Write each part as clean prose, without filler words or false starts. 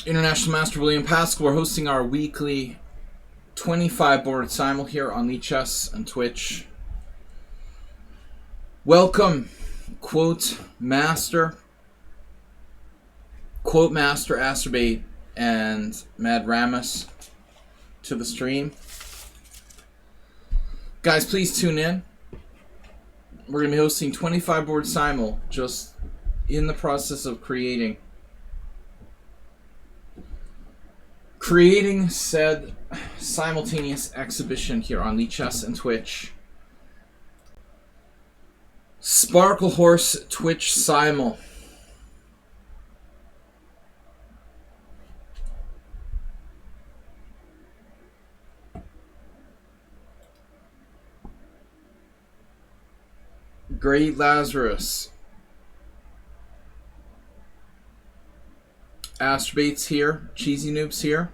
International Master William Paschall. We're hosting our weekly 25 board simul here on lichess and Twitch. Welcome, quote master, Astrobate, and Mad Ramus to the stream. Guys, please tune in. We're going to be hosting 25 board simul, just in the process of creating said simultaneous exhibition here on lichess and Twitch. Sparkle Horse Twitch Simul. Great Lazarus. Astrobate's here. Cheesy Noob's here.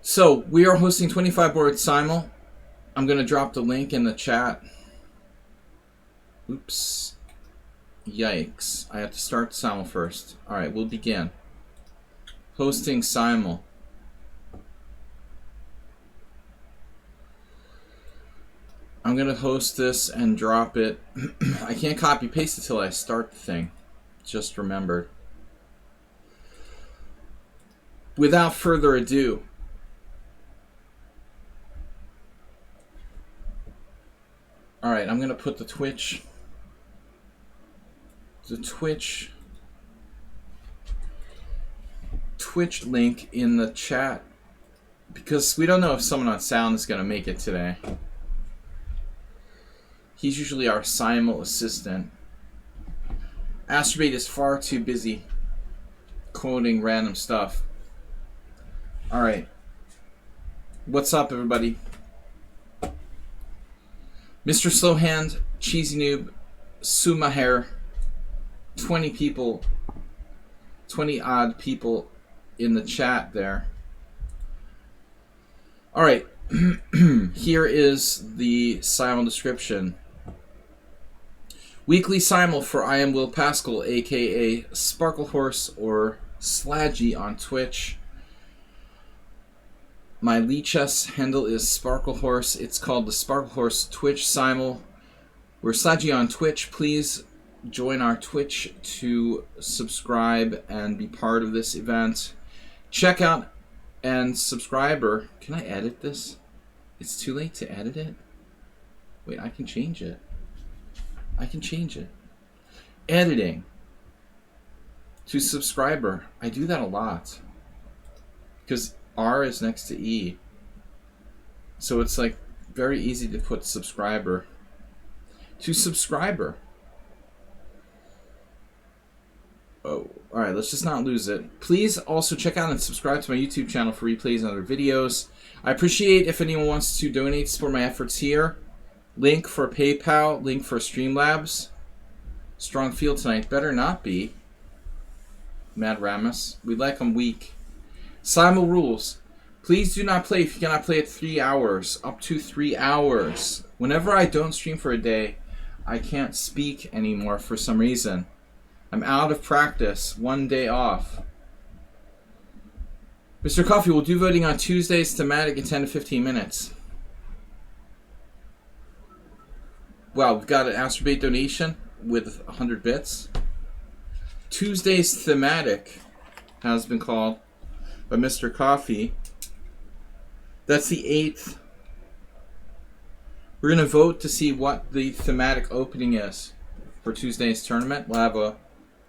So, we are hosting 25 board simul. I'm going to drop the link in the chat. Oops. Yikes. I have to start simul first. Alright, we'll begin. Hosting simul. I'm going to host this and drop it. I can't copy paste it till I start the thing. Just remembered. Without further ado, alright, I'm going to put the Twitch link in the chat because we don't know if someone on sound is going to make it today. He's usually our simul assistant. Astrobate is far too busy quoting random stuff. Alright. What's up, everybody? Mr. Slowhand, Cheesy Noob, Sumaher, 20 people, 20 odd people in the chat there. Alright. Here is the simul description. Weekly simul for I am Will Paschall, aka Sparkle Horse or Slaggy on Twitch. My lichess handle is Sparkle Horse. It's called the Sparkle Horse Twitch simul. We're Slaggy on Twitch. Please join our Twitch to subscribe and be part of this event. Check out and subscribe, or can I edit this? It's too late to edit it? Wait, I can change it. I can change it. Editing to subscriber. I do that a lot because R is next to E, so it's like very easy to put subscriber to subscriber. Oh, all right, let's just not lose it. Please also check out and subscribe to my YouTube channel for replays and other videos. I appreciate if anyone wants to donate to support my efforts here. Link for PayPal, link for Streamlabs. Strong field tonight. Better not be. Mad Ramus. We like them weak. Simul rules. Please do not play if you cannot play at 3 hours. Up to 3 hours. Whenever I don't stream for a day, I can't speak anymore for some reason. I'm out of practice. 1 day off. Mr. Coffee will do voting on Tuesdays, thematic in 10 to 15 minutes. Wow, we've got an Astrobate donation with 100 bits. Tuesday's thematic has been called by Mr. Coffee. That's the 8th. We're going to vote to see what the thematic opening is for Tuesday's tournament. We'll have a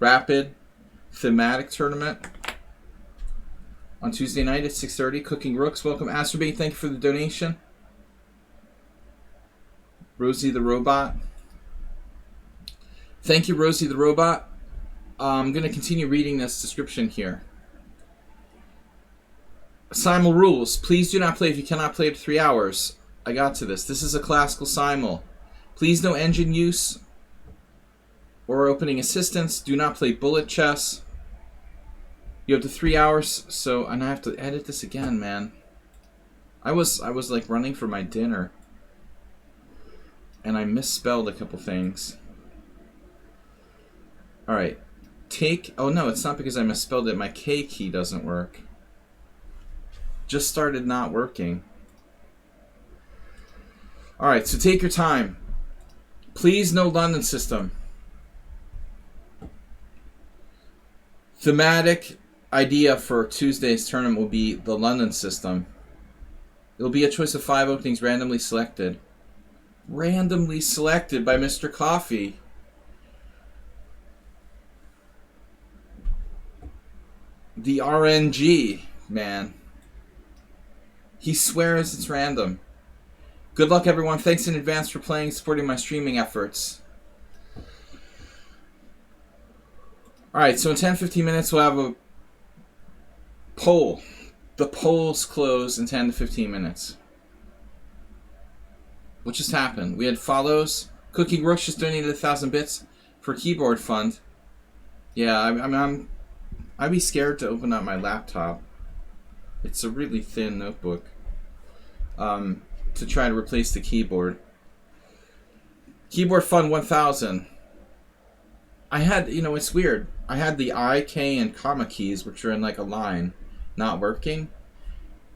rapid thematic tournament on Tuesday night at 6:30. Cooking Rooks. Welcome, Astrobate. Thank you for the donation. Rosie the Robot. Thank you, Rosie the Robot. I'm going to continue reading this description here. Simul rules. Please do not play if you cannot play up to 3 hours. I got to this. This is a classical simul. Please no engine use or opening assistance. Do not play bullet chess. You have to 3 hours. So, and I have to edit this again, man. I was like running for my dinner. And I misspelled a couple things. Alright. take... Oh, no, it's not because I misspelled it. My K key doesn't work. Just started not working. Alright, so take your time. Please, no London system. Thematic idea for Tuesday's tournament will be the London system. It'll be a choice of 5 openings randomly selected. Randomly selected by Mr. Coffee. The RNG, man. He swears it's random. Good luck, everyone. Thanks in advance for playing and supporting my streaming efforts. Alright, so in 10-15 minutes we'll have a poll. The polls close in 10 to 15 minutes. What just happened? We had follows. Cooking Rooks just donated 1,000 bits for keyboard fund. Yeah, I'd be scared to open up my laptop. It's a really thin notebook. To try to replace the keyboard. Keyboard fund 1,000. I had, it's weird. I had the I, K, and comma keys, which are in like a line, not working.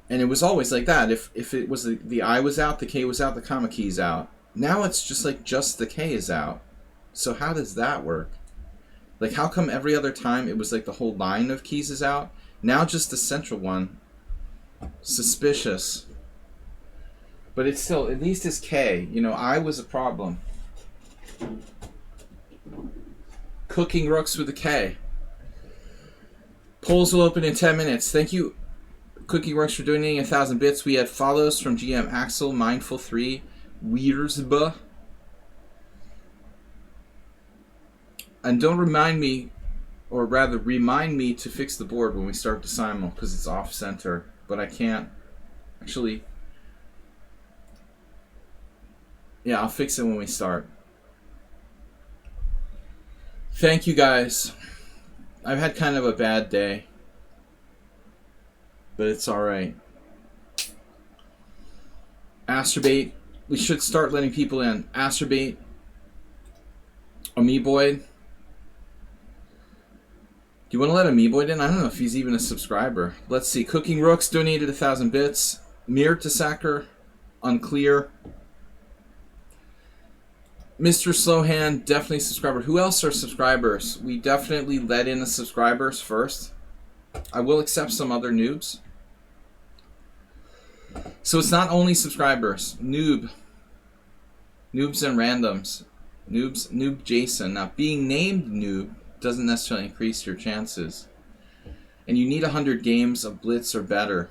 And it was always like that. If it was the I was out, the K was out, the comma key's out. Now it's just like just the K is out. So how does that work? Like, how come every other time it was like the whole line of keys is out? Now just the central one. Suspicious. But it's still, at least it's K. I was a problem. Cooking Rooks with a K. Polls will open in 10 minutes. Thank you, Cooking Rooks, for donating 1,000 bits. We had follows from GM Axel, Mindful3, Weersba. And don't remind me, or rather remind me to fix the board when we start the simul, because it's off center. But I can't actually... Yeah, I'll fix it when we start. Thank you, guys. I've had kind of a bad day, but it's alright. Astrobate. We should start letting people in. Astrobate. Amoeboid. Do you want to let Amoeboid in? I don't know if he's even a subscriber. Let's see. Cooking Rooks donated 1,000 bits. Mir Sacker. Unclear. Mr. Slowhand, definitely subscriber. Who else are subscribers? We definitely let in the subscribers first. I will accept some other noobs. So it's not only subscribers. Noobs and randoms. Noob Jason. Now, being named noob doesn't necessarily increase your chances. And you need 100 games of Blitz or better.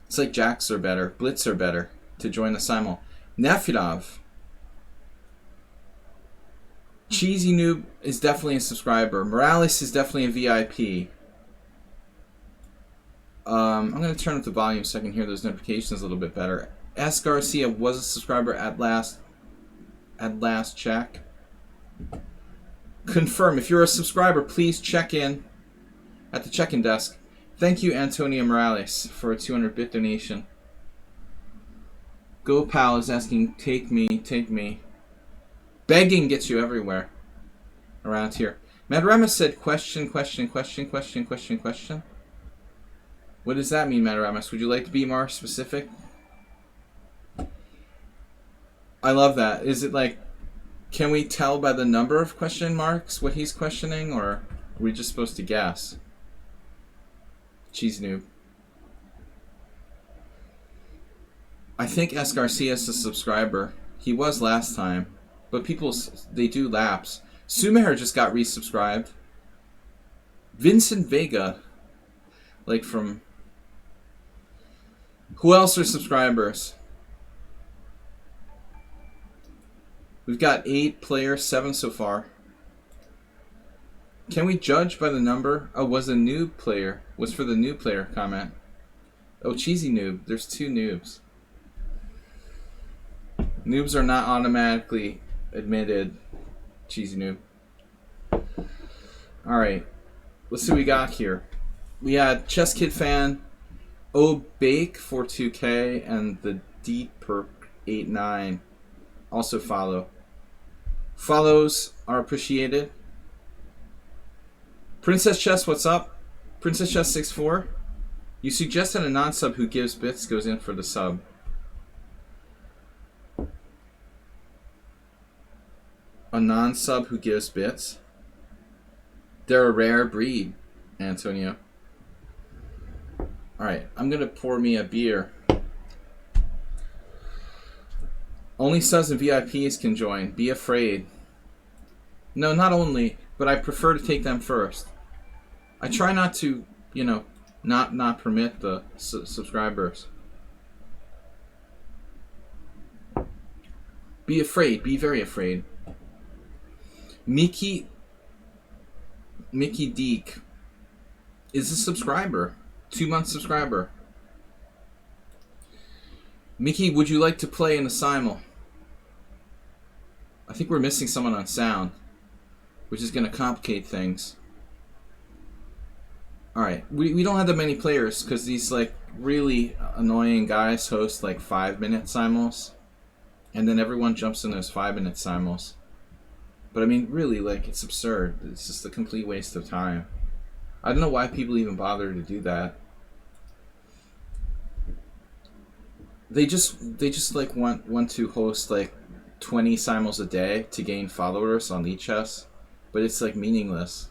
It's like Jacks or better. Blitz or better to join the simul. Nefirov. Cheesy Noob is definitely a subscriber. Morales is definitely a VIP. I'm going to turn up the volume so I can hear those notifications a little bit better. S. Garcia was a subscriber at last check. Confirm. If you're a subscriber, please check in at the check-in desk. Thank you, Antonio Morales, for a 200-bit donation. GoPal is asking, take me, take me. Begging gets you everywhere around here. Madarama said question. What does that mean, Madaramas? Would you like to be more specific? I love that. Is it like, can we tell by the number of question marks what he's questioning, or are we just supposed to guess? Cheese noob. I think S. Garcia is a subscriber. He was last time. But people, they do lapse. Sumer just got resubscribed. Vincent Vega. Like from... Who else are subscribers? We've got 8 players, 7 so far. Can we judge by the number? Oh, was a noob player. Was for the new player comment. Oh, cheesy noob. There's 2 noobs. Noobs are not automatically admitted. Cheesy noob. Alright. Let's see what we got here. We had Chess Kid Fan, Obake 42K, and the D Perk 89 also follow. Follows are appreciated. Princess Chess, what's up? Princess Chess 64. You suggested a non-sub who gives bits goes in for the sub. A non-sub who gives bits? They're a rare breed, Antonio. Alright, I'm gonna pour me a beer. Only subs and VIPs can join. Be afraid. No, not only, but I prefer to take them first. I try not to, you know, not permit the subscribers. Be afraid. Be very afraid. Mickey Deek is a subscriber. 2-month subscriber. Mickey, would you like to play in the simul? I think we're missing someone on sound, which is going to complicate things. Alright, we don't have that many players because these like really annoying guys host like 5-minute simuls, and then everyone jumps in those 5-minute simuls. But I mean, really, like, it's absurd. It's just a complete waste of time. I don't know why people even bother to do that. They just like want to host like 20 simuls a day to gain followers on lichess, but it's like meaningless.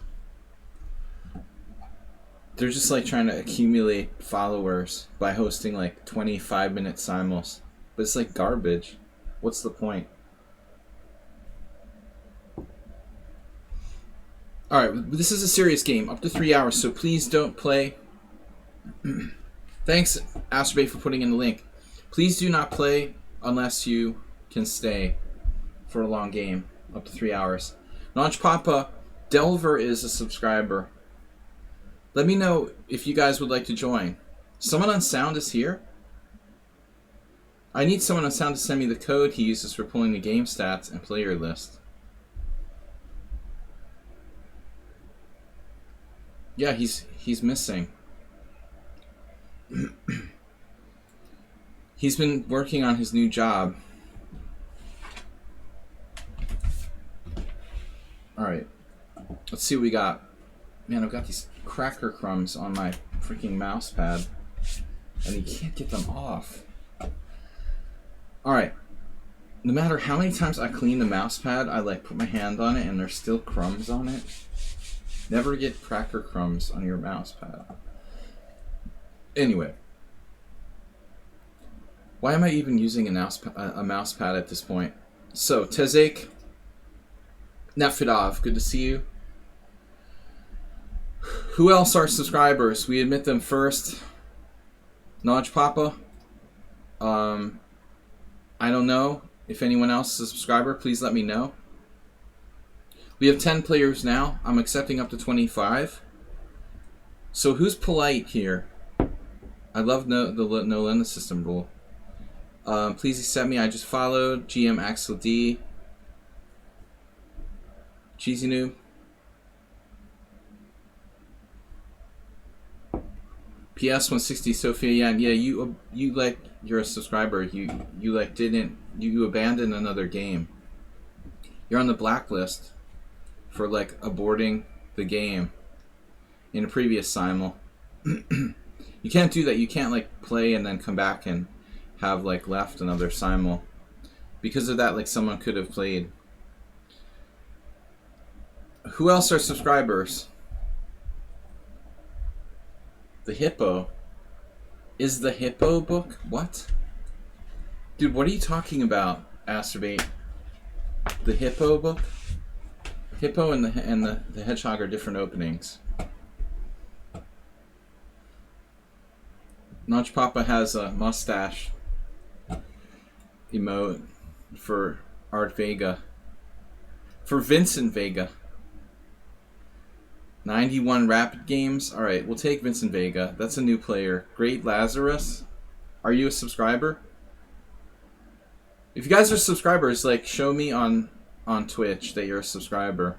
They're just like trying to accumulate followers by hosting like 25-minute simuls, but it's like garbage. What's the point? Alright, this is a serious game, up to 3 hours, so please don't play. Thanks, Astrobate, for putting in the link. Please do not play unless you can stay for a long game, up to 3 hours. Launch Papa, Delver is a subscriber. Let me know if you guys would like to join. Someone on sound is here? I need someone on sound to send me the code he uses for pulling the game stats and player list. Yeah, he's missing. He's been working on his new job. Alright. Let's see what we got. Man, I've got these cracker crumbs on my freaking mouse pad, and you can't get them off. Alright. No matter how many times I clean the mouse pad, I like put my hand on it and there's still crumbs on it. Never get cracker crumbs on your mouse pad. Anyway. Why am I even using a mouse pad at this point? So, Tezek Nefidov, good to see you. Who else are subscribers? We admit them first. Naj Papa. I don't know if anyone else is a subscriber. Please let me know. We have 10 players now. I'm accepting up to 25. So who's polite here? I love the no lend system rule. Please accept me. I just followed. GM Axel D. Cheesy Noob. PS 160 Sophia. Yeah, you like, you're a subscriber. You like you abandoned another game. You're on the blacklist for like aborting the game in a previous simul. You can't do that. You can't like play and then come back and have like left another simul. Because of that, like someone could have played. Who else are subscribers? The Hippo. Is the Hippo book? What? Dude, what are you talking about, Astrobate? The Hippo book? Hippo and the Hedgehog are different openings. Notch Papa has a mustache emote for Art Vega. For Vincent Vega. 91 Rapid Games. Alright, we'll take Vincent Vega. That's a new player. Great Lazarus. Are you a subscriber? If you guys are subscribers, like, show me on Twitch that you're a subscriber.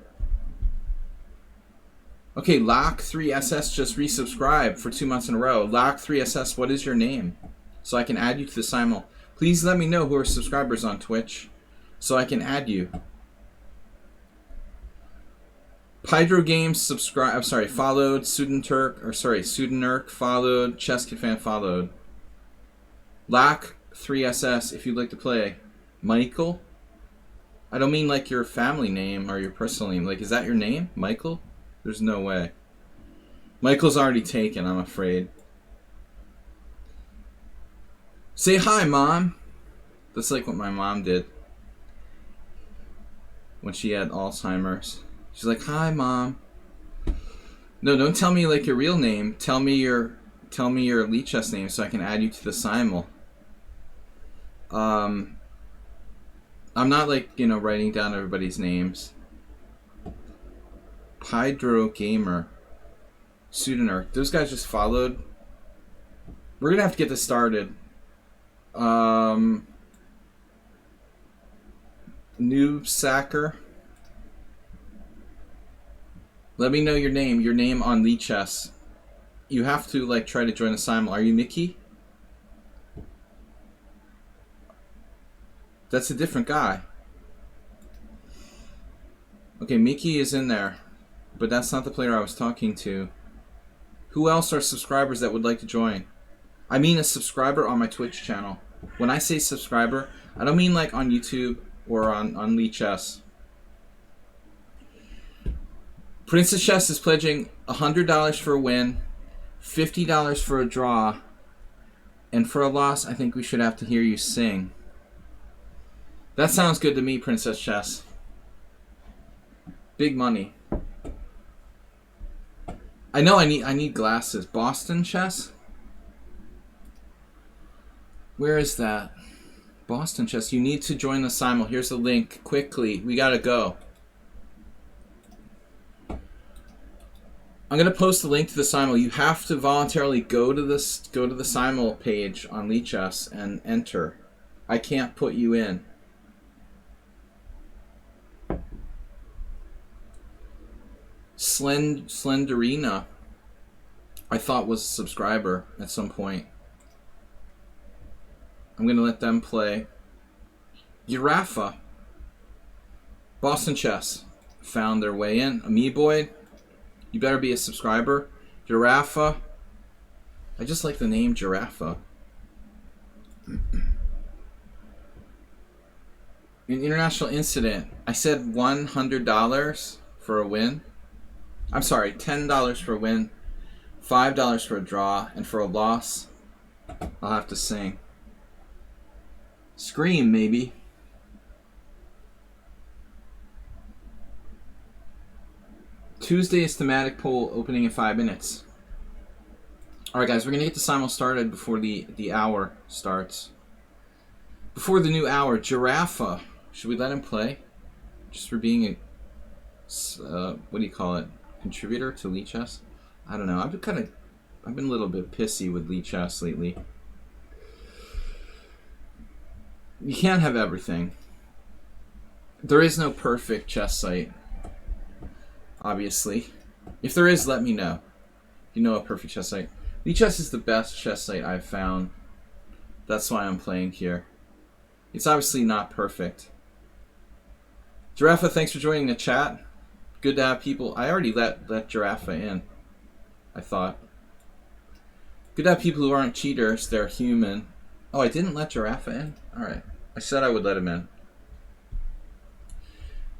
Okay, Lock3SS just resubscribed for 2 months in a row. Lock3SS, what is your name? So I can add you to the simul. Please let me know who are subscribers on Twitch so I can add you. Hydro Games subscribe. I'm sorry, followed. Sudenurk followed. Chess Kid Fan followed. Lack 3SS if you'd like to play. Michael. I don't mean like your family name or your personal name. Like, is that your name, Michael? There's no way. Michael's already taken, I'm afraid. Say hi, Mom. That's like what my mom did when she had Alzheimer's. She's like, hi, Mom. No, don't tell me like your real name. Tell me your lichess name so I can add you to the Simul. I'm not like, writing down everybody's names. Hydro Gamer. Sudenurk. Those guys just followed. We're gonna have to get this started. Noob Sacker. Let me know your name. Your name on lichess. You have to like try to join the Simul. Are you Mickey? That's a different guy. Okay, Mickey is in there, but that's not the player I was talking to. Who else are subscribers that would like to join? I mean a subscriber on my Twitch channel. When I say subscriber, I don't mean like on YouTube or on lichess. Princess Chess is pledging $100 for a win, $50 for a draw, and for a loss, I think we should have to hear you sing. That sounds good to me, Princess Chess. Big money. I know I need glasses. Boston Chess? Where is that? Boston Chess. You need to join the Simul. Here's the link. Quickly. We gotta go. I'm gonna post the link to the Simul. You have to voluntarily go to the Simul page on lichess and enter. I can't put you in. Slenderina, I thought was a subscriber at some point. I'm gonna let them play. Urafa. Boston Chess found their way in. Amiiboid, you better be a subscriber. Giraffa. I just like the name Giraffa. An international incident. I said $100 for a win. I'm sorry, $10 for a win, $5 for a draw, and for a loss, I'll have to sing. Scream, maybe. Tuesday's thematic poll opening in 5 minutes. Alright guys, we're going to get the Simul started before the hour starts. Before the new hour, Giraffa. Should we let him play? Just for being a, what do you call it? Contributor to lichess? I don't know. I've been a little bit pissy with lichess lately. You can't have everything. There is no perfect chess site, obviously. If there is, let me know. You know a perfect chess site. Lichess is the best chess site I've found. That's why I'm playing here. It's obviously not perfect. Giraffa, thanks for joining the chat. Good to have people. I already let Giraffa in, I thought. Good to have people who aren't cheaters. They're human. Oh, I didn't let Giraffa in? Alright. I said I would let him in.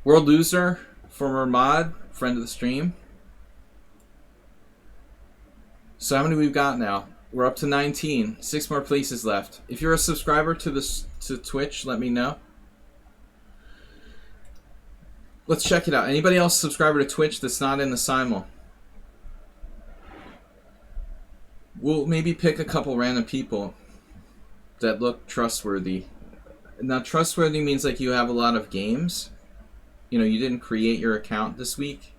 World Loser, former mod, friend of the stream. So how many we've got now? We're up to 19. 6 more places left. If you're a subscriber to Twitch, let me know. Let's check it out. Anybody else subscriber to Twitch that's not in the Simul? We'll maybe pick a couple random people that look trustworthy. Now, trustworthy means like you have a lot of games. You know, you didn't create your account this week.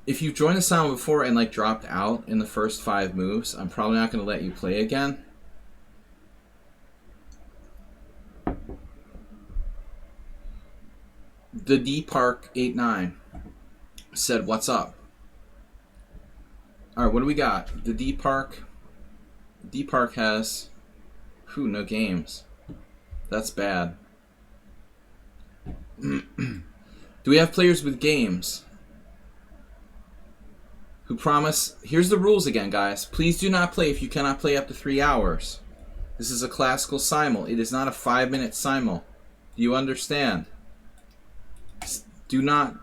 If you've joined the Simul before and like dropped out in the first 5 moves, I'm probably not going to let you play again. The D Park 89 said, "What's up?" All right, what do we got? The D Park has, no games. That's bad. Do we have players with games who promise? Here's the rules again, guys. Please do not play if you cannot play up to 3 hours. This is a classical simul. It is not a 5-minute simul. Do you understand? Do not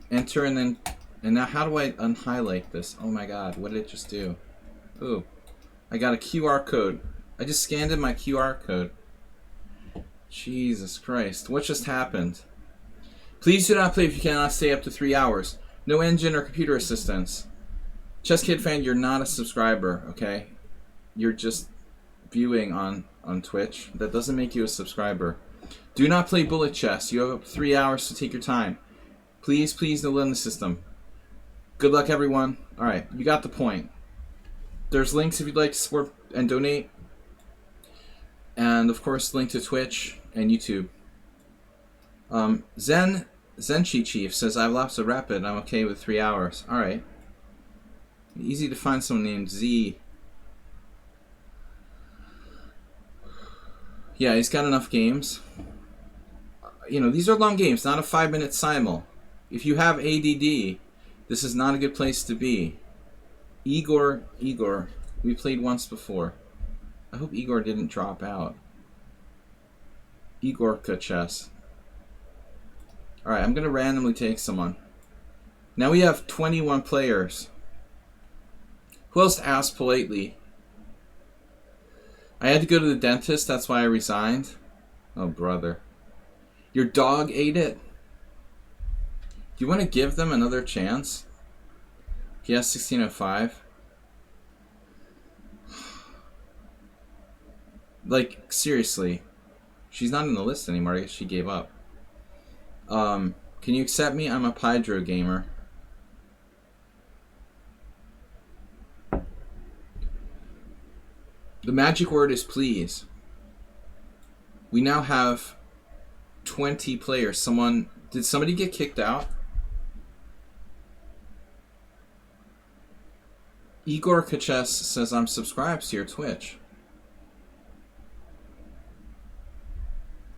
enter and then... And now how do I unhighlight this? Oh my god, what did it just do? Ooh. I got a QR code. I just scanned in my QR code. Jesus Christ. What just happened? Please do not play if you cannot stay up to 3 hours. No engine or computer assistance. Chess Kid fan, you're not a subscriber, okay? You're just viewing on Twitch. That doesn't make you a subscriber. Do not play bullet chess. You have up to 3 hours to take your time. Please, please, no limit system. Good luck, everyone. Alright, you got the point. There's links if you'd like to support and donate. And, of course, link to Twitch and YouTube. Zenchi Chief says, I have lots of rapid. I'm okay with 3 hours. Alright. Easy to find someone named Z. Yeah, he's got enough games. You know, these are long games, not a 5-minute simul. If you have ADD, this is not a good place to be. Igor, we played once before. I hope Igor didn't drop out. Igorka chess. Alright, I'm going to randomly take someone. Now we have 21 players. Who else asked politely? I had to go to the dentist, that's why I resigned. Oh, brother. Your dog ate it? Do you want to give them another chance? Yes, 1605. Like, seriously. She's not in the list anymore. I guess she gave up. Can you accept me? I'm a Pydro gamer. The magic word is please. We now have 20 players. Did somebody get kicked out? Igor Kaches says, I'm subscribed to your Twitch.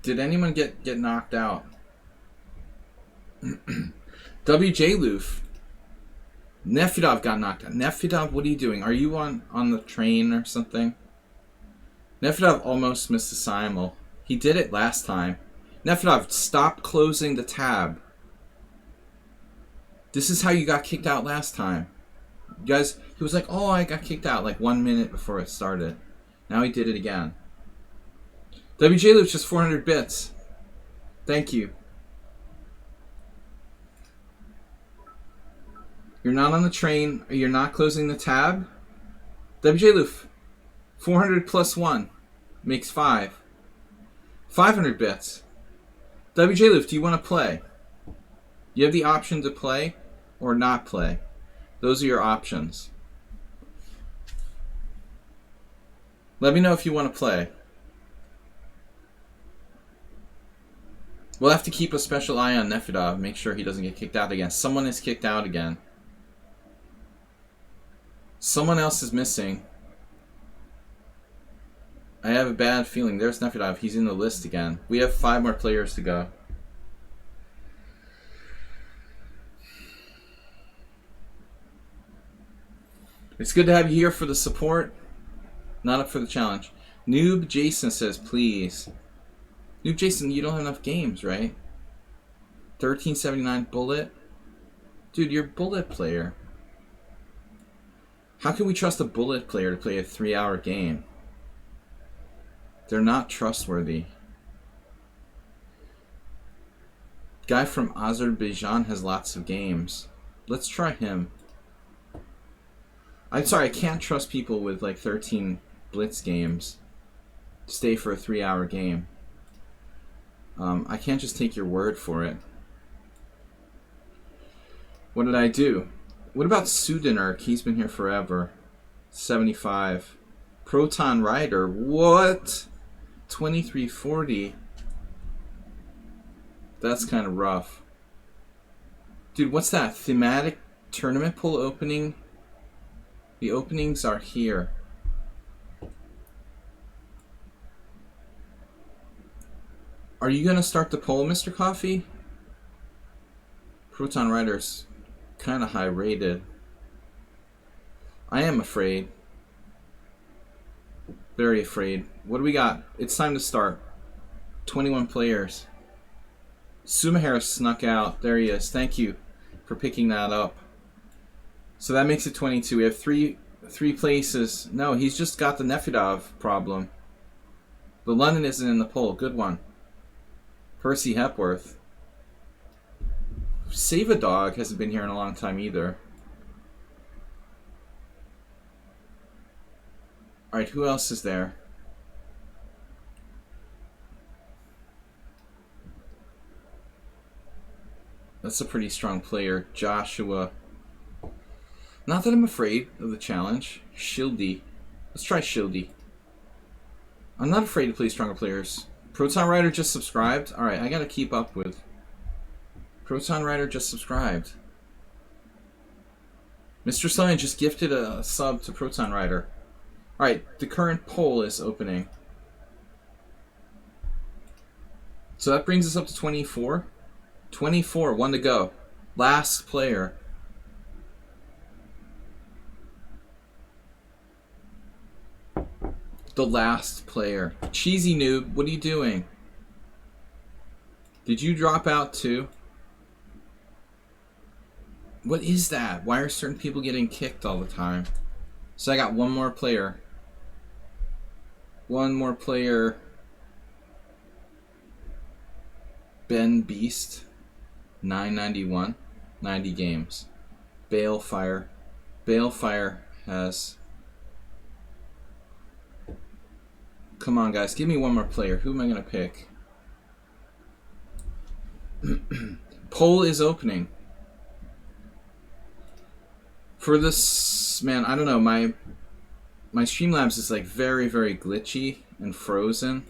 Did anyone get knocked out? WJ Loof. Nefidov got knocked out. Nefidov, what are you doing? Are you on the train or something? Nefidov almost missed a simul. He did it last time. Nefidov, stop closing the tab. This is how you got kicked out last time. You guys, he was like, oh, I got kicked out like 1 minute before it started. Now he did it again. WJ Loops just 400 bits. Thank you. You're not on the train. You're not closing the tab. WJ Loof. 400 plus 1 makes 5. 500 bits. WJ Loof, do you want to play? You have the option to play or not play. Those are your options. Let me know if you want to play. We'll have to keep a special eye on Nefidov, make sure he doesn't get kicked out again. Someone is kicked out again. Someone else is missing. I have a bad feeling. There's Nefidov. He's in the list again. We have 5 more players to go. It's good to have you here for the support, not up for the challenge. Noob Jason says, please. Noob Jason, you don't have enough games, right? 1379 bullet. Dude, you're a bullet player. How can we trust a bullet player to play a 3-hour game? They're not trustworthy. Guy from Azerbaijan has lots of games. Let's try him. I'm sorry, I can't trust people with like 13 Blitz games to stay for a 3-hour game. I can't just take your word for it. What did I do? What about Sudanurk? He's been here forever. 75. Proton Rider. What? 2340. That's kind of rough. Dude, what's that? Thematic tournament pool opening? The openings are here. Are you going to start the poll, Mr. Coffee? Proton Rider's kind of high rated. I am afraid. Very afraid. What do we got? It's time to start. 21 players. Sumahara snuck out. There he is. Thank you for picking that up. So that makes it 22. We have three places. No, he's just got the Nefedov problem. The London isn't in the poll. Good one. Percy Hepworth. Save a Dog hasn't been here in a long time either. Alright, who else is there? That's a pretty strong player. Joshua. Not that I'm afraid of the challenge. Shildy. Let's try Shildy. I'm not afraid to play stronger players. Proton Rider just subscribed? Alright, I gotta keep up with. Proton Rider just subscribed. Mr. Simon just gifted a sub to Proton Rider. Alright, the current poll is opening. So that brings us up to 24. 24, one to go. Last player. The last player. Cheesy Noob, what are you doing? Did you drop out too? What is that? Why are certain people getting kicked all the time? So I got one more player. One more player. Ben Beast. 991. 90 games. Balefire. Balefire has... Come on, guys. Give me one more player. Who am I going to pick? Poll is opening. For this... Man, I don't know. My Streamlabs is like very, very glitchy and frozen.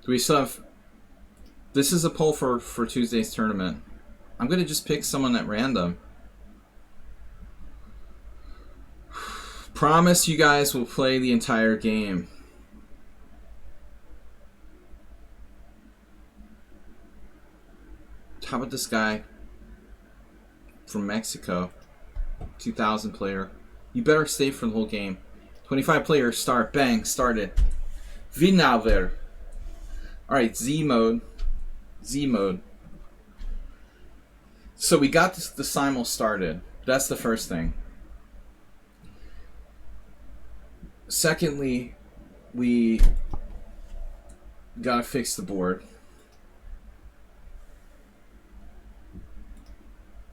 Do we still have... This is a poll for Tuesday's tournament. I'm going to just pick someone at random. Promise you guys will play the entire game. How about this guy from Mexico? 2000 player. You better stay for the whole game. 25 players, start. Bang, started. Vinaver. Alright, Z mode. Z mode. So we got the simul started. That's the first thing. Secondly, we gotta fix the board.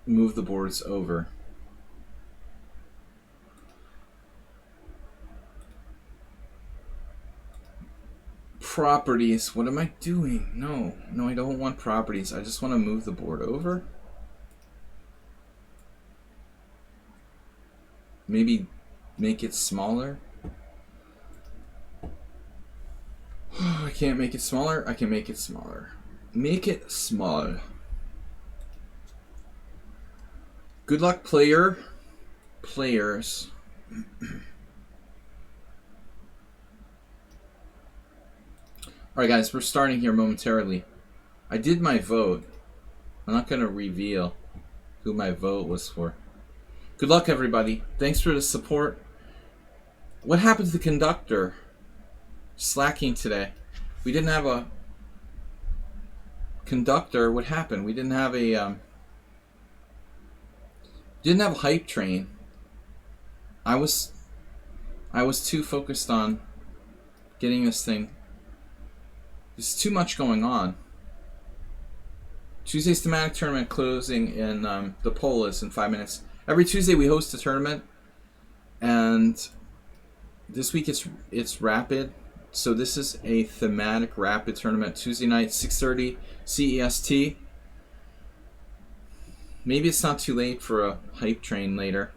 Move the boards over. Properties. What am I doing? No, I don't want properties. I just want to move the board over. Maybe make it smaller. I can't make it smaller. I can make it smaller. Make it small. Good luck, players. Alright guys, we're starting here momentarily. I did my vote. I'm not going to reveal who my vote was for. Good luck everybody. Thanks for the support. What happened to the conductor? Slacking today. We didn't have a conductor. What happened? We didn't have a hype train. I was too focused on getting this thing. There's too much going on. Tuesday's thematic tournament closing in the poll is in 5 minutes. Every Tuesday we host a tournament, and this week it's rapid. So this is a thematic rapid tournament. Tuesday night, 6:30 CEST. Maybe it's not too late for a hype train later.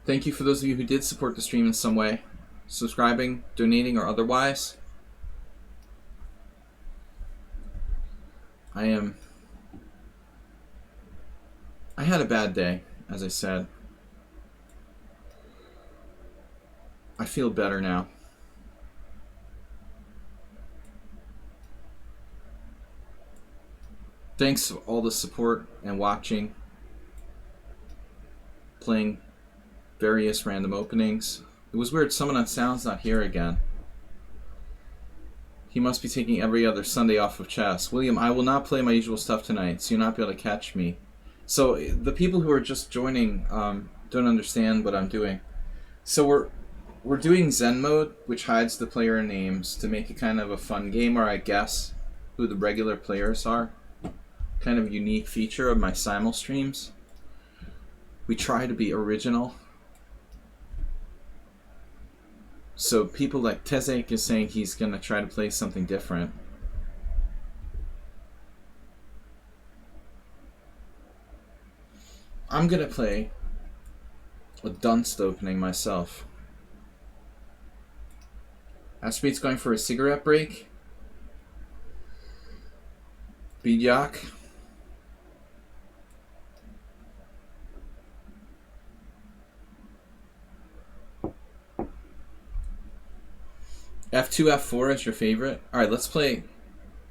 Thank you for those of you who did support the stream in some way. subscribing, donating, or otherwise. I had a bad day, as I said. I feel better now. Thanks for all the support and watching, playing various random openings. It was weird, someone on Sound's not here again. He must be taking every other Sunday off of chess. William, I will not play my usual stuff tonight, so you'll not be able to catch me. So the people who are just joining don't understand what I'm doing. So we're doing Zen mode, which hides the player names to make it kind of a fun game where I guess who the regular players are. Kind of a unique feature of my simul streams. We try to be original. So people like Tezek is saying he's going to try to play something different. I'm going to play a Dunst opening myself. Aspeed's going for a cigarette break. Bidyak. F2, F4 is your favorite? Alright, let's play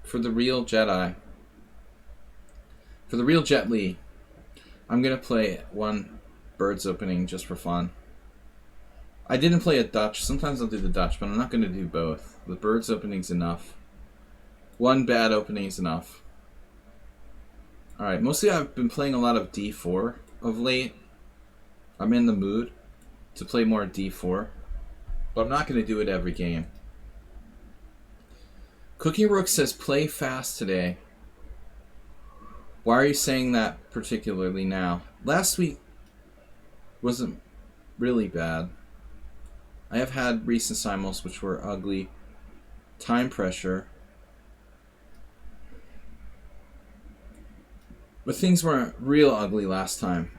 for the real Jedi. For the real Jet Li, I'm going to play one Birds opening just for fun. I didn't play a Dutch. Sometimes I'll do the Dutch, but I'm not going to do both. The Birds opening's enough. One bad opening is enough. Alright, mostly I've been playing a lot of D4 of late. I'm in the mood to play more D4. But I'm not going to do it every game. Cookie Rook says, play fast today. Why are you saying that particularly now? Last week wasn't really bad. I have had recent simuls which were ugly. Time pressure. But things weren't real ugly last time.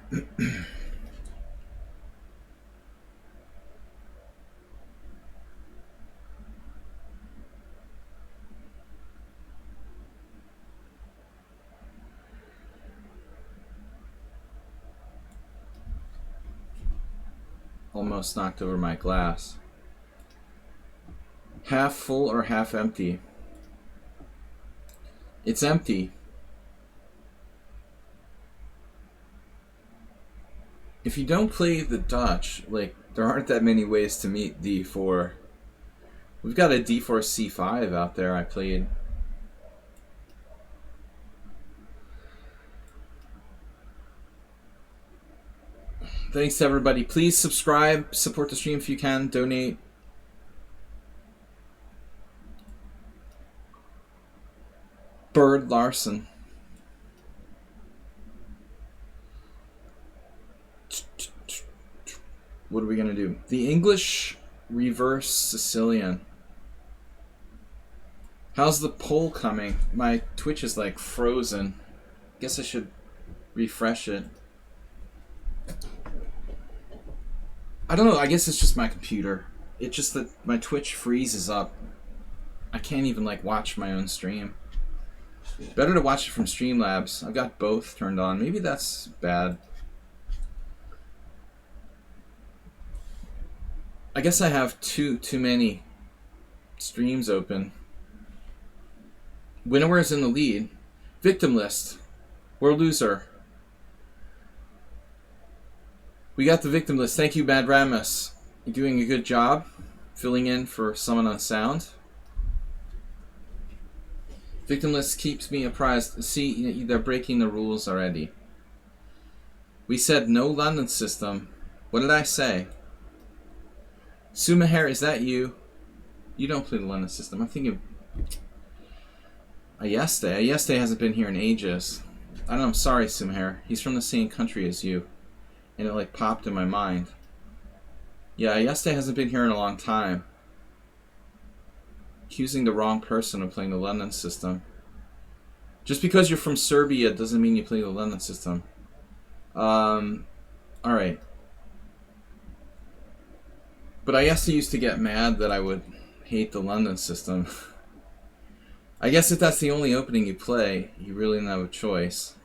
Almost knocked over my glass. Half full or half empty? It's empty. If you don't play the Dutch, like, there aren't that many ways to meet D4. We've got a D4 C5 out there I played. Thanks to everybody. Please subscribe, support the stream if you can, donate. Bird Larson. What are we going to do? The English reverse Sicilian. How's the poll coming? My Twitch is like frozen. Guess I should refresh it. I don't know, I guess it's just my computer. It's just that my Twitch freezes up. I can't even like watch my own stream. Better to watch it from Streamlabs. I've got both turned on. Maybe that's bad. I guess I have too many streams open. Winnower is in the lead. Victim list. We're a loser. We got the victim list. Thank you, Bad Ramus. You're doing a good job filling in for someone on sound. Victim list keeps me apprised. See, they're breaking the rules already. We said no London system. What did I say? Sumaher, is that you? You don't play the London system. I'm thinking Ayeste. Ayeste hasn't been here in ages. I don't know, I'm sorry, Sumaher. He's from the same country as you. And it like popped in my mind. Yeah, Ayeste hasn't been here in a long time. Accusing the wrong person of playing the London system. Just because you're from Serbia doesn't mean you play the London system. Alright. But But I guess he used to get mad that I would hate the London system. I guess if that's the only opening you play, you really don't have a choice.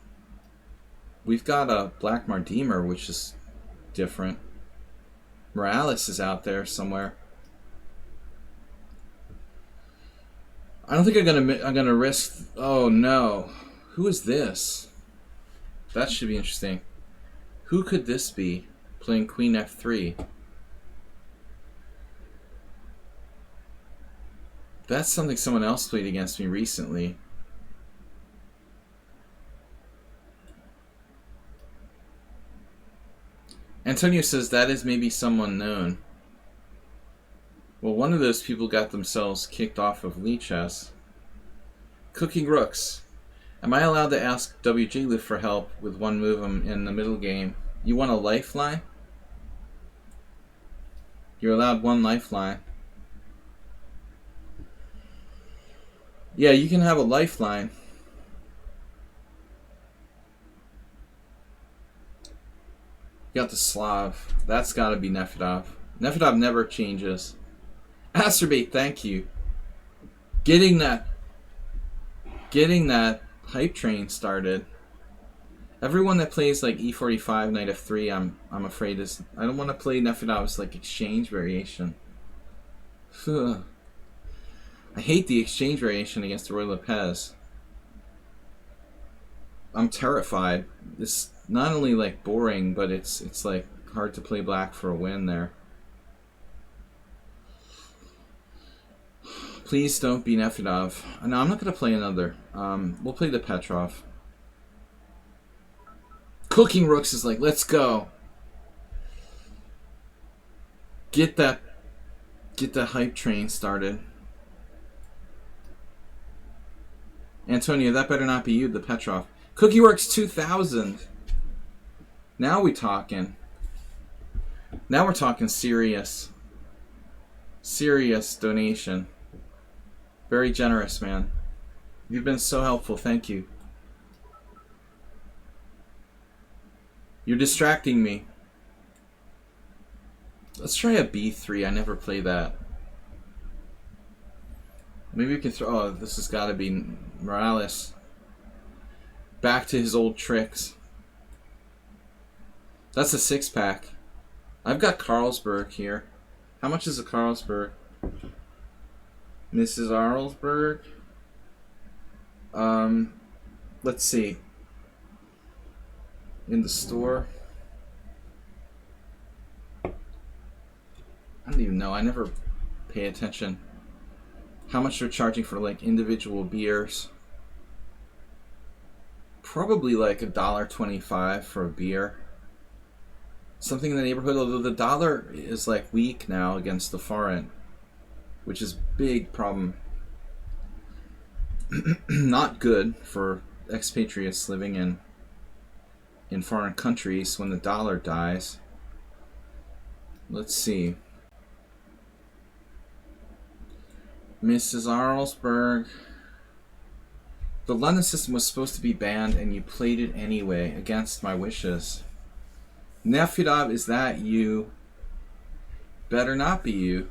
We've got a Black Mardemer, which is different. Morales is out there somewhere. I don't think I'm gonna risk. Oh no, who is this? That should be interesting. Who could this be? Playing Queen F3. That's something someone else played against me recently. Antonio says that is maybe someone known. Well, one of those people got themselves kicked off of lichess. Cooking Rooks. Am I allowed to ask WJ for help with one move in the middle game? You want a lifeline? You're allowed one lifeline. Yeah, you can have a lifeline. You got the Slav. That's got to be Nefedov. Nefedov never changes. Asterbate, thank you. Getting that hype train started. Everyone that plays like E45, Knight F3, I'm afraid is. I don't want to play Nefedov's like exchange variation. Ugh. I hate the exchange variation against Roy Lopez. I'm terrified. It's not only like boring, but it's like hard to play black for a win there. Please don't be Nefedov. No, I'm not going to play another. We'll play the Petrov. Cooking Rooks is like, let's go. Get that hype train started. Antonio, that better not be you, the Petrov. Cookie Works 2000. Now we talking. Now we're talking serious. Serious donation. Very generous, man. You've been so helpful. Thank you. You're distracting me. Let's try a B3. I never play that. Maybe we can throw... Oh, this has got to be Morales. Back to his old tricks. That's a 6-pack. I've got Carlsberg here. How much is a Carlsberg? Mrs. Arlsberg? Let's see. In the store. I don't even know. I never pay attention. How much they're charging for like individual beers. Probably like $1.25 for a beer. Something in the neighborhood, although the dollar is like weak now against the foreign, which is a big problem. Not good for expatriates living in foreign countries when the dollar dies. Let's see. Mrs. Arlsberg. The London system was supposed to be banned and you played it anyway, against my wishes. Nefedov, is that you? Better not be you.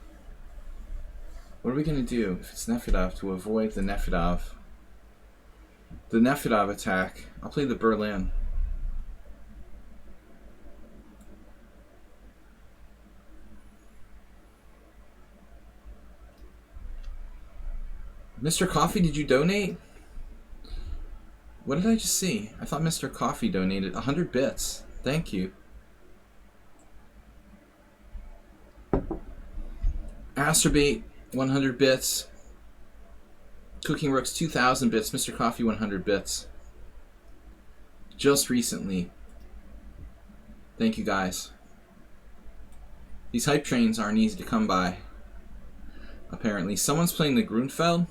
What are we going to do if it's Nefedov to avoid the Nefedov attack? I'll play the Berlin. Mr. Coffee, did you donate? What did I just see? I thought Mr. Coffee donated 100 bits. Thank you. Asterbate, 100 bits. Cooking Rooks, 2,000 bits. Mr. Coffee, 100 bits. Just recently. Thank you, guys. These hype trains aren't easy to come by. Apparently. Someone's playing the Grunfeld.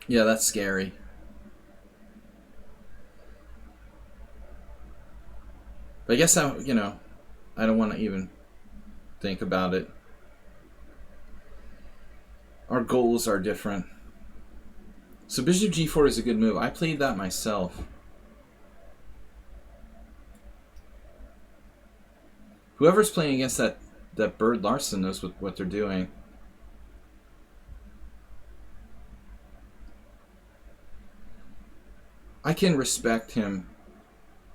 Yeah, that's scary. But I guess I don't want to even think about it. Our goals are different. So bishop g4 is a good move. I played that myself. Whoever's playing against that Bird Larson knows what they're doing. I can respect him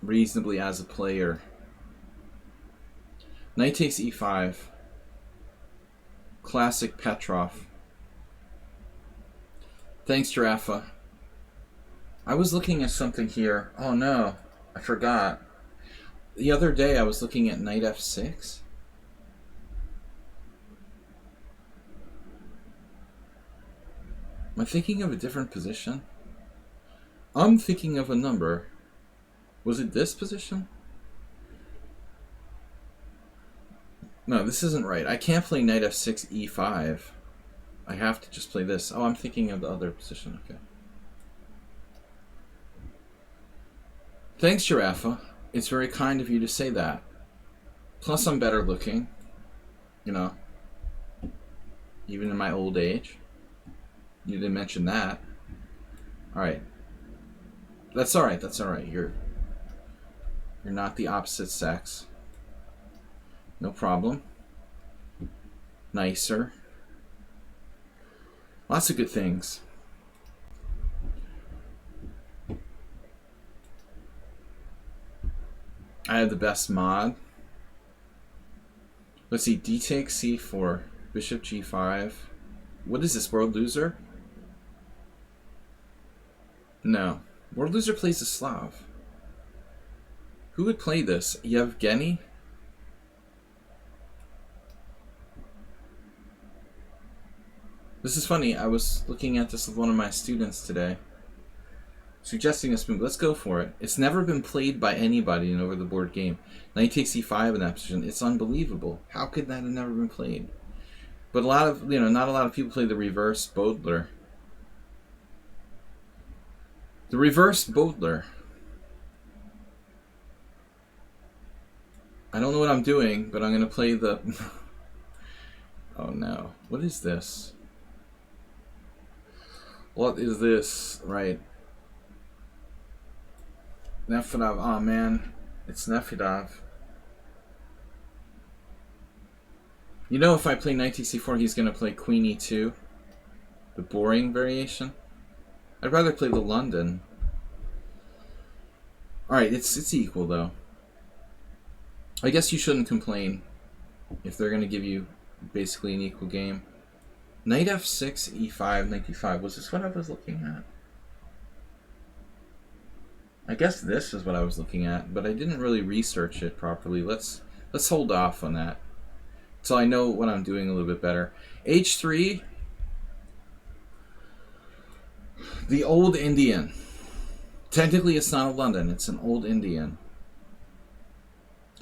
reasonably as a player. Knight takes e5. Classic Petrov. Thanks, Giraffa. I was looking at something here. Oh no, I forgot. The other day I was looking at knight f6. Am I thinking of a different position? I'm thinking of a number. Was it this position? No, this isn't right. I can't play knight f6 e5. I have to just play this. Oh, I'm thinking of the other position. Okay. Thanks, Giraffa. It's very kind of you to say that. Plus, I'm better looking. You know. Even in my old age. You didn't mention that. Alright. That's alright, that's alright. You're not the opposite sex. No problem. Nicer. Lots of good things. I have the best mod. Let's see, d takes c4, bishop g5. What is this, World Loser? No. World Loser plays a Slav. Who would play this? Yevgeny? This is funny. I was looking at this with one of my students today, suggesting this move. Let's go for it. It's never been played by anybody in an over-the-board game. Knight takes e5 in that position. It's unbelievable. How could that have never been played? But not a lot of people play the reverse Bodler. The reverse Bodler. I don't know what I'm doing, but I'm going to play the... Oh no. What is this? What is this? Right. Nefedov. Oh man. It's Nefedov. You know, if I play knight takes c4, he's going to play queen e2. The boring variation. I'd rather play the London. Alright, it's equal though. I guess you shouldn't complain if they're going to give you basically an equal game. Knight f6, e5, knight d5. Was this what I was looking at? I guess this is what I was looking at, but I didn't really research it properly. Let's hold off on that so I know what I'm doing a little bit better. h3, the Old Indian. Technically, it's not a London. It's an Old Indian.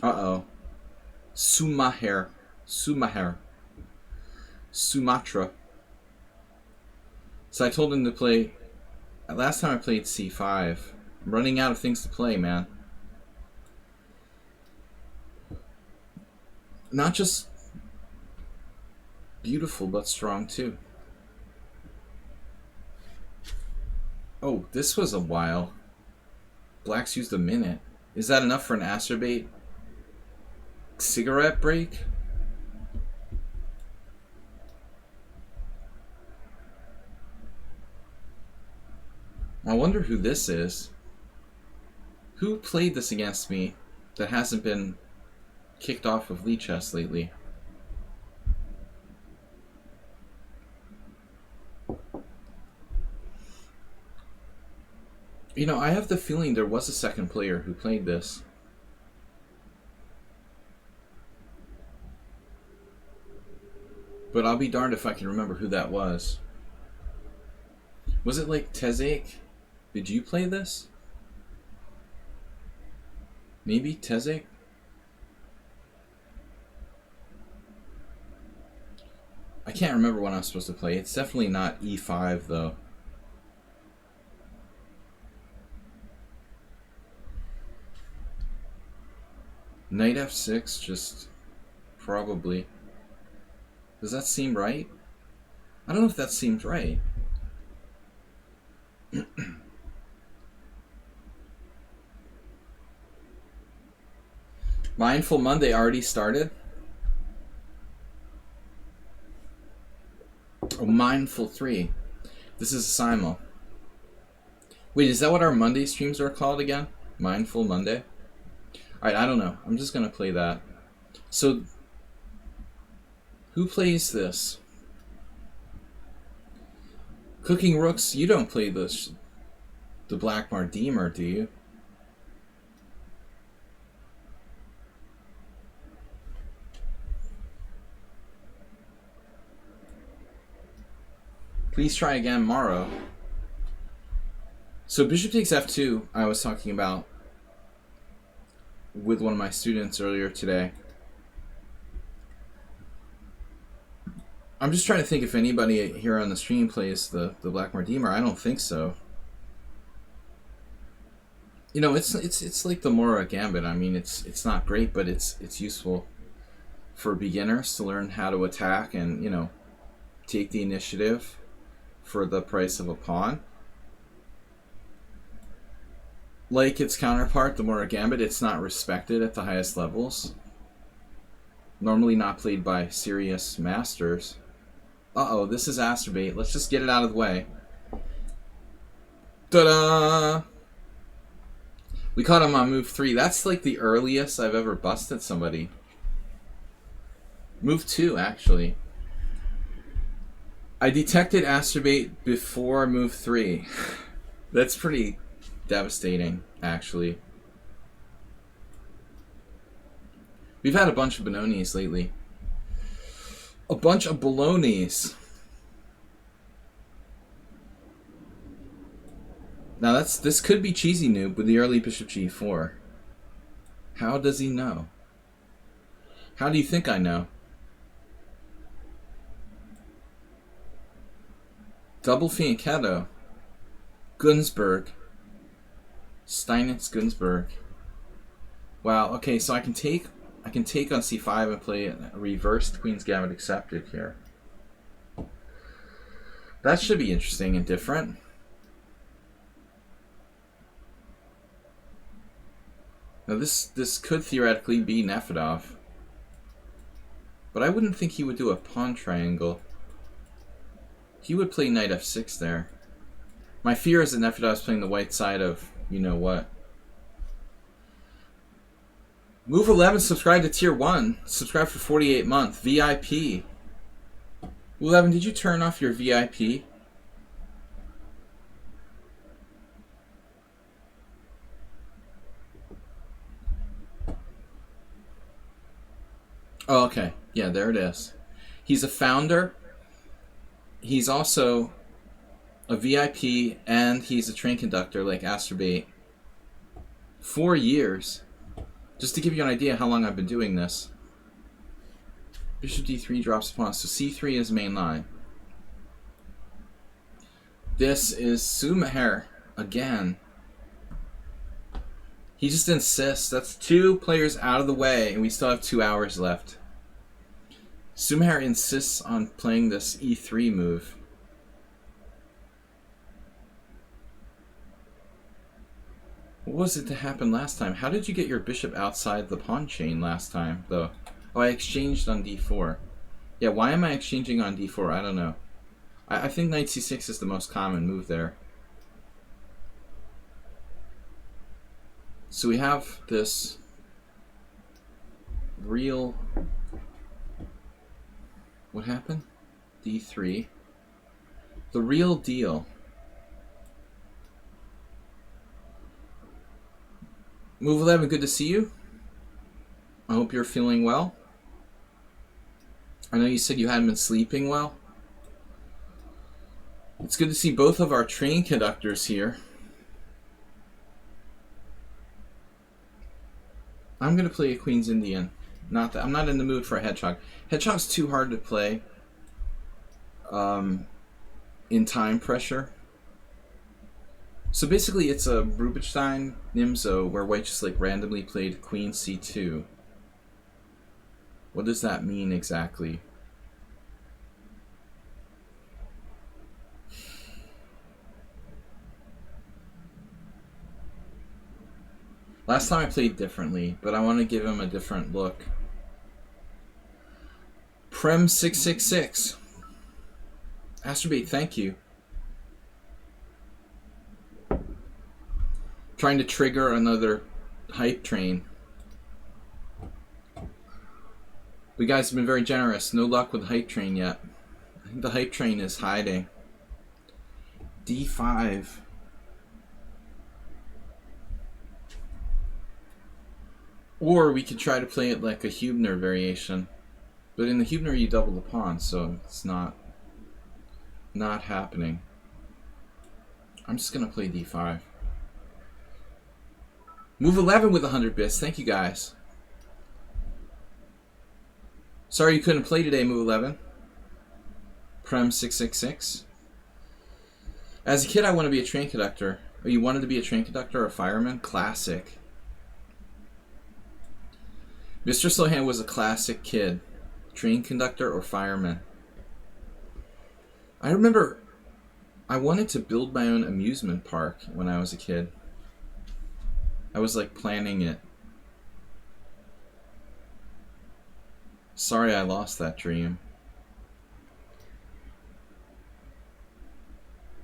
Uh-oh. Sumatra. So I told him to play... Last time I played c5. I'm running out of things to play, man. Not just beautiful, but strong, too. Oh, this was a while. Black's used a minute. Is that enough for an acerbate cigarette break? I wonder who this is. Who played this against me that hasn't been kicked off of lichess lately? You know, I have the feeling there was a second player who played this. But I'll be darned if I can remember who that was. Was it like Tezek? Did you play this? Maybe Tezek? I can't remember what I'm supposed to play. It's definitely not e5 though. Knight f6, just probably. Does that seem right? I don't know if that seems right. Mindful Monday already started? Oh, Mindful 3. This is a simul. Wait, is that what our Monday streams are called again? Mindful Monday? Alright, I don't know. I'm just gonna play that. So, who plays this? Cooking Rooks, you don't play this, the Black Mardemer, do you? Please try again, Morrow. So bishop takes f2, I was talking about with one of my students earlier today. I'm just trying to think if anybody here on the stream plays the Black Mardemer. I don't think so. You know, it's like the Mora Gambit. I mean, it's not great, but it's useful for beginners to learn how to attack and, you know, take the initiative for the price of a pawn. Like its counterpart, the Mora Gambit, it's not respected at the highest levels. Normally not played by serious masters. Uh-oh, this is Astrobate. Let's just get it out of the way. Ta-da! We caught him on move 3. That's like the earliest I've ever busted somebody. Move 2, actually. I detected Astrobate before move 3. That's pretty devastating, actually. We've had a bunch of Benonies lately. A bunch of balonies. Now this could be cheesy noob with the early bishop g4. How does he know? How do you think I know? Double fianchetto. Günzburg. Steinitz Günzburg. Wow, okay, so I can take on c5 and play a reversed Queen's Gambit accepted here. That should be interesting and different. Now this could theoretically be Nefedov. But I wouldn't think he would do a pawn triangle. He would play knight f6 there. My fear is that Nefedov's playing the white side of you know what. Move 11, subscribe to tier 1. Subscribe for 48 months. VIP. 11, did you turn off your VIP? Oh, okay. Yeah, there it is. He's a founder. He's also a VIP, and he's a train conductor like Astrobate. 4 years. Just to give you an idea how long I've been doing this. Bishop d3 drops a pawn, so c3 is main line. This is Sumaher again. He just insists. That's 2 players out of the way, and we still have 2 hours left. Sumaher insists on playing this e3 move. What was it to happen last time? How did you get your bishop outside the pawn chain last time, though? Oh, I exchanged on d4. Yeah, why am I exchanging on d4? I don't know. I think knight c6 is the most common move there. So we have this real... What happened? d3. The real deal. Move 11, good to see you. I hope you're feeling well. I know you said you hadn't been sleeping well. It's good to see both of our train conductors here. I'm going to play a Queen's Indian. I'm not in the mood for a Hedgehog. Hedgehog's too hard to play in time pressure. So basically it's a Rubinstein Nimzo where white just like randomly played Queen c2. What does that mean exactly? Last time I played differently, but I want to give him a different look. Prem666. Astrobate, thank you. Trying to trigger another hype train. You guys have been very generous. No luck with the hype train yet. I think the hype train is hiding. D5. Or we could try to play it like a Hubner variation. But in the Hubner you double the pawn, so it's not happening. I'm just gonna play D5. Move 11 with 100 bits. Thank you guys. Sorry you couldn't play today, Move 11. Prem666. As a kid, I wanted to be a train conductor. Oh, you wanted to be a train conductor or a fireman? Classic. Mr. Slohan was a classic kid. Train conductor or fireman. I remember I wanted to build my own amusement park when I was a kid. I was like planning it. Sorry I lost that dream.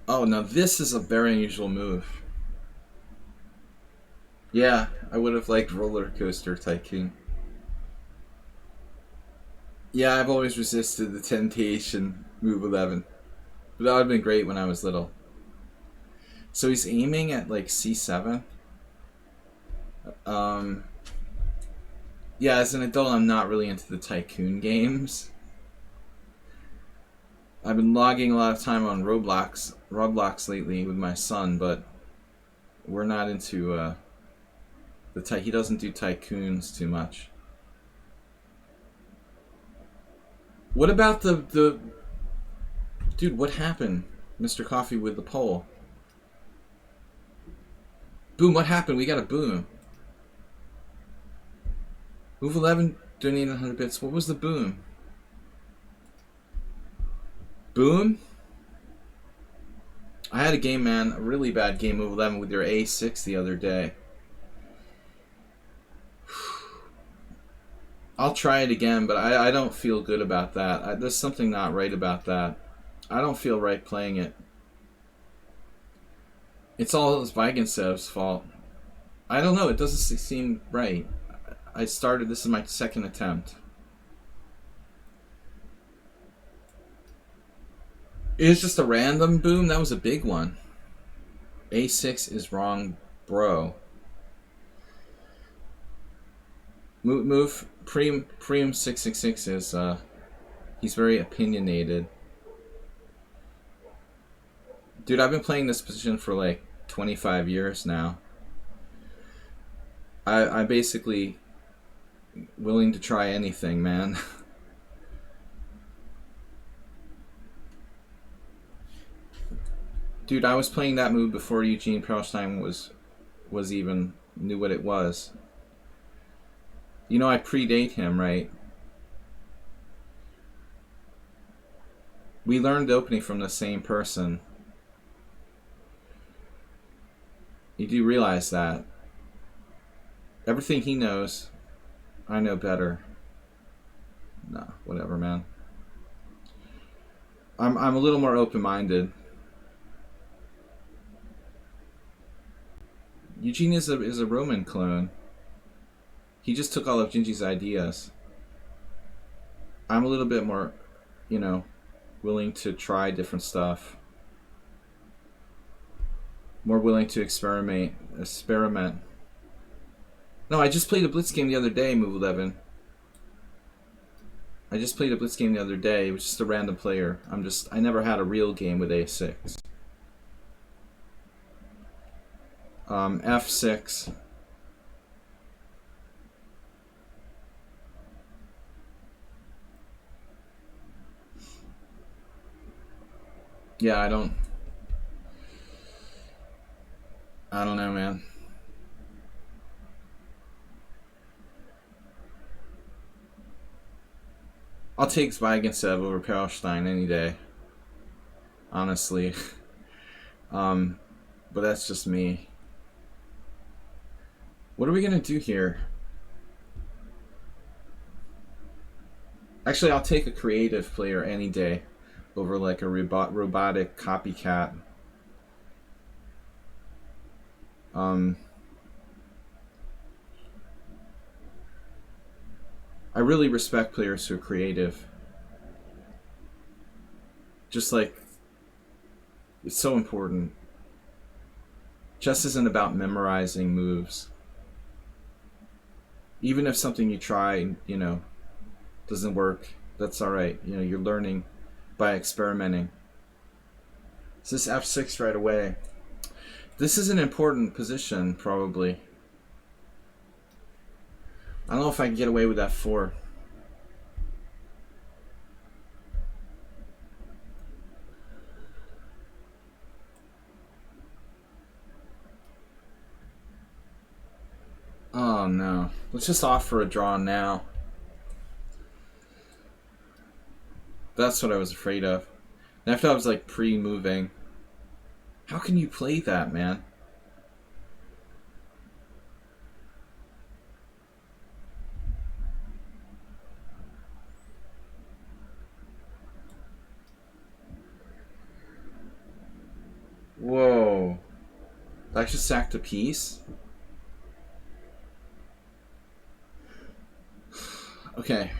Oh, now this is a very unusual move. Yeah, I would have liked Roller Coaster Tycoon. Yeah, I've always resisted the temptation, move 11. But that would have been great when I was little. So he's aiming at like C7. Yeah, as an adult, I'm not really into the Tycoon games. I've been logging a lot of time on Roblox lately with my son, but we're not into he doesn't do Tycoons too much. What about the dude, what happened? Mr. Coffee with the poll. Boom, what happened? We got a boom. Move 11, donate 100 bits. What was the boom? Boom? I had a game, man, a really bad game, Move 11, with your A6 the other day. I'll try it again, but I don't feel good about that. There's something not right about that. I don't feel right playing it. It's all Zvigensev's fault. I don't know, it doesn't seem right. This is my second attempt. It was just a random boom, that was a big one. A6 is wrong, bro. Move Preem 666 is he's very opinionated. Dude, I've been playing this position for like 25 years now. I'm basically willing to try anything, man. Dude, I was playing that move before Eugene Perlstein was even knew what it was. You know I predate him, right? We learned opening from the same person. You do realize that. Everything he knows, I know better. Nah, whatever, man. I'm a little more open-minded. Eugene is a Roman clone. He just took all of Gingy's ideas. I'm a little bit more, you know, willing to try different stuff. More willing to experiment. No, I just played a Blitz game the other day, Move 11. I just played a Blitz game the other day. It was just a random player. I never had a real game with A6. F6. Yeah, I don't know, man. I'll take Zvigentsev over Perlstein any day. Honestly. But that's just me. What are we gonna do here? Actually, I'll take a creative player any day over like a robotic copycat. Um, I really respect players who are creative. Just like, it's so important. Chess isn't about memorizing moves. Even if something you try, doesn't work, that's all right. You're learning by experimenting. So this f6 right away. This is an important position, probably. I don't know if I can get away with f4. Oh no. Let's just offer a draw now. That's what I was afraid of. And after I was like pre-moving. How can you play that, man? Whoa. I just sacked a piece? Okay.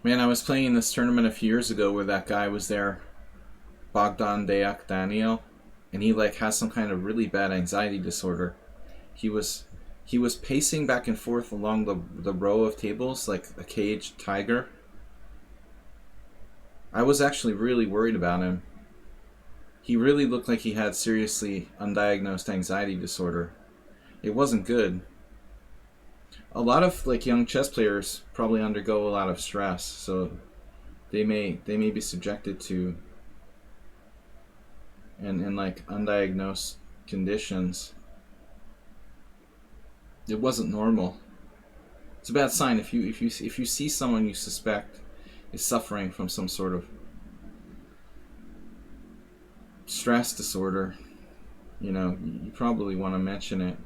Man, I was playing this tournament a few years ago where that guy was there, Bogdan Dayak Daniel, and he like has some kind of really bad anxiety disorder. He was he was pacing back and forth along the row of tables like a caged tiger. I was actually really worried about him. He really looked like he had seriously undiagnosed anxiety disorder. It wasn't good. A lot of like young chess players probably undergo a lot of stress, so they may be subjected to and like undiagnosed conditions. It wasn't normal. It's a bad sign if you see someone you suspect is suffering from some sort of stress disorder. You probably want to mention it.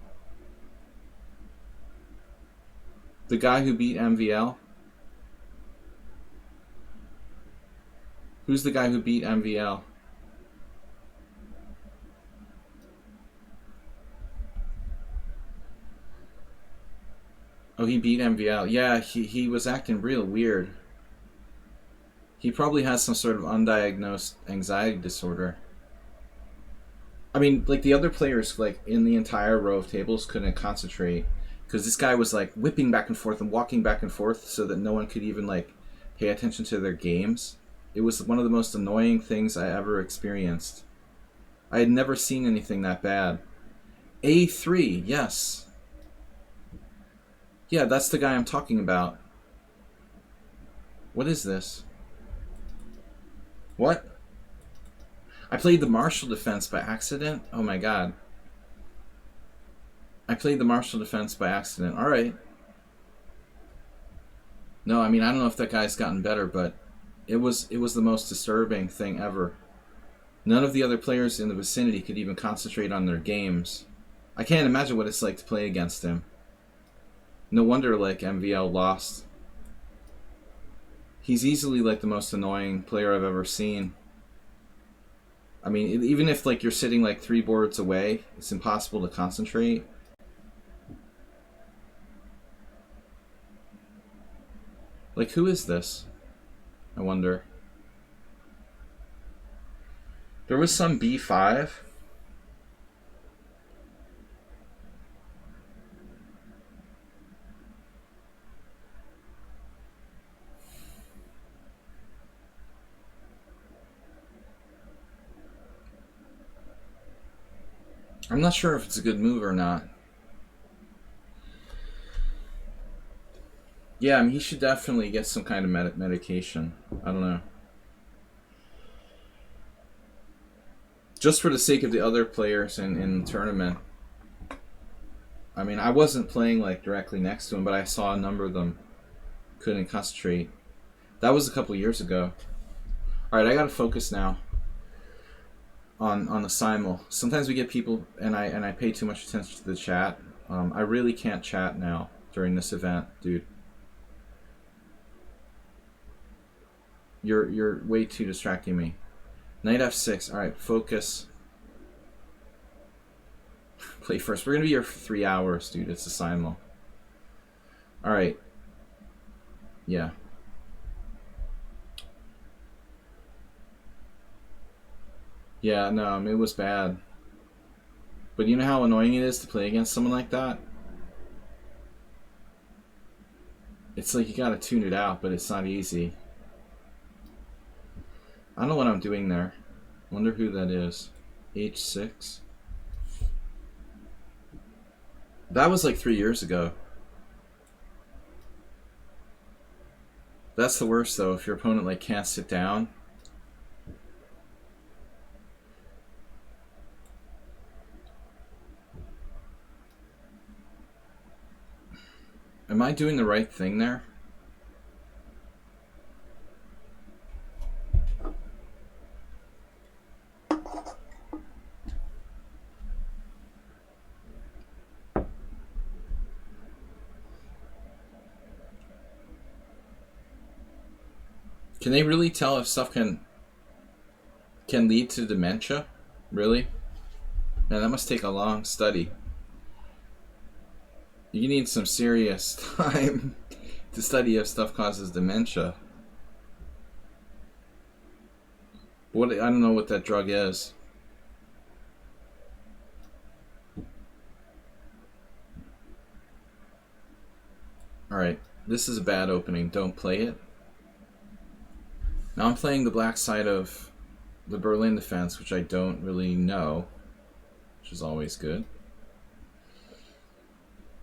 The guy who beat MVL? Who's the guy who beat MVL? Oh, he beat MVL. Yeah, he was acting real weird. He probably has some sort of undiagnosed anxiety disorder. I mean, like the other players, like in the entire row of tables, couldn't concentrate because this guy was like whipping back and forth and walking back and forth so that no one could even like pay attention to their games. It was one of the most annoying things I ever experienced. I had never seen anything that bad. A3, yes. Yeah, that's the guy I'm talking about. What is this? What? I played the Marshall defense by accident? Oh my god. I played the Marshall defense by accident. Alright. No, I mean, I don't know if that guy's gotten better, but it was the most disturbing thing ever. None of the other players in the vicinity could even concentrate on their games. I can't imagine what it's like to play against him. No wonder, like, MVL lost. He's easily, like, the most annoying player I've ever seen. I mean, even if, like, you're sitting, like, 3 boards away, it's impossible to concentrate. Like, who is this? I wonder. There was some B5. I'm not sure if it's a good move or not. Yeah, I mean, he should definitely get some kind of medication. I don't know. Just for the sake of the other players in the tournament. I mean, I wasn't playing like directly next to him, but I saw a number of them couldn't concentrate. That was a couple years ago. All right, I gotta focus now on the simul. Sometimes we get people, and I pay too much attention to the chat. I really can't chat now during this event, dude. You're way too distracting me. Knight f6. All right, focus. Play first. We're gonna be here for 3 hours, dude. It's a simul. All right. Yeah. Yeah, no, it was bad. But you know how annoying it is to play against someone like that? It's like you gotta tune it out, but it's not easy. I don't know what I'm doing there. Wonder who that is. H6. That was like 3 years ago. That's the worst though, if your opponent like can't sit down. Am I doing the right thing there? Can they really tell if stuff can lead to dementia? Really? Man, that must take a long study. You need some serious time to study if stuff causes dementia. What, I don't know what that drug is. Alright, this is a bad opening. Don't play it. Now I'm playing the black side of the Berlin defense, which I don't really know, which is always good.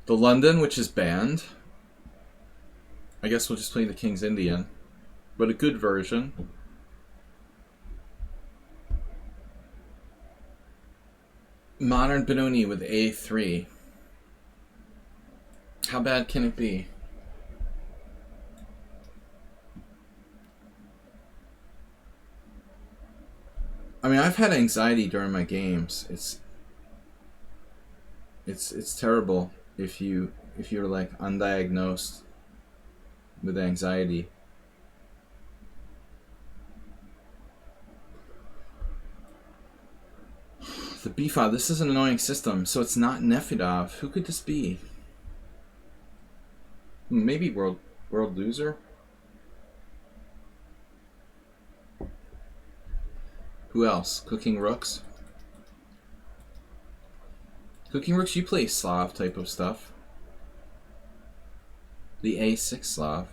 The London, which is banned. I guess we'll just play the King's Indian, but a good version. Modern Benoni with A3. How bad can it be? I mean, I've had anxiety during my games. It's terrible if you're like undiagnosed with anxiety. The b5. This is an annoying system. So it's not Nefedov. Who could this be? Maybe world loser. Who else? Cooking Rooks? Cooking Rooks, you play Slav type of stuff. The A6 Slav.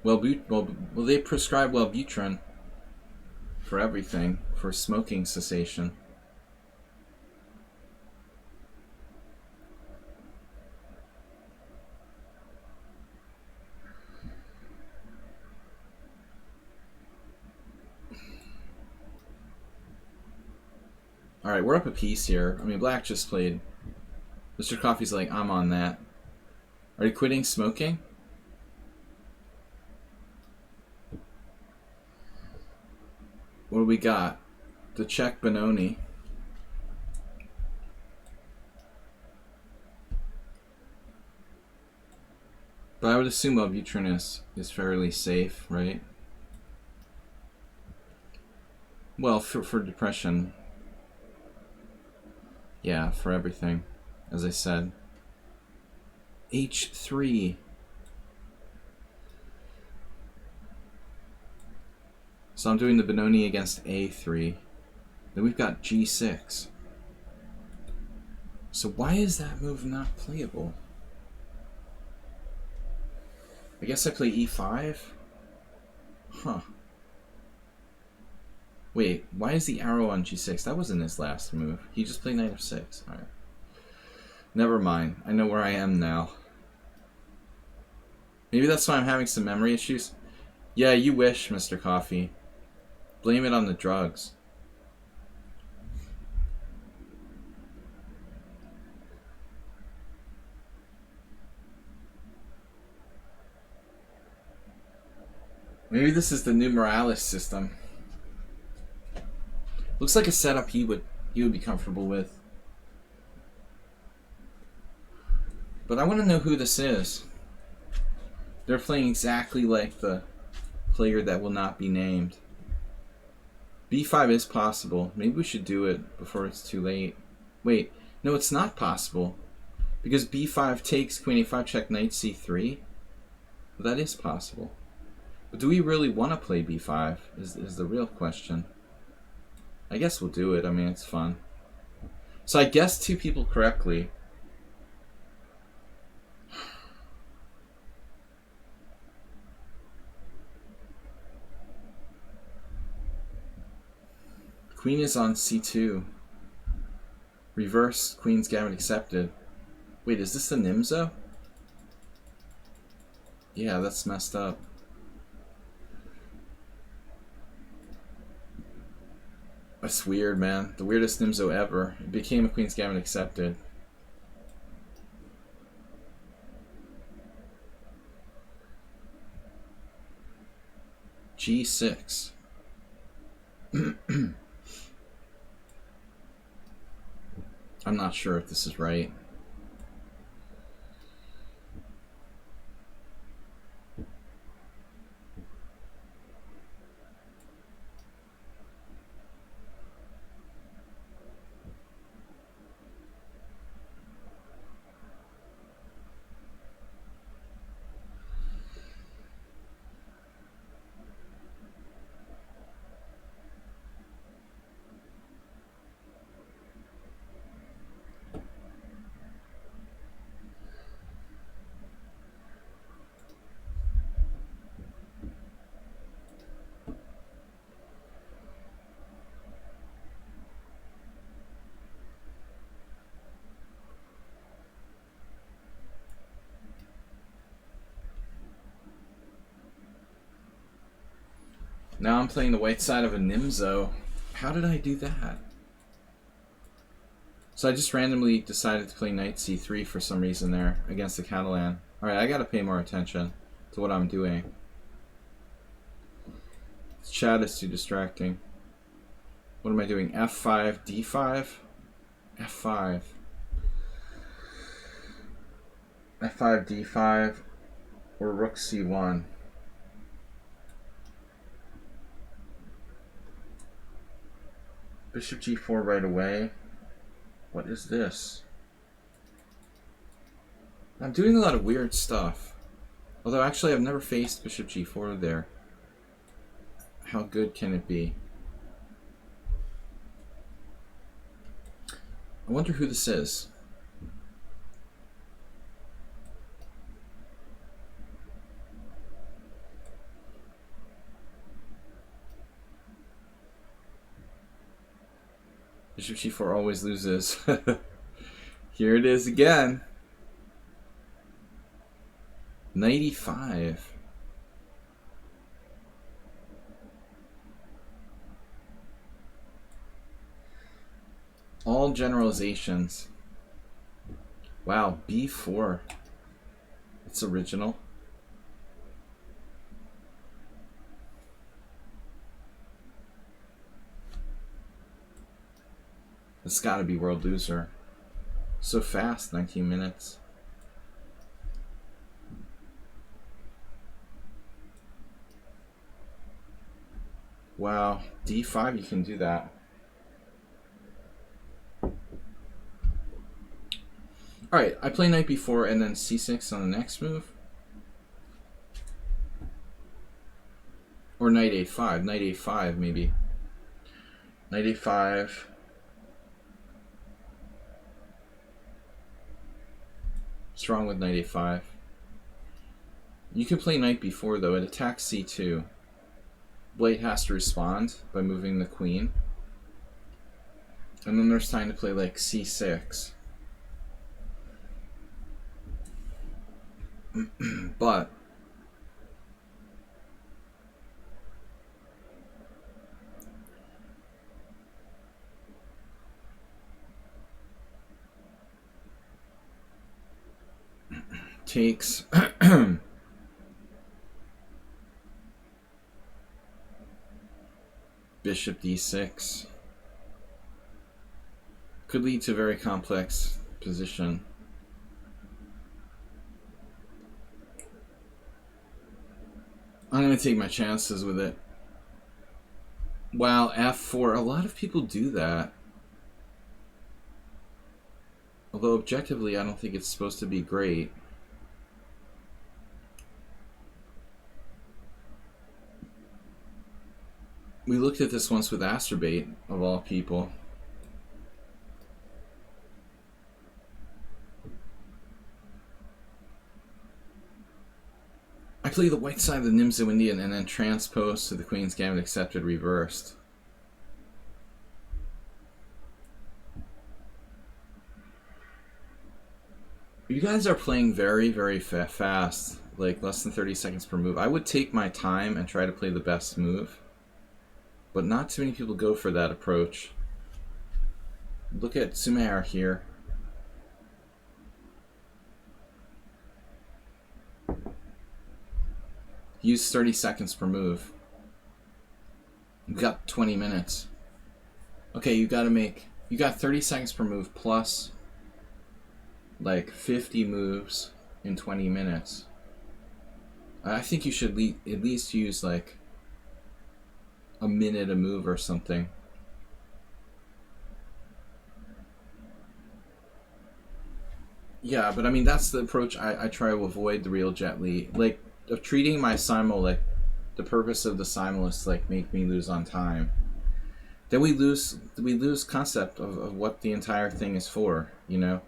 Well, they prescribe Wellbutrin for everything, for smoking cessation. Alright, we're up a piece here. I mean, Black just played. Mr. Coffee's like, I'm on that. Are you quitting smoking? What do we got? The Czech Benoni. But I would assume Wellbutrin is fairly safe, right? Well, for depression. Yeah, for everything, as I said. H3. So I'm doing the Benoni against A3. Then we've got G6. So why is that move not playable? I guess I play E5? Huh. Wait, why is the arrow on G6? That wasn't his last move. He just played Knight F6. Alright. Never mind. I know where I am now. Maybe that's why I'm having some memory issues. Yeah, you wish, Mr. Coffee. Blame it on the drugs. Maybe this is the new Morales system. Looks like a setup he would be comfortable with. But I want to know who this is. They're playing exactly like the player that will not be named. B5 is possible. Maybe we should do it before it's too late. Wait, no, it's not possible. Because B5 takes Queen A5 check Knight C3. Well, that is possible. But do we really want to play B5 is the real question. I guess we'll do it. I mean, it's fun. So I guessed two people correctly. Queen is on C2. Reverse Queen's Gambit accepted. Wait, is this the Nimzo? Yeah, that's messed up. That's weird, man. The weirdest Nimzo ever. It became a Queen's Gambit accepted. G6. I'm not sure if this is right. Now I'm playing the white side of a Nimzo. How did I do that? So I just randomly decided to play Knight C3 for some reason there against the Catalan. Alright, I gotta pay more attention to what I'm doing. This chat is too distracting. What am I doing? F5, D5? F5. F5, D5, or Rook C1. Bishop G4 right away. What is this? I'm doing a lot of weird stuff. Although actually I've never faced Bishop G4 there. How good can it be? I wonder who this is. Bishop G4 always loses. Here it is again. Knight E5. All generalizations. Wow, B4. It's original. It's gotta be world loser. So fast, 19 minutes. Wow, D5, you can do that. Alright, I play Knight B4 and then C6 on the next move. Or Knight A5. Knight A5, maybe. Knight A5. What's wrong with Knight A5? You can play Knight B4 though. It attacks C2. Blade has to respond by moving the queen. And then there's time to play like C6. But takes bishop d6 could lead to a very complex position. I'm going to take my chances with it. Wow, f4. A lot of people do that. Although objectively, I don't think it's supposed to be great. We looked at this once with Asterbait, of all people. I play the white side of the Nimzo-Indian and then transpose to the Queen's Gambit accepted reversed. You guys are playing very, very fast, like less than 30 seconds per move. I would take my time and try to play the best move, but not too many people go for that approach. Look at Sumer here. Use 30 seconds per move. You've got 20 minutes. Okay, you got 30 seconds per move plus like 50 moves in 20 minutes. I think you should at least use like a minute a move or something. Yeah, but I mean, that's the approach I try to avoid the real Jet Li. Like, of treating my simul like the purpose of the simul is to like make me lose on time. Then we lose concept of what the entire thing is for, you know?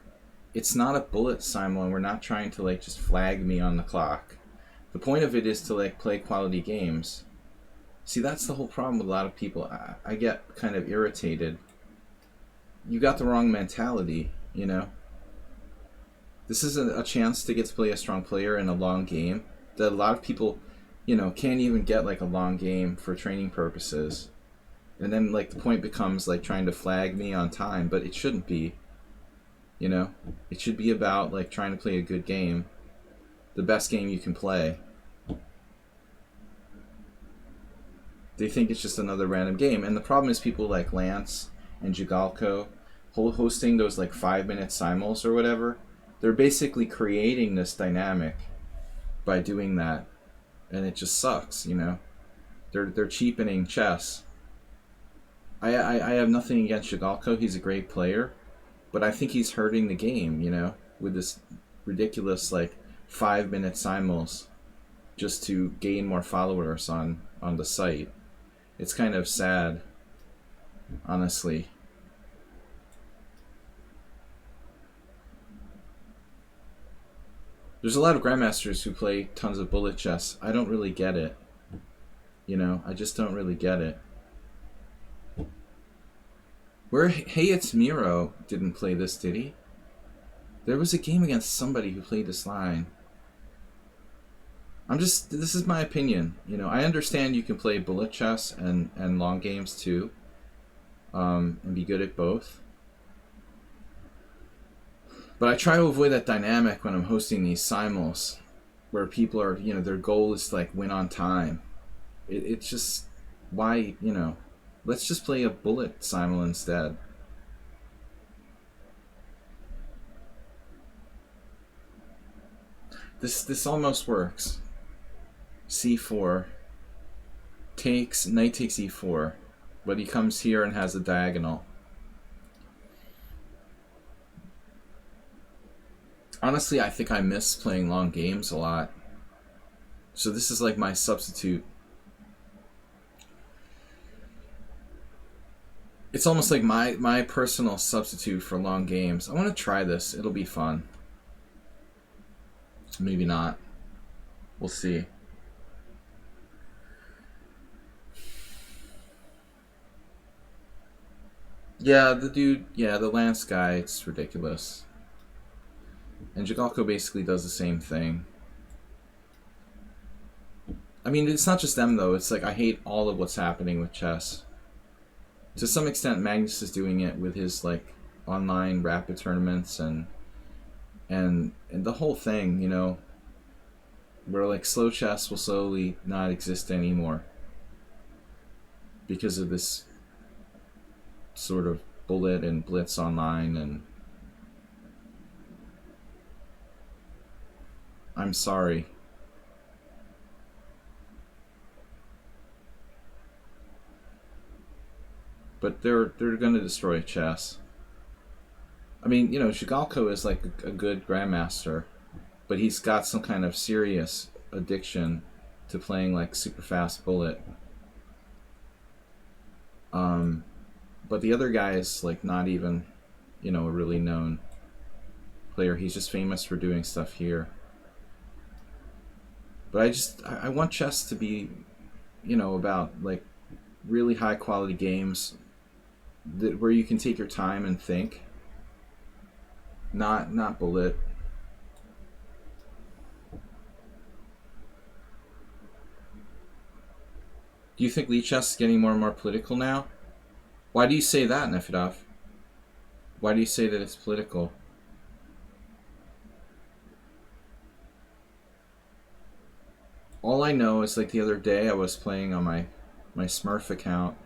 It's not a bullet simul, and we're not trying to like just flag me on the clock. The point of it is to like play quality games. See, that's the whole problem with a lot of people. I get kind of irritated. You got the wrong mentality, you know? This is a chance to get to play a strong player in a long game that a lot of people, you know, can't even get like a long game for training purposes. And then like the point becomes like trying to flag me on time, but it shouldn't be. You know, it should be about like trying to play a good game, the best game you can play. They think it's just another random game, and the problem is people like Lance and Jigalko hosting those like 5-minute simuls or whatever. They're basically creating this dynamic by doing that, and it just sucks. You know, they're cheapening chess. I have nothing against Jigalko. He's a great player. But I think he's hurting the game, you know, with this ridiculous, like, 5-minute simuls just to gain more followers on the site. It's kind of sad, honestly. There's a lot of grandmasters who play tons of bullet chess. I don't really get it. You know, I just don't really get it. Hey, it's Miro didn't play this, did he? There was a game against somebody who played this line. This is my opinion. You know, I understand you can play bullet chess and long games too, and be good at both. But I try to avoid that dynamic when I'm hosting these simuls, where people are, you know, their goal is to like win on time. It's just, why, you know, let's just play a bullet simul instead. This almost works. C4 takes, knight takes e4, but he comes here and has a diagonal. Honestly, I think I miss playing long games a lot. So this is like my substitute. It's almost like my personal substitute for long games. I want to try this. It'll be fun. Maybe not. We'll see. Yeah, the Lance guy, it's ridiculous. And Jigalko basically does the same thing. I mean, it's not just them though. It's like I hate all of what's happening with chess. To some extent, Magnus is doing it with his like online rapid tournaments and the whole thing. You know, where like slow chess will slowly not exist anymore because of this sort of bullet and blitz online. And I'm sorry. But they're going to destroy chess. I mean, you know, Zhigalko is like a good grandmaster, but he's got some kind of serious addiction to playing like super fast bullet. But the other guy is like not even, you know, a really known player. He's just famous for doing stuff here. But I want chess to be, you know, about like really high quality games that where you can take your time and think. Not bullet. Do you think lichess is getting more and more political now? Why do you say that, Nefedov? Why do you say that it's political? All I know is like the other day I was playing on my Smurf account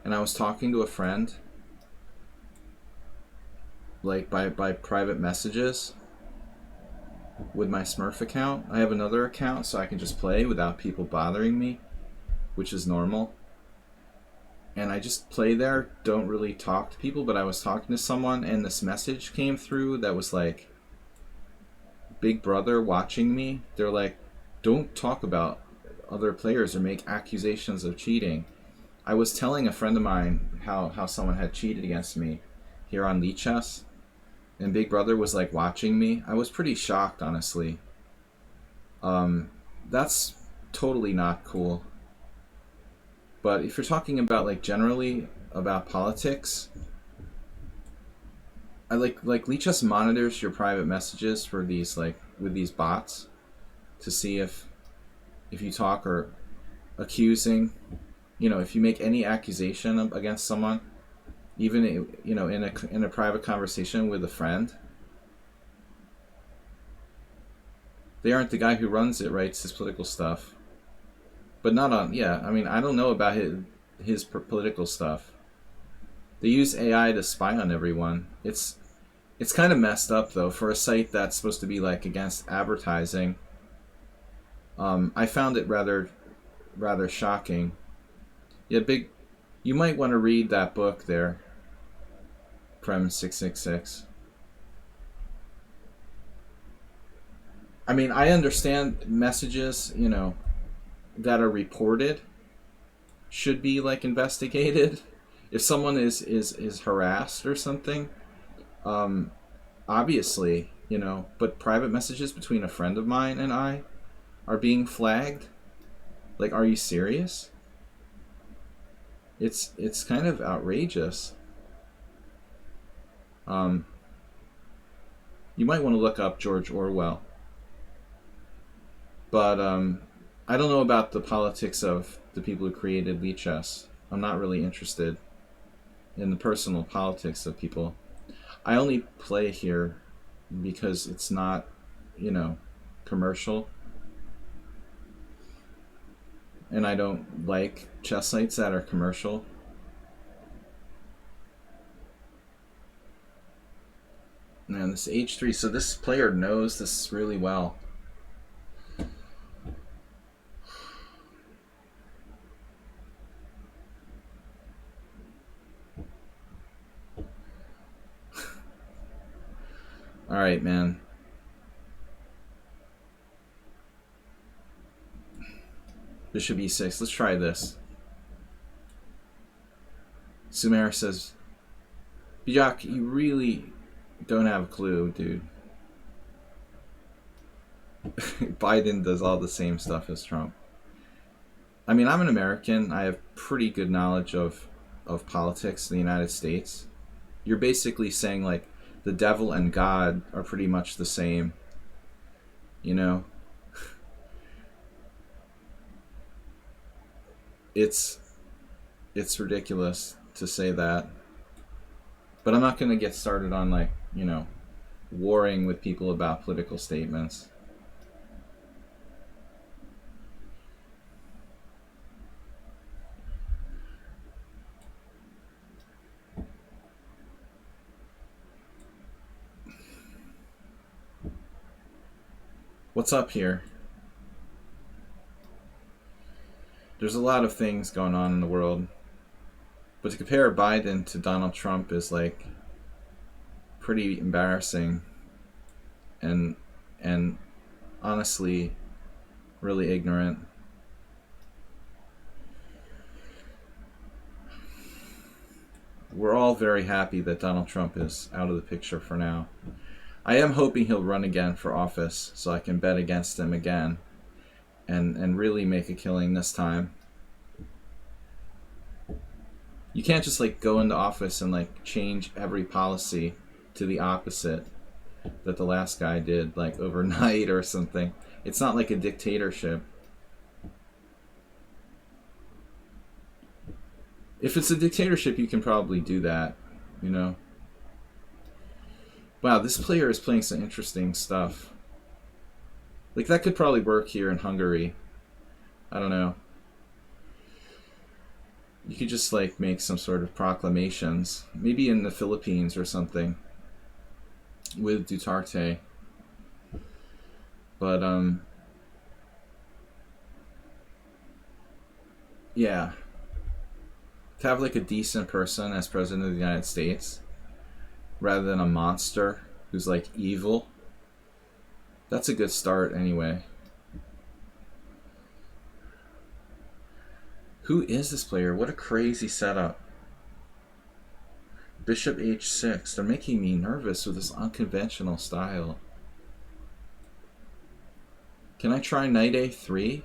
and I was talking to a friend like by private messages with my Smurf account. I have another account so I can just play without people bothering me, which is normal. And I just play there, don't really talk to people, but I was talking to someone and this message came through that was like, Big Brother watching me. They're like, don't talk about other players or make accusations of cheating. I was telling a friend of mine how someone had cheated against me here on lichess, and Big Brother was like watching me. I was pretty shocked, honestly. That's totally not cool. But if you're talking about like generally about politics, I like lichess monitors your private messages for these like with these bots to see if you talk or accusing, you know, if you make any accusation against someone, even you know in a private conversation with a friend. They aren't the guy who runs it, writes his political stuff, but not on. Yeah, I mean, I don't know about his political stuff. They use AI to spy on everyone. It's kind of messed up though for a site that's supposed to be like against advertising. I found it rather shocking. Yeah, big. You might want to read that book there, Prem 666. I mean, I understand messages, you know, that are reported should be like investigated. If someone is harassed or something, obviously, you know, but private messages between a friend of mine and I are being flagged. Like, are you serious? It's kind of outrageous. You might want to look up George Orwell. But I don't know about the politics of the people who created lichess. I'm not really interested in the personal politics of people. I only play here because it's not, you know, commercial. And I don't like chess sites that are commercial. Man, this h3, so this player knows this really well. All right, man. Bishop e6. Let's try this. Sumer says, Bijak, you really don't have a clue, dude. Biden does all the same stuff as Trump. I mean, I'm an American. I have pretty good knowledge of politics in the United States. You're basically saying, like, the devil and God are pretty much the same, you know? it's ridiculous to say that. But I'm not going to get started on, like, you know, warring with people about political statements. What's up here? There's a lot of things going on in the world. But to compare Biden to Donald Trump is, like, pretty embarrassing and honestly really ignorant. We're all very happy that Donald Trump is out of the picture for now. I am hoping he'll run again for office so I can bet against him again and really make a killing this time. You can't just, like, go into office and, like, change every policy to the opposite that the last guy did, like, overnight or something. It's not like a dictatorship. If it's a dictatorship, you can probably do that, you know? Wow, this player is playing some interesting stuff. Like, that could probably work here in Hungary. I don't know. You could just, like, make some sort of proclamations. Maybe in the Philippines or something. With Duterte. But, yeah. To have, like, a decent person as president of the United States, rather than a monster who's, like, evil, that's a good start anyway. Who is this player? What a crazy setup. Bishop h6. They're making me nervous with this unconventional style. Can I try knight a3?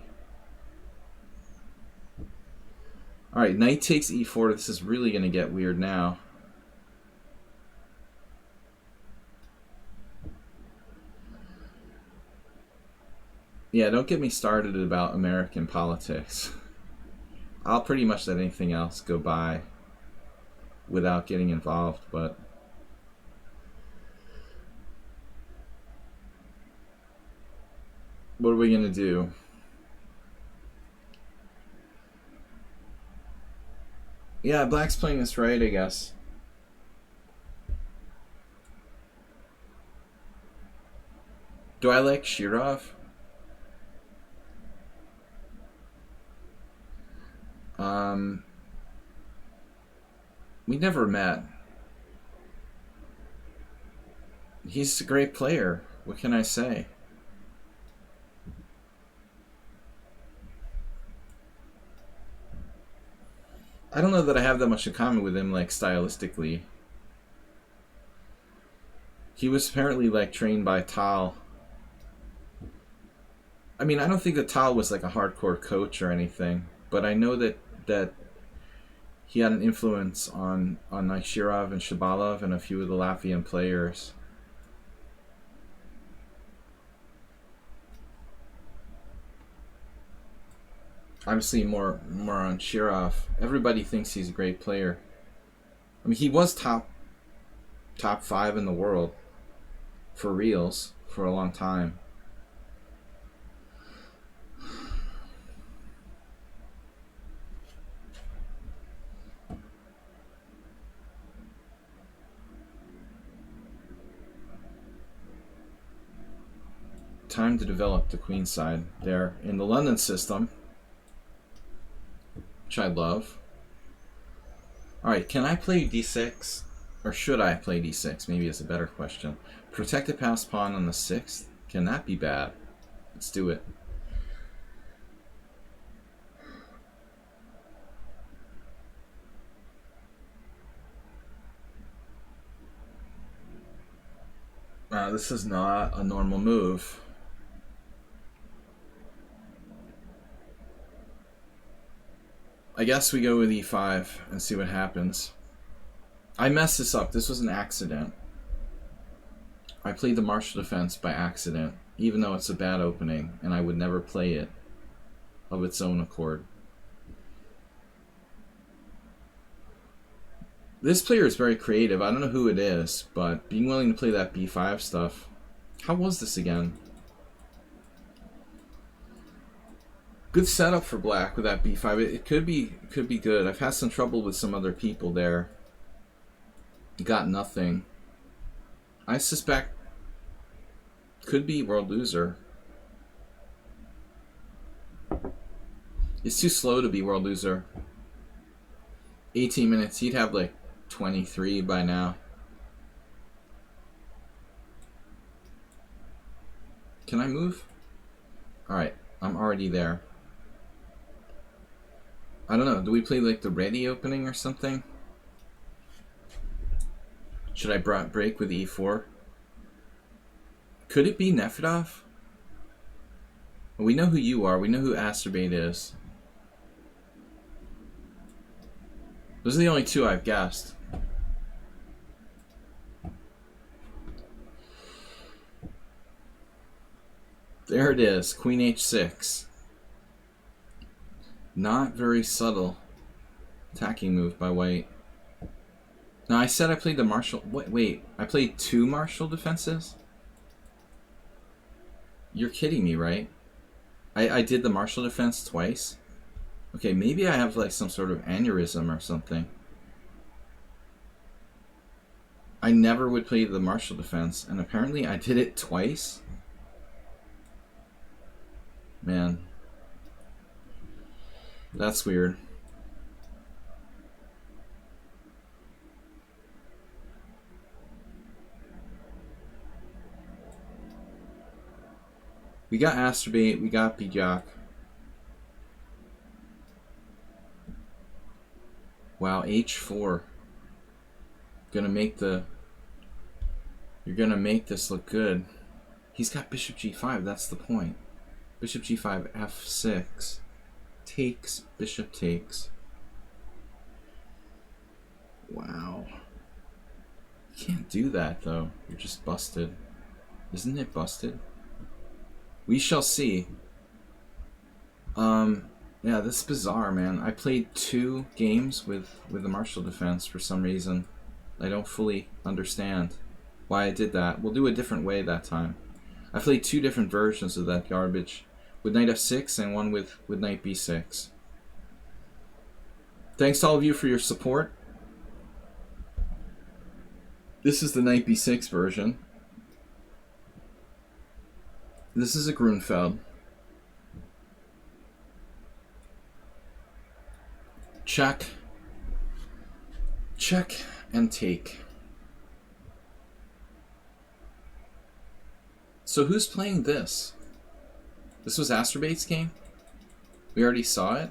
Alright, knight takes e4. This is really going to get weird now. Yeah, don't get me started about American politics. I'll pretty much let anything else go by without getting involved, but what are we going to do? Yeah, black's playing this right, I guess. Do I like Shirov? We never met. He's a great player. What can I say? I don't know that I have that much in common with him, like, stylistically. He was apparently, like, trained by Tal. I mean, I don't think that Tal was, like, a hardcore coach or anything, but I know that he had an influence on like Shirov and Shabalov and a few of the Latvian players. Obviously more on Shirov. Everybody thinks he's a great player. I mean, he was top 5 in the world for reals for a long time. Time to develop the queen side there in the London system, which I love. Alright, can I play d6? Or should I play d6? Maybe it's a better question. Protect the passed pawn on the 6th? Can that be bad? Let's do it. This is not a normal move. I guess we go with e5 and see what happens. I messed this up. This was an accident. I played the martial defense by accident, even though it's a bad opening, and I would never play it of its own accord. This player is very creative. I don't know who it is, but being willing to play that b5 stuff. How was this again? Good setup for black with that b5. It could be good. I've had some trouble with some other people there. Got nothing. I suspect could be world loser. It's too slow to be world loser. 18 minutes. He'd have like 23 by now. Can I move? Alright, I'm already there. I don't know. Do we play like the ready opening or something? Should I break with e4? Could it be Nefedov? We know who you are. We know who Asterbate is. Those are the only two I've guessed. There it is. Queen h6. Not very subtle attacking move by white. Now I said I played the Marshall. Wait, I played 2 Marshall defenses? You're kidding me, right? I did the Marshall defense twice? Okay, maybe I have like some sort of aneurysm or something. I never would play the Marshall defense, and apparently I did it twice? Man. That's weird. We got Asterbate, we got Bijak. Wow, h4. Gonna make the... You're gonna make this look good. He's got bishop g5, that's the point. Bishop g5, f6. Takes, bishop takes. Wow. You can't do that, though. You're just busted. Isn't it busted? We shall see. Yeah, this is bizarre, man. I played 2 games with the Marshall defense for some reason. I don't fully understand why I did that. We'll do a different way that time. I played 2 different versions of that garbage. With knight f6 and one with knight b6. Thanks to all of you for your support. This is the knight b6 version. This is a Grunfeld. Check. Check and take. So who's playing this? This was Asterbate's game? We already saw it?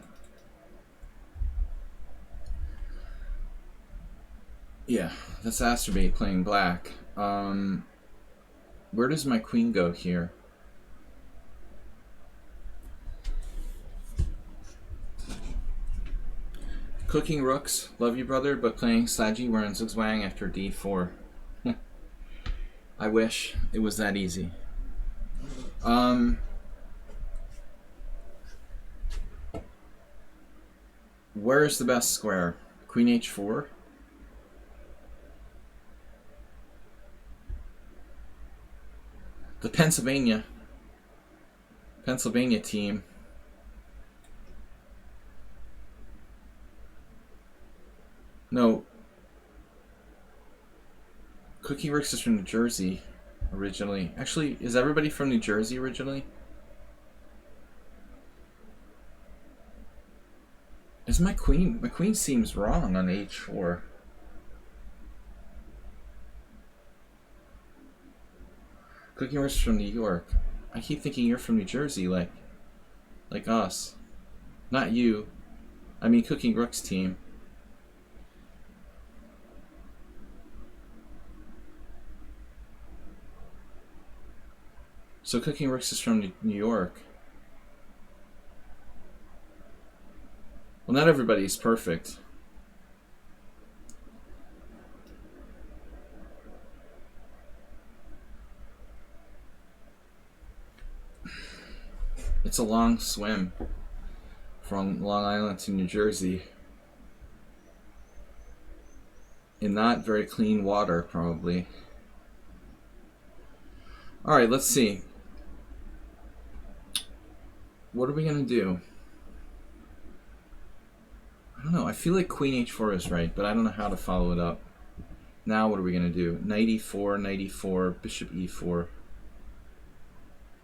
Yeah, that's Asterbate playing black. Where does my queen go here? Cooking rooks, love you brother, but playing Slaji wearing Zugzwang after d4. I wish it was that easy. Where is the best square? Queen h4? The Pennsylvania team. No. Cookie Ricks is from New Jersey originally. Actually, is everybody from New Jersey originally? Is my queen? My queen seems wrong on h4. Cookie Ricks from New York. I keep thinking you're from New Jersey, like us. Not you. I mean Cooking Rook's team. So Cooking Rooks is from New York. Well, not everybody's perfect. It's a long swim from Long Island to New Jersey. in not very clean water, probably. Alright, let's see. What are we going to do? I don't know. I feel like queen h4 is right, but I don't know how to follow it up. Now what are we going to do? Knight e4, knight e4, bishop e4.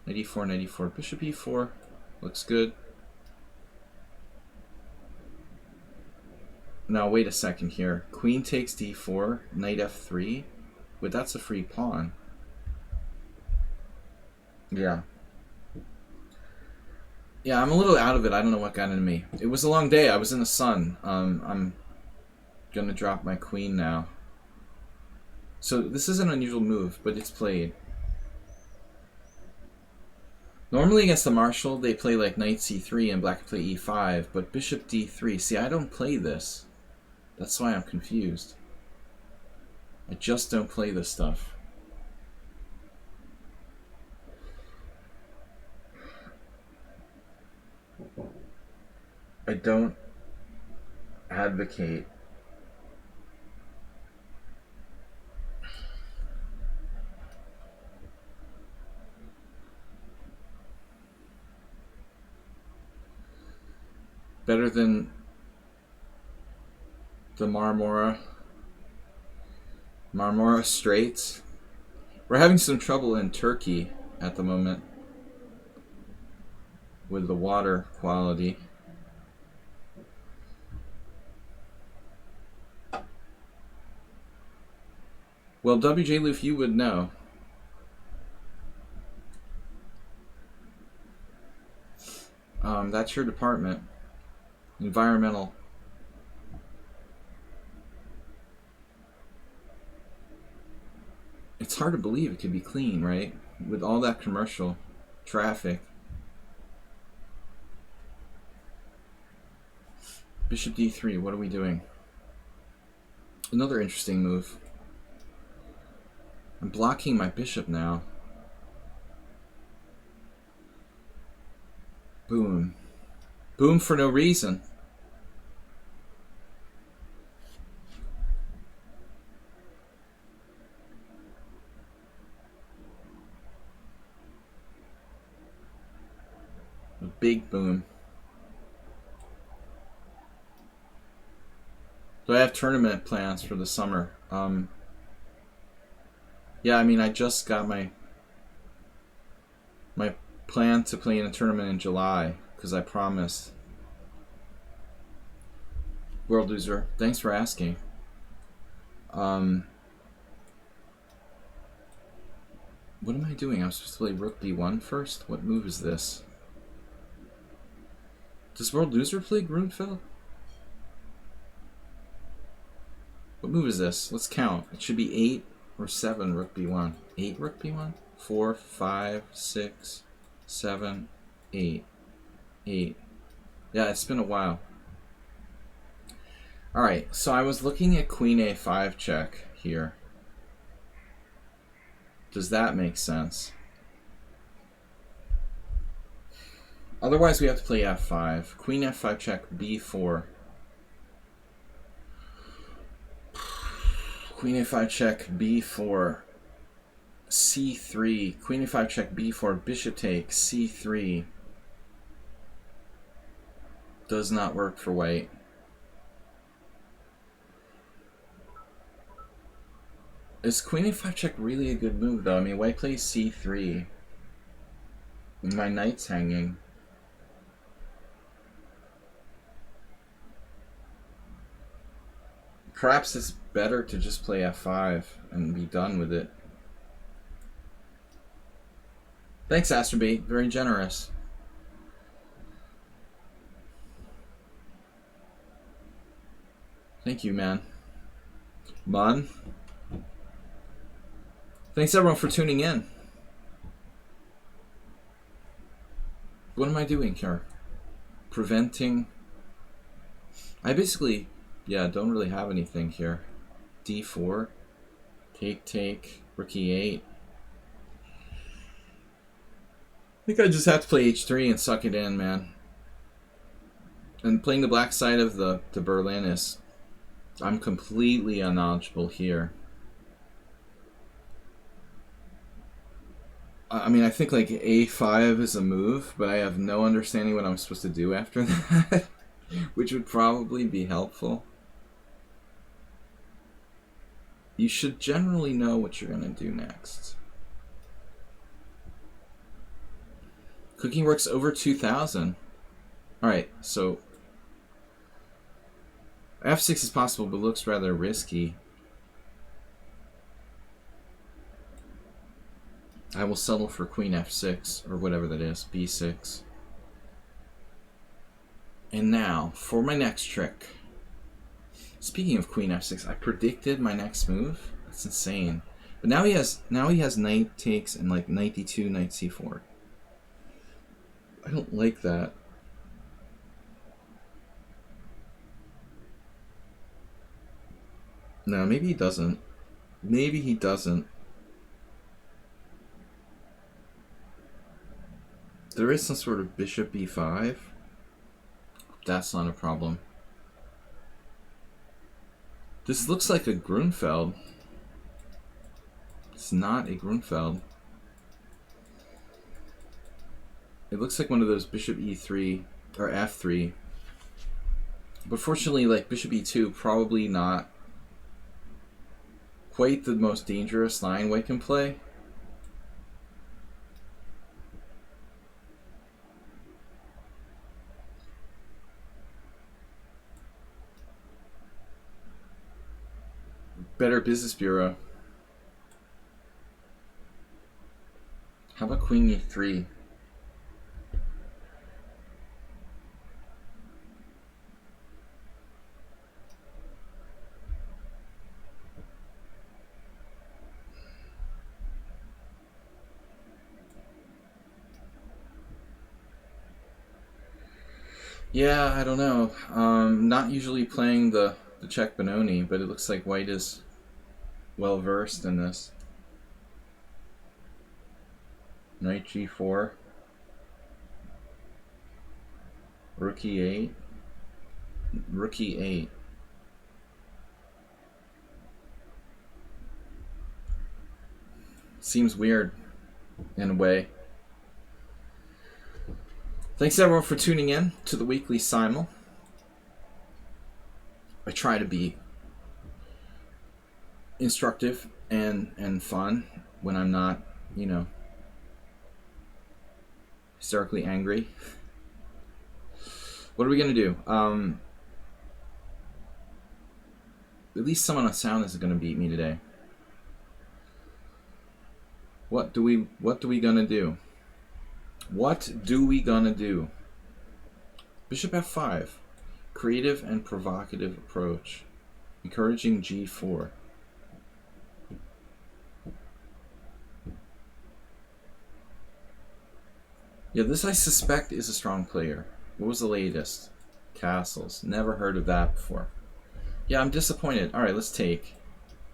Knight e4, knight e4, bishop e4. Looks good. Now wait a second here. Queen takes d4, knight f3. Wait, that's a free pawn. Yeah. Yeah, I'm a little out of it. I don't know what got into me. It was a long day. I was in the sun. I'm gonna drop my queen now. So this is an unusual move, but it's played. Normally against the marshal, they play like knight c3 and black play e5, but bishop d3. See, I don't play this. That's why I'm confused. I just don't play this stuff. I don't advocate better than the Marmora Straits. We're having some trouble in Turkey at the moment with the water quality. Well, WJ Loof, you would know. That's your department. Environmental. It's hard to believe it could be clean, right? With all that commercial traffic. Bishop d3, what are we doing? Another interesting move. I'm blocking my bishop now. Boom. Boom for no reason. A big boom. So I have tournament plans for the summer. Yeah, I mean, I just got my plan to play in a tournament in July because I promised. World Loser, thanks for asking. What am I doing? I'm supposed to play rook b1 first? What move is this? Does World Loser play Grunfeld? What move is this? Let's count. It should be 8 or 7 rook b1. 8 rook b1? 4, 5, 6, 7, 8. 8. Yeah, it's been a while. Alright, so I was looking at queen a5 check here. Does that make sense? Otherwise we have to play f5. Queen f5 check b4. Queen a5 check b4. c3. Queen a5 check b4. Bishop takes c3. Does not work for white. Is queen a5 check really a good move though? I mean, white plays c3. My knight's hanging. Perhaps it's better to just play f5 and be done with it. Thanks, Astrobate. Very generous. Thank you, man. Man. Thanks, everyone, for tuning in. What am I doing here? Preventing... I basically... yeah, don't really have anything here. d4. Take. Rook e8. I think I just have to play h3 and suck it in, man. And playing the black side of the Berlin is I'm completely unknowledgeable here. I mean, I think like a5 is a move, but I have no understanding what I'm supposed to do after that, which would probably be helpful. You should generally know what you're going to do next. Cooking works over 2,000. Alright, so f6 is possible, but looks rather risky. I will settle for queen f6, or whatever that is, b6. And now, for my next trick. Speaking of queen f6, I predicted my next move. That's insane. But now he has knight takes and like knight d2, knight c4. I don't like that. No, maybe he doesn't. Maybe he doesn't. There is some sort of bishop b5. That's not a problem. This looks like a Grunfeld. It's not a Grunfeld. It looks like one of those bishop e3 or f3. But fortunately, like bishop e2, probably not quite the most dangerous line white can play. Better Business Bureau. How about queen e3? Yeah, I don't know. Not usually playing the Czech Benoni, but it looks like white is well versed in this. Knight g4. Rook e8. Rook e8. Seems weird in a way. Thanks everyone for tuning in to the weekly Simul. I try to be instructive and fun when I'm not, you know, hysterically angry. What are we gonna do? At least someone on sound isn't gonna beat me today. What do we gonna do? What do we gonna do? Bishop f5. Creative and provocative approach. Encouraging g4. Yeah, this I suspect is a strong player. What was the latest? Castles. Never heard of that before. Yeah, I'm disappointed. Alright, let's take.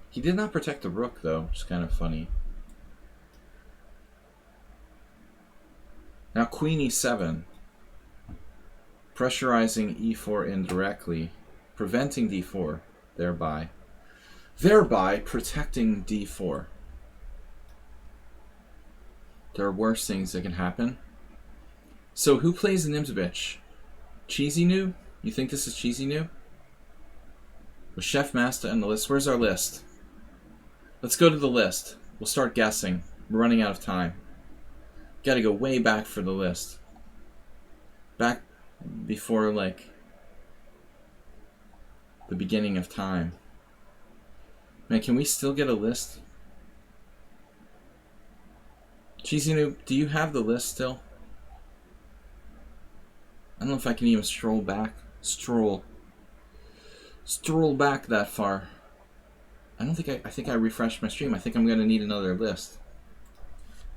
He did not protect the rook, though, which is kind of funny. Now queen e7. Pressurizing e4 indirectly. Preventing d4. Thereby protecting d4. There are worse things that can happen. So who plays Nimzovich? Cheesy Noob? You think this is Cheesy Noob? With Chef Master and the list. Where's our list? Let's go to the list. We'll start guessing. We're running out of time. Gotta go way back for the list. Back before, like, the beginning of time. Man, can we still get a list? Cheesy Noob, do you have the list still? I don't know if I can even stroll back. Stroll back that far. I think I refreshed my stream. I think I'm gonna need another list.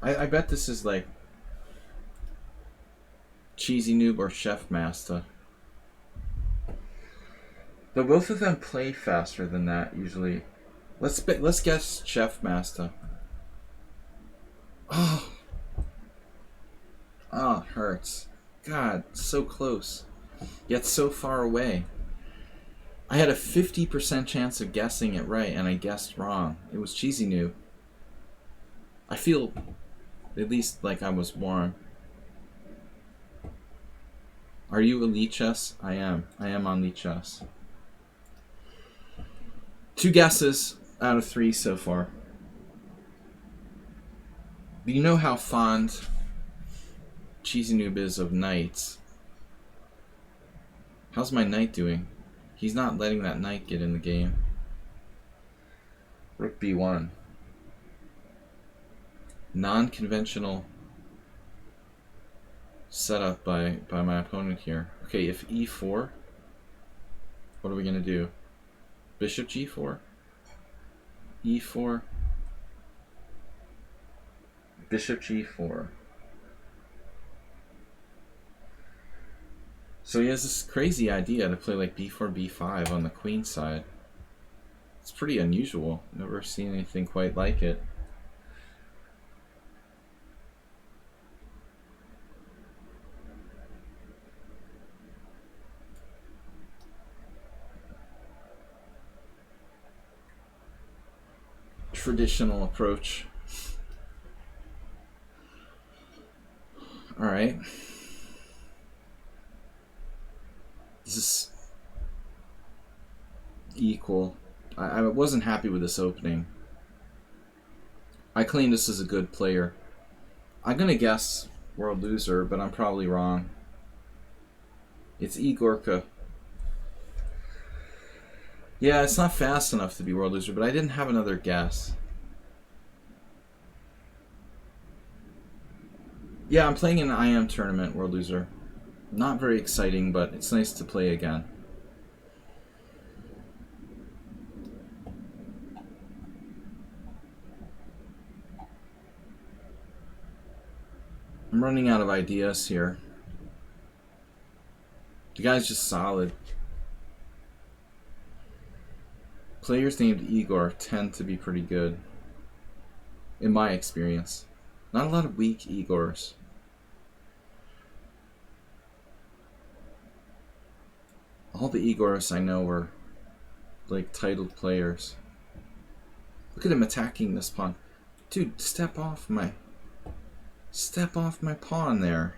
I bet this is like Cheesy Noob or Chef Master. Though both of them play faster than that usually. Let's guess Chef Master. Oh, it hurts. God, so close, yet so far away. I had a 50% chance of guessing it right, and I guessed wrong. It was Cheesy New. I feel at least like I was warm. Are you a lichess? I am. I am on lichess. 2 guesses out of 3 so far. But you know how fond Cheesy Noob is of knights. How's my knight doing? He's not letting that knight get in the game. Rook b1. Non-conventional setup by my opponent here. Okay, if e4, what are we going to do? Bishop g4? e4? Bishop g4. So he has this crazy idea to play like b4, b5 on the queen side. It's pretty unusual. Never seen anything quite like it. Traditional approach. All right. This is equal. I wasn't happy with this opening. I claim this is a good player. I'm going to guess world loser, but I'm probably wrong. It's Igorka. Yeah, it's not fast enough to be world loser, but I didn't have another guess. Yeah, I'm playing in an IM tournament, world loser. Not very exciting, but it's nice to play again. I'm running out of ideas here. The guy's just solid. Players named Igor tend to be pretty good, in my experience. Not a lot of weak Igors. All the Igors I know were like titled players. Look at him attacking this pawn. Dude, step off my pawn there.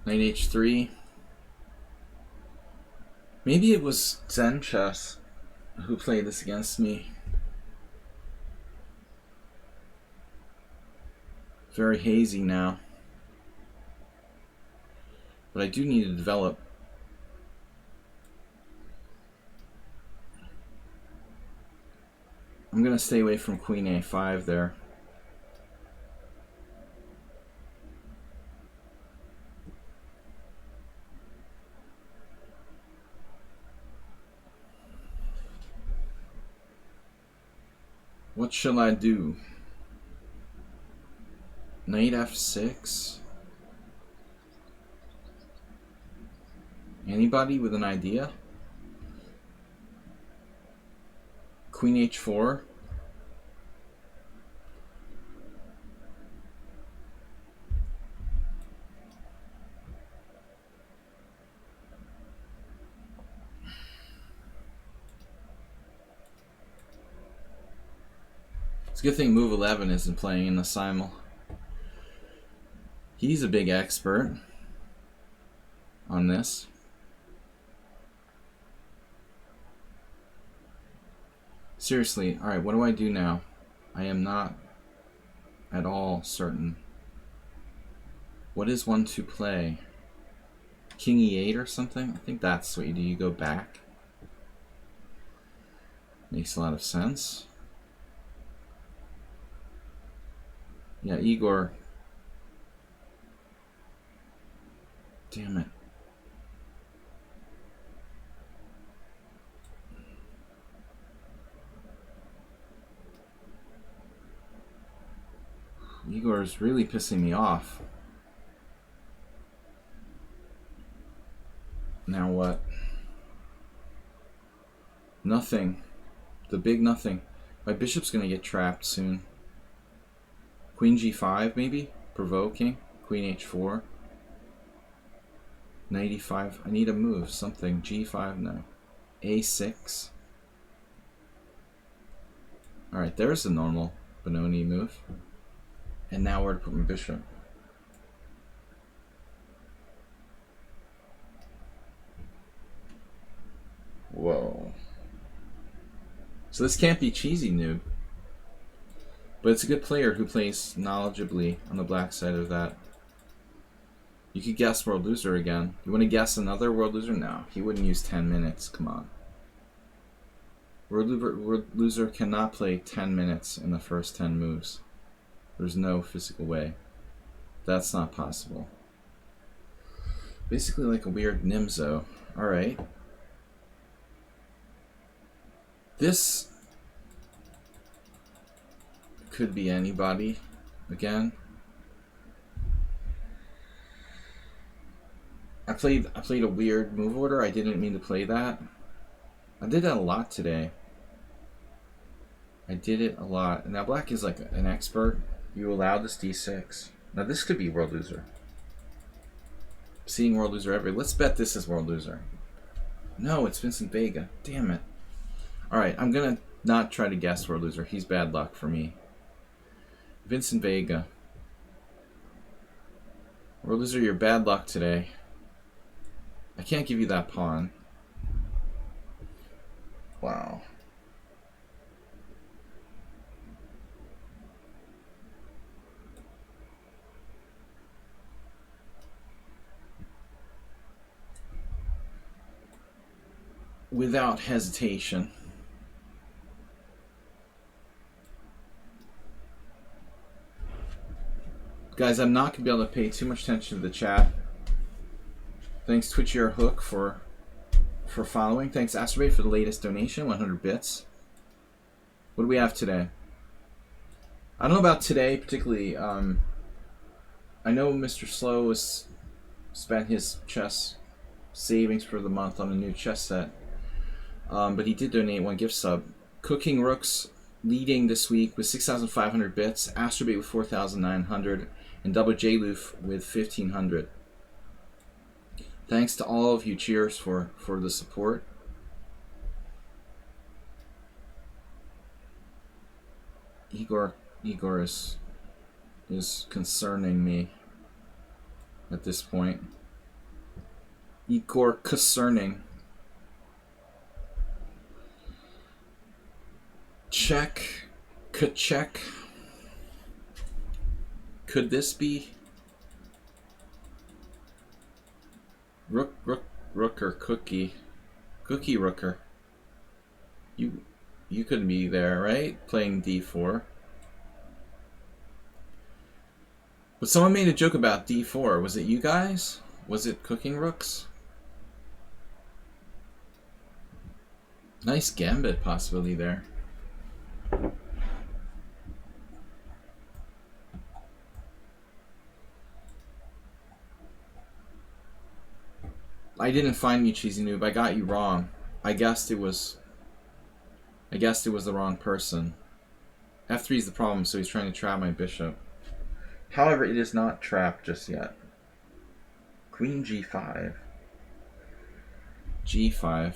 Knight h3. Maybe it was Zen Chess who played this against me. Very hazy now. But I do need to develop. I'm going to stay away from Queen a5 there. What shall I do? Knight f6? Anybody with an idea? Queen h4? It's a good thing Move 11 isn't playing in the Simul. He's a big expert on this. Seriously, alright, what do I do now? I am not at all certain. What is one to play? King e8 or something? I think that's what you do. You go back. Makes a lot of sense. Yeah, Igor. Damn it. Igor is really pissing me off. Now what? Nothing. The big nothing. My bishop's gonna get trapped soon. Queen g5 maybe? Provoking. Queen h4. Knight e5. I need a move. Something. g5 no. a6. Alright, there's the normal Benoni move. And now where to put my bishop? Whoa. So this can't be cheesy, noob. But it's a good player who plays knowledgeably on the black side of that. You could guess world loser again. You want to guess another world loser? No, he wouldn't use 10 minutes. Come on. World loser cannot play 10 minutes in the first 10 moves. There's no physical way. That's not possible. Basically like a weird Nimzo. Alright. This could be anybody again. I played a weird move order. I didn't mean to play that. I did that a lot today. I did it a lot. Now black is like an expert. You allow this d6. Now this could be world loser. Seeing world loser everywhere. Let's bet this is world loser. No, it's Vincent Vega. Damn it. Alright, I'm gonna not try to guess world loser. He's bad luck for me. Vincent Vega. World loser, you're bad luck today. I can't give you that pawn. Wow. Without hesitation. Guys, I'm not going to be able to pay too much attention to the chat. Thanks Twitch Your Hook for following. Thanks Astrobate for the latest donation, 100 bits. What do we have today? I don't know about today particularly. I know Mr. Slow has spent his chess savings for the month on a new chess set. But he did donate one gift sub. Cooking Rooks leading this week with 6,500 bits. Astrobate with 4,900. And Double J Loof with 1,500. Thanks to all of you. Cheers for the support. Igor is concerning me at this point. Igor concerning. Check. Check. Could this be Rooker Cookie Rooker? You couldn't be there, right? Playing d4. But someone made a joke about d4. Was it you guys? Was it Cooking Rooks? Nice gambit possibility there. I didn't find you, Cheesy Noob. I got you wrong. I guessed it was the wrong person. F3 is the problem, so he's trying to trap my bishop. However, it is not trapped just yet. Queen g5. G5.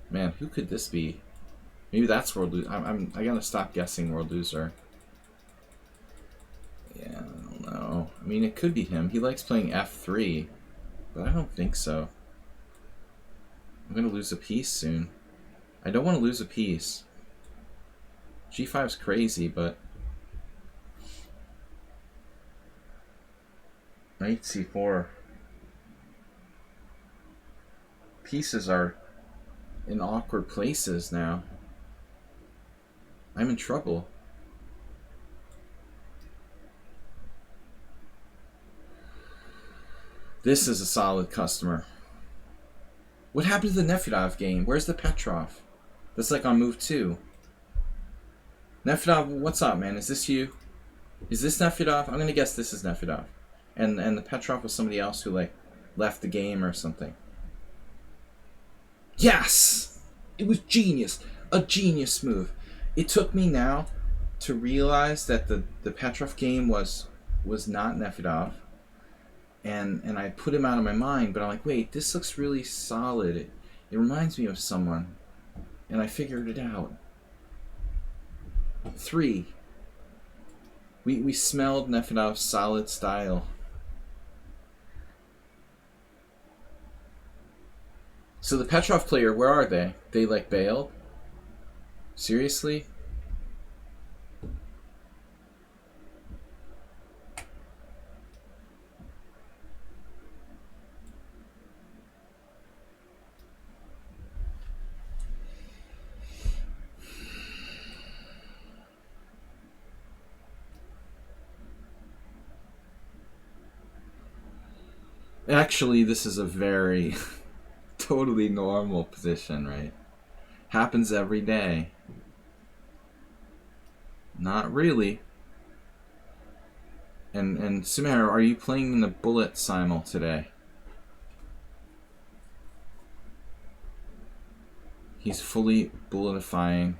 Man, who could this be? Maybe that's world loser. I gotta stop guessing world loser. Yeah, I don't know. I mean, it could be him. He likes playing f3, but I don't think so. I'm gonna lose a piece soon. I don't want to lose a piece. G5's crazy, but Knight c4. Pieces are in awkward places now. I'm in trouble. This is a solid customer. What happened to the Nefedov game? Where's the Petrov? That's like on move 2. Nefedov, what's up, man? Is this you? Is this Nefedov? I'm gonna guess this is Nefedov. And the Petrov was somebody else who like left the game or something. Yes! It was genius. A genius move. It took me now to realize that the Petrov game was not Nefedov. And I put him out of my mind, but I'm like, wait, this looks really solid. It reminds me of someone. And I figured it out. 3. We smelled Nefedov's solid style. So the Petrov player, where are they? They like bailed? Seriously? Actually, this is a very totally normal position, right? Happens every day. Not really. And Sumer, are you playing in the bullet simul today? He's fully bulletifying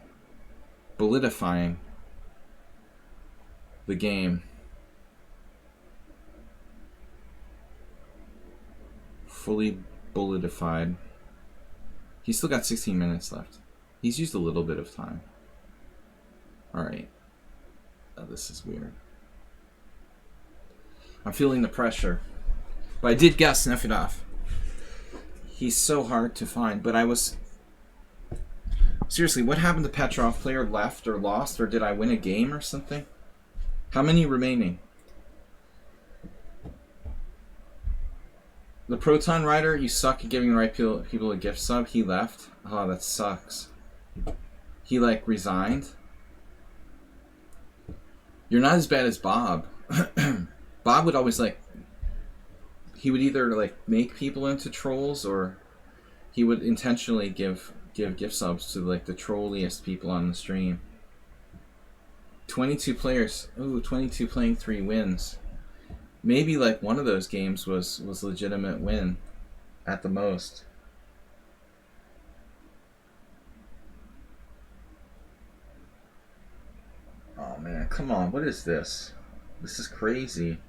the game. Fully bulletified. He's still got 16 minutes left. He's used a little bit of time. Alright. Oh, this is weird. I'm feeling the pressure. But I did guess Nefedov. He's so hard to find. But I was... Seriously, what happened to Petrov? Player left or lost? Or did I win a game or something? How many remaining? The Proton Rider, you suck at giving the right people a gift sub. He left. Oh, that sucks. He, like, resigned. You're not as bad as Bob. Bob would always, like... He would either, like, make people into trolls, or he would intentionally give gift subs to, like, the trolliest people on the stream. 22 players. Ooh, 22 playing 3 wins. Maybe, like, one of those games was legitimate win at the most. Oh, man, come on. What is this? This is crazy.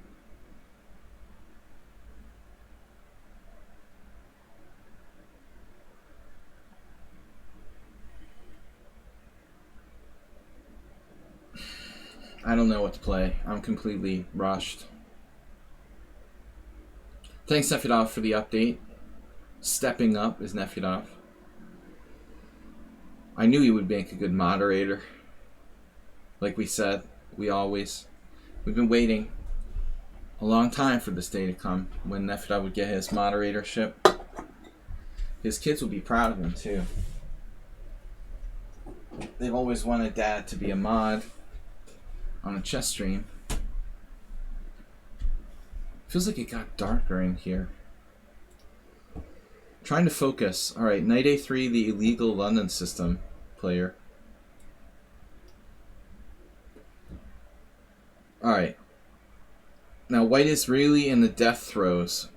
I don't know what to play. I'm completely rushed. Thanks, Nefedov, for the update. Stepping up is Nefedov. I knew he would make a good moderator. Like we said, we've been waiting a long time for this day to come when Nefedov would get his moderatorship. His kids will be proud of him, too. They've always wanted Dad to be a mod on a chess stream. Feels like it got darker in here. Trying to focus. Alright, Knight A3, the illegal London system player. Alright. Now, White is really in the death throes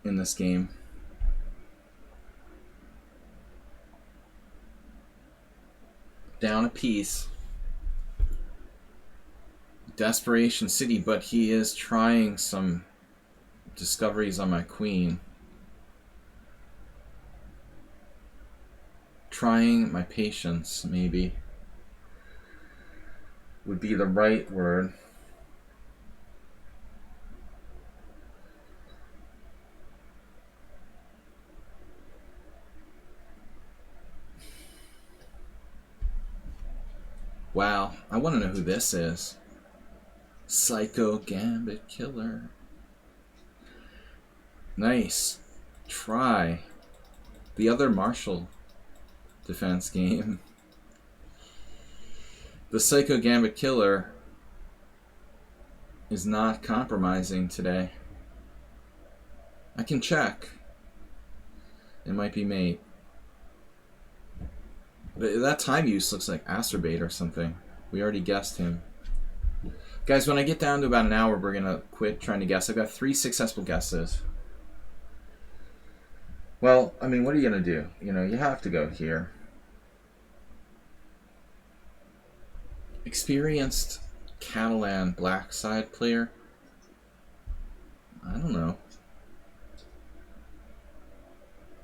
in this game. Down a piece. Desperation City, but he is trying some discoveries on my queen. Trying my patience, maybe, would be the right word. Wow, I want to know who this is. Psycho Gambit Killer. Nice. Try. The other Marshall defense game. The Psycho Gambit Killer is not compromising today. I can check. It might be mate. But that time use looks like Astrobate or something. We already guessed him. Guys, when I get down to about an hour, we're going to quit trying to guess. I've got 3 successful guesses. Well, I mean, what are you going to do? You know, you have to go here. Experienced Catalan black side player? I don't know.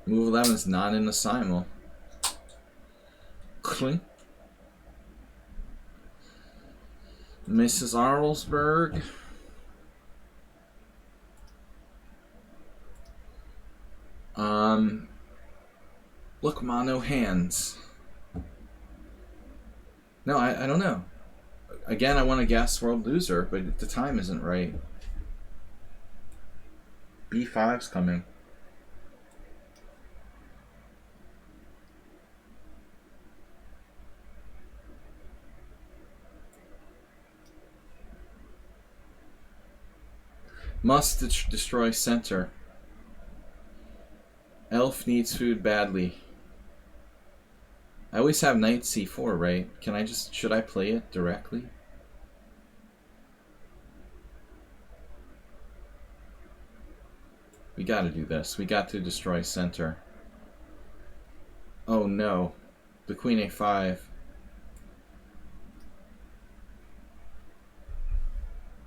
Move 11 is not in the simul. Clink. Mrs. Arlsberg. Look, Ma, no hands. No, I don't know. Again, I want to guess world loser, but the time isn't right. B5's coming. Must destroy center. Elf needs food badly. I always have knight c4, right? Can I just... should I play it directly? We gotta do this. We got to destroy center. Oh no. The queen a5.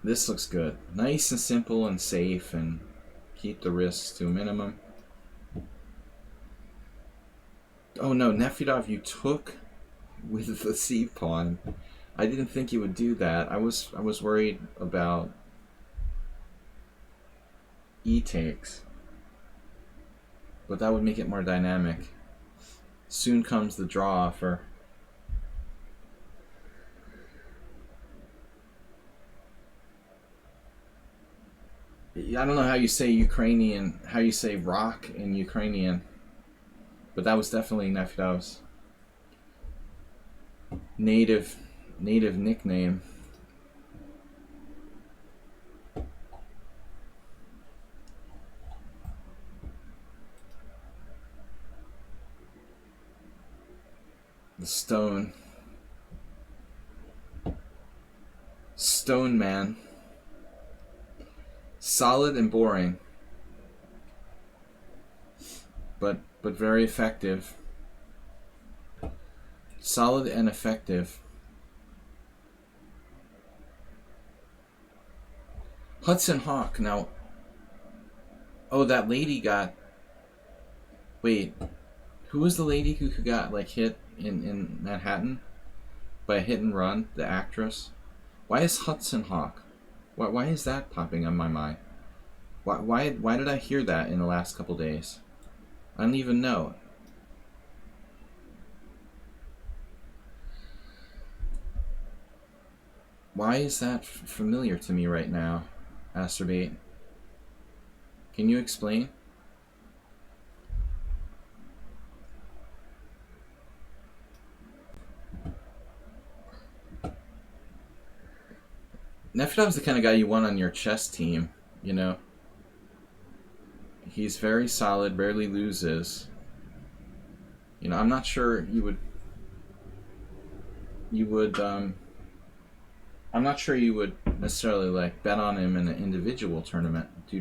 This looks good. Nice and simple and safe, and keep the risks to a minimum. Oh no, Nefedov, you took with the c pawn. I didn't think you would do that. I was worried about e takes, but that would make it more dynamic. Soon comes the draw offer. I don't know how you say Ukrainian, how you say rock in Ukrainian, but that was definitely Nefedov's native nickname. The stone man. Solid and boring, but very effective. Solid and effective. Hudson Hawk. Now, oh, that lady got... Wait, who was the lady who got like hit in Manhattan by a hit and run? The actress. Why is Hudson Hawk? Why is that popping on my mind? Why did I hear that in the last couple days? I don't even know. Why is that familiar to me right now, Asterbate? Can you explain? Nefedov's the kind of guy you want on your chess team, you know? He's very solid, rarely loses. You know, I'm not sure I'm not sure you would necessarily like bet on him in an individual tournament due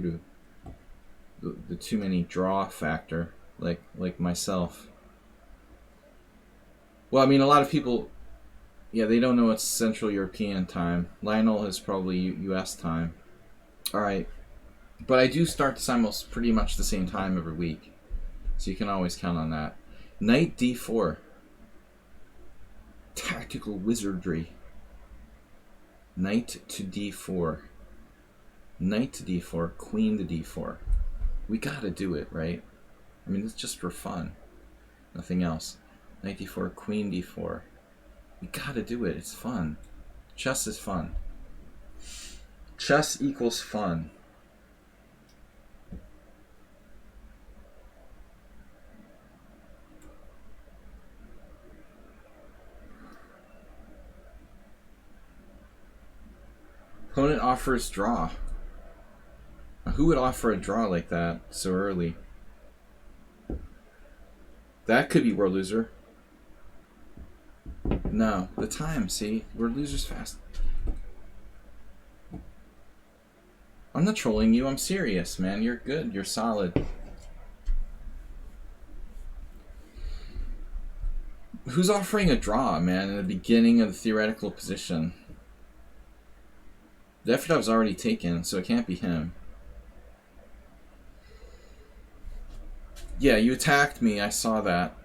to the too many draw factor, like myself. Well, I mean, a lot of people, yeah, they don't know it's Central European time. Lionel is probably U.S. time. All right, but I do start the simul's pretty much the same time every week, so you can always count on that. Knight d4. Tactical wizardry. Knight to d4. Knight to d4. Queen to d4. We gotta do it, right? I mean, it's just for fun. Nothing else. Knight d4. Queen d4. We gotta do it. It's fun. Chess is fun. Chess equals fun. Opponent offers draw. Who would offer a draw like that so early? That could be world loser. No, the time, see? World loser's fast. I'm not trolling you, I'm serious, man. You're good, you're solid. Who's offering a draw, man, in the beginning of the theoretical position? The F-dov's already taken, so it can't be him. Yeah, you attacked me. I saw that.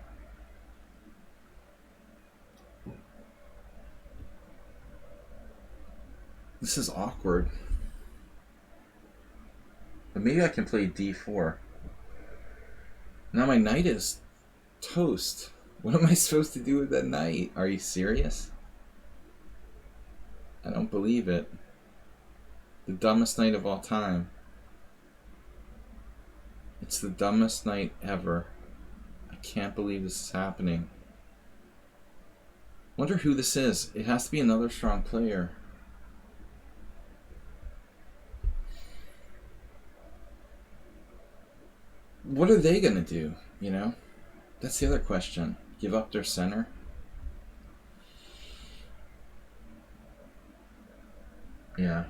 This is awkward. But maybe I can play d4. Now my knight is toast. What am I supposed to do with that knight? Are you serious? I don't believe it. The dumbest knight of all time. It's the dumbest knight ever. I can't believe this is happening. Wonder who this is. It has to be another strong player. What are they gonna do, you know? That's the other question. Give up their center? Yeah.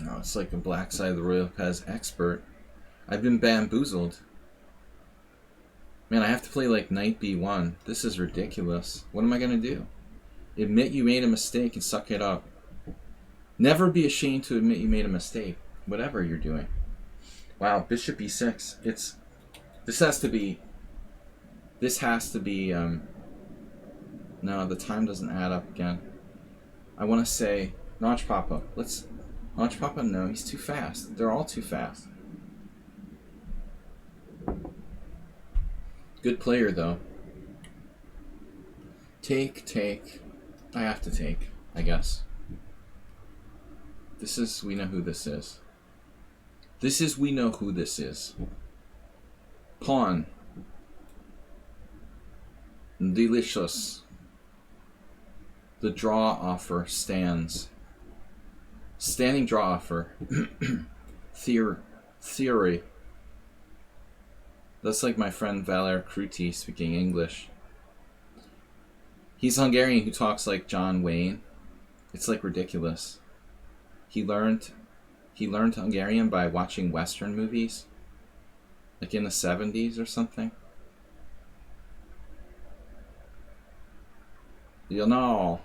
Oh, it's like a black side of the Royal Pez expert. I've been bamboozled. Man, I have to play like knight b1. This is ridiculous. What am I gonna do? Admit you made a mistake and suck it up. Never be ashamed to admit you made a mistake. Whatever you're doing. Wow, bishop b6. This has to be... No, the time doesn't add up again. I want to say... Notch Papa. Notch Papa? No, he's too fast. They're all too fast. Good player, though. Take. I have to take, I guess. We know who this is. We know who this is. Pawn. Delicious. The draw offer stands. Standing draw offer. Theory. That's like my friend Valer Kruti speaking English. He's Hungarian who talks like John Wayne. It's like ridiculous. He learned Hungarian by watching Western movies. Like in the 70s or something. You know.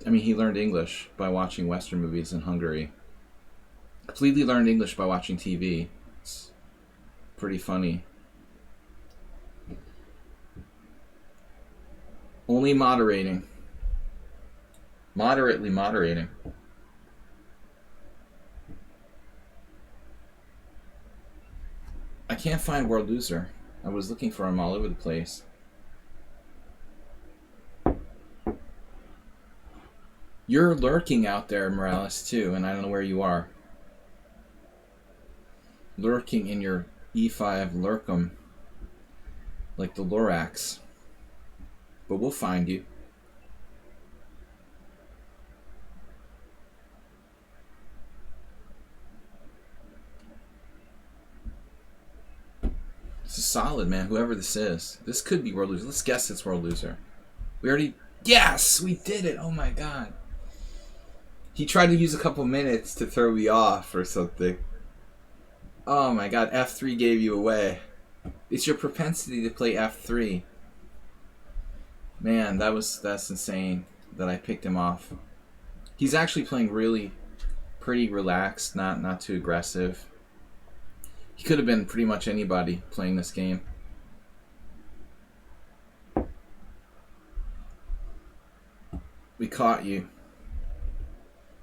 I mean, he learned English by watching Western movies in Hungary. Completely learned English by watching TV. It's pretty funny. Only moderating. Moderately moderating. I can't find World Loser. I was looking for him all over the place. You're lurking out there, Morales, too, and I don't know where you are. Lurking in your E5 lurkum. Like the Lorax. But we'll find you. This is solid, man. Whoever this is. This could be World Loser. Let's guess it's World Loser. We already... Yes! We did it! Oh my god. He tried to use a couple minutes to throw me off or something. Oh my god. F3 gave you away. It's your propensity to play F3. Man, that's insane that I picked him off. He's actually playing really pretty relaxed, not too aggressive. He could have been pretty much anybody playing this game. We caught you.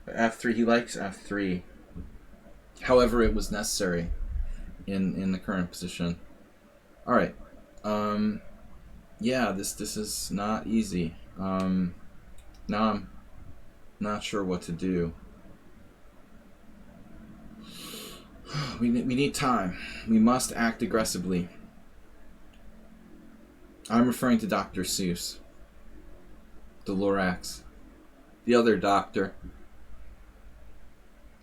F3, he likes F3. However, it was necessary in the current position. Alright. Yeah, this is not easy. Now I'm not sure what to do. We need time. We must act aggressively. I'm referring to Dr. Seuss. The Lorax. The other doctor.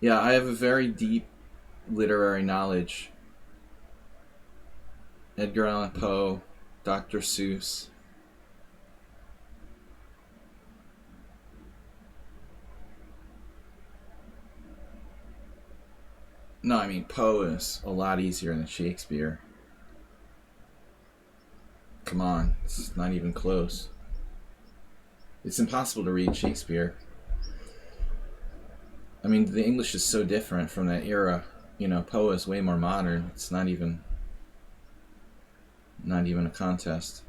Yeah, I have a very deep literary knowledge. Edgar Allan Poe, Dr. Seuss. No, I mean, Poe is a lot easier than Shakespeare. Come on, it's not even close. It's impossible to read Shakespeare. I mean, the English is so different from that era. You know, Poe is way more modern. It's not even a contest.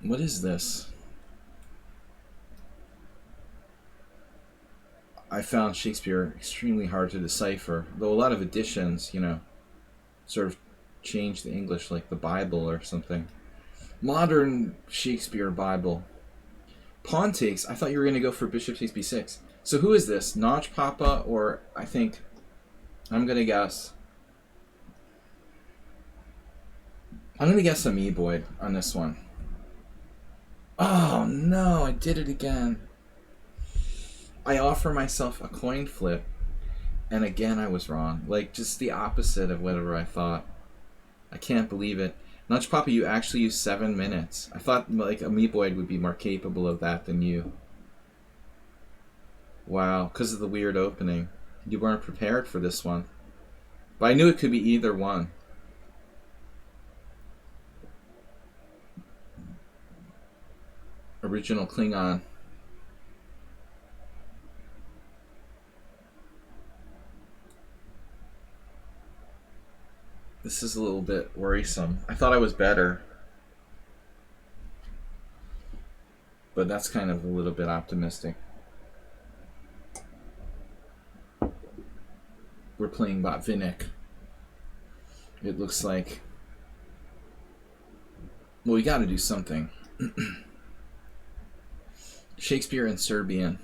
What is this? I found Shakespeare extremely hard to decipher, though a lot of editions, you know, sort of change the English, like the Bible or something. Modern Shakespeare Bible. Pawn takes. I thought you were going to go for bishop takes b6. So who is this? Notch Papa, or I think, I'm going to guess. I'm going to guess Amoeboid on this one. Oh no, I did it again. I offer myself a coin flip, and again I was wrong. Like, just the opposite of whatever I thought. I can't believe it. Notch Papa, you actually used 7 minutes. I thought, like, Amoeboid would be more capable of that than you. Wow, because of the weird opening. You weren't prepared for this one. But I knew it could be either one. Original Klingon. This is a little bit worrisome. I thought I was better. But that's kind of a little bit optimistic. We're playing Botvinnik. It looks like... Well, we gotta do something. Shakespeare in Serbian.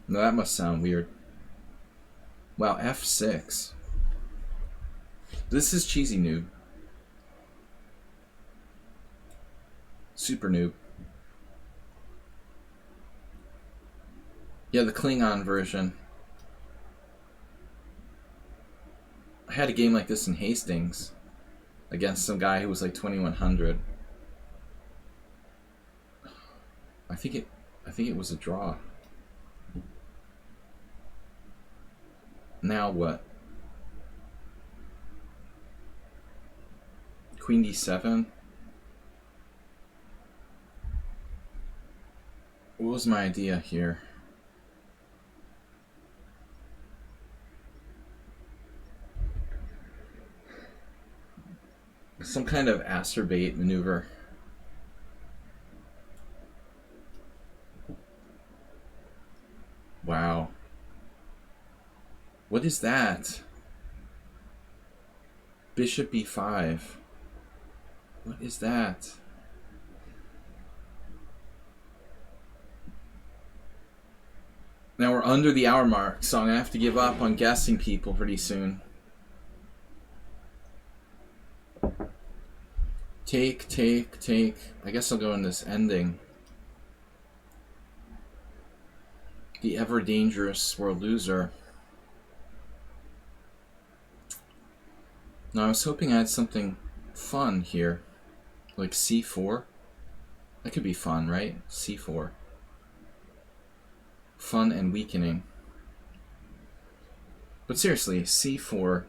No, that must sound weird. Wow, F6. This is cheesy noob. Super noob. Yeah, the Klingon version. I had a game like this in Hastings against some guy who was like 2100. I think it was a draw. Now what? Queen d7. What was my idea here? Some kind of acerbate maneuver. Wow. What is that? Bishop b5. What is that? Now we're under the hour mark, so I'm going to have to give up on guessing people pretty soon. Take, take, take. I guess I'll go in this ending. The ever dangerous world loser. Now I was hoping I had something fun here. Like c4. That could be fun, right? c4. Fun and weakening. But seriously, c4.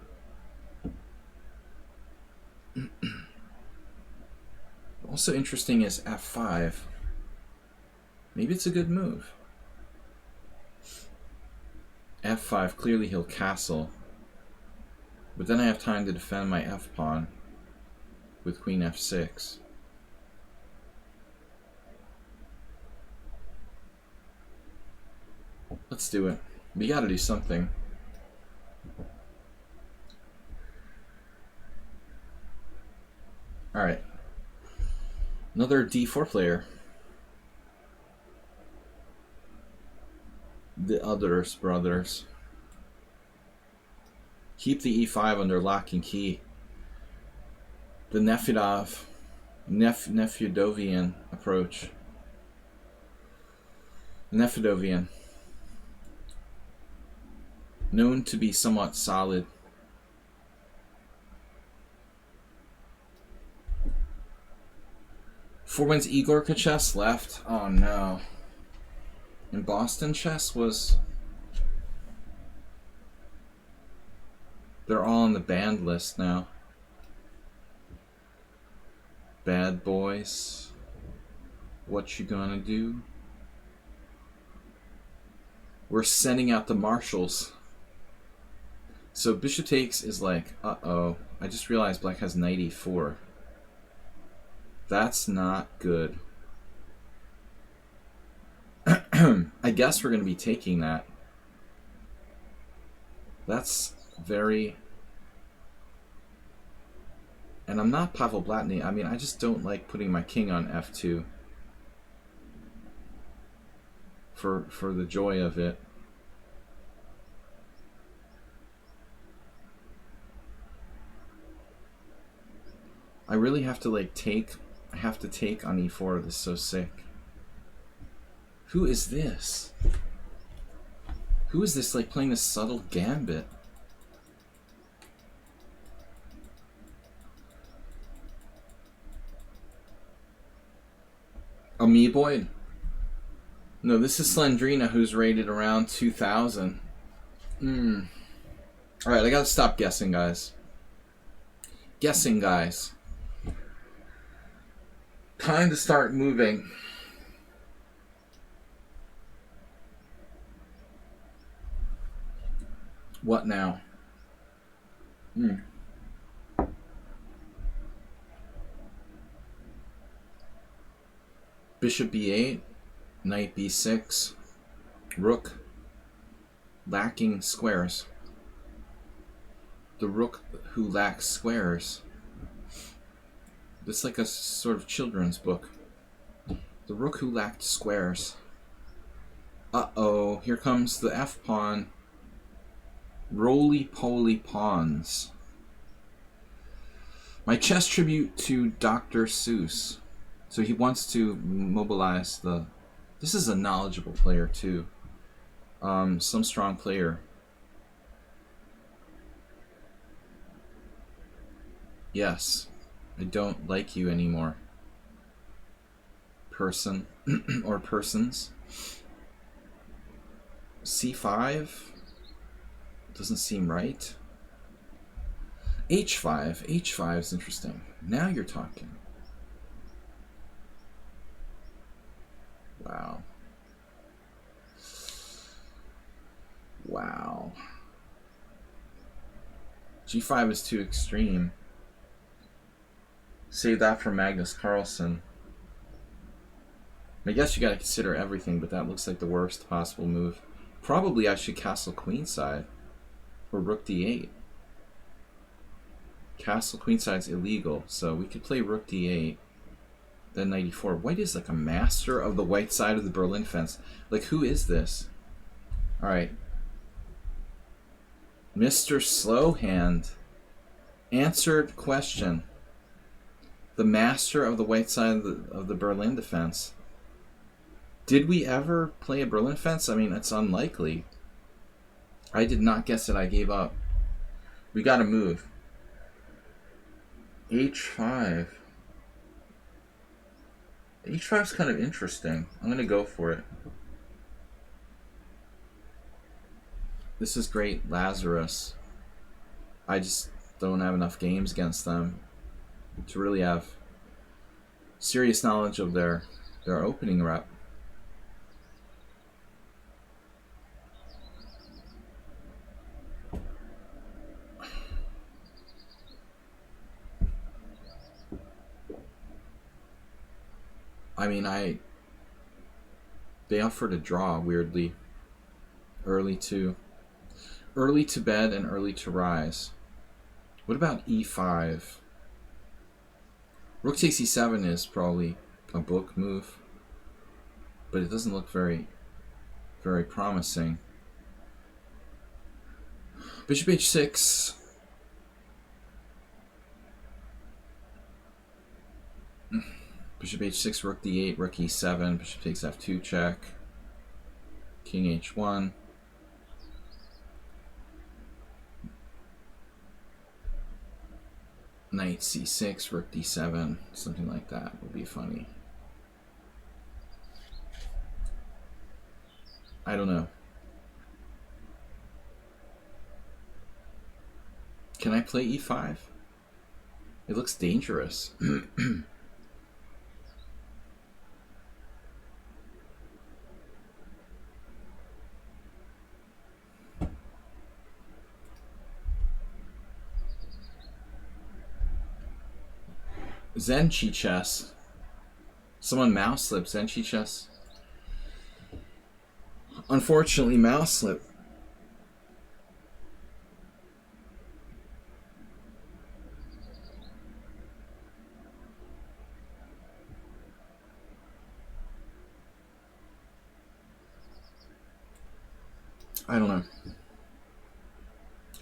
Also interesting is f5. Maybe it's a good move. f5, clearly he'll castle. But then I have time to defend my f-pawn with queen f6. Let's do it. We gotta do something. Alright. Another d4 player. The others, brothers. Keep the e5 under lock and key. The Nefudovian approach. Nefudovian. Known to be somewhat solid. Four wins Igor Kaches left. Oh no. in Boston chess was... They're all on the banned list now. Bad boys. What you gonna do? We're sending out the marshals. So bishop takes is like, uh-oh. I just realized black has knight e4. That's not good. I guess we're going to be taking that. That's very... And I'm not Pavel Blatny. I mean, I just don't like putting my king on f2 for the joy of it. I really have to like take... I have to take on e4. This is so sick. Who is this? Who is this like playing this subtle gambit? Amoeboid? No, this is Slendrina, who's rated around 2,000. Alright, I gotta stop guessing, guys. Guessing, guys. Time to start moving. What now? Bishop b8, knight b6, rook, lacking squares. The rook who lacks squares. It's like a sort of children's book. The rook who lacked squares. Uh-oh, here comes the f-pawn. Roly-poly pawns. My chess tribute to Dr. Seuss. So he wants to mobilize the... This is a knowledgeable player, too. Some strong player. Yes. I don't like you anymore. Person. Or persons. C5? Doesn't seem right. H5. H5 is interesting. Now you're talking. Wow. Wow. G5 is too extreme. Save that for Magnus Carlsen. I guess you gotta consider everything, but that looks like the worst possible move. Probably I should castle queenside. Or rook d8. Castle queenside's illegal, so we could play rook d8. Then knight e4. White is like a master of the white side of the Berlin fence. Like, who is this? Alright. Mr. Slowhand. Answered question. The master of the white side of the Berlin defense. Did we ever play a Berlin fence? I mean, it's unlikely. I did not guess it. I gave up. We gotta move. H5. H5 is kind of interesting. I'm gonna go for it. This is great, Lazarus. I just don't have enough games against them to really have serious knowledge of their opening rep. I mean, they offered a draw, weirdly. Early to bed and early to rise. What about e5? Rook takes e7 is probably a book move, but it doesn't look very, very promising. Bishop h6. Bishop h6, rook d8, rook e7, bishop takes f2 check, king h1. Knight c6, rook d7, something like that would be funny. I don't know. Can I play e5? It looks dangerous. Zenchi chess. Someone mouse slipped Zenchi chess. Unfortunately, mouse slip. I don't know.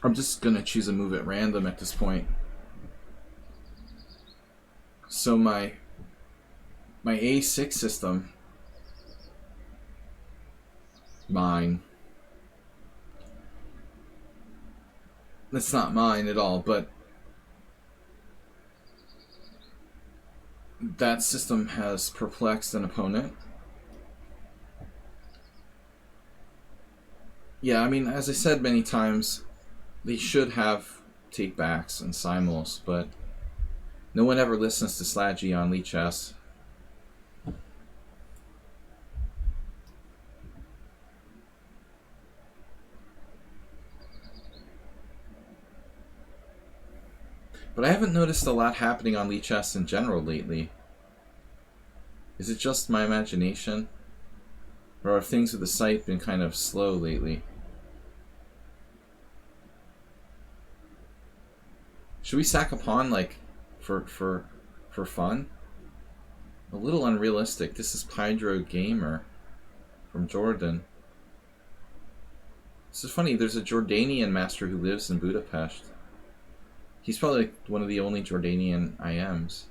I'm just gonna choose a move at random at this point. So my A6 system, mine. That's not mine at all, but that system has perplexed an opponent. Yeah, I mean, as I said many times, they should have take-backs and simuls, but no one ever listens to Slaggy on lichess. But I haven't noticed a lot happening on lichess in general lately. Is it just my imagination? Or have things with the site been kind of slow lately? Should we sack a pawn, like, for fun? A little unrealistic. This is Pydro Gamer from Jordan. This is funny, there's a Jordanian master who lives in Budapest. He's probably like one of the only Jordanian IMs.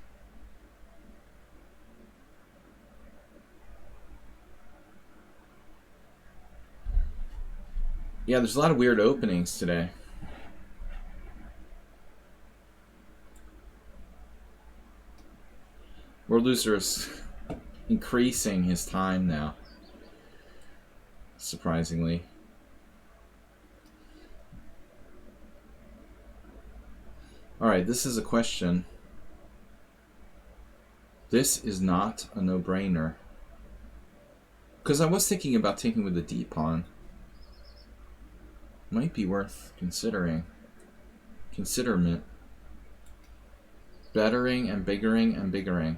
Yeah, there's a lot of weird openings today. World Loser is increasing his time now, surprisingly. Alright, this is a question. This is not a no-brainer. Because I was thinking about taking with the D pawn. Might be worth considering. Considerment. Bettering and biggering and biggering.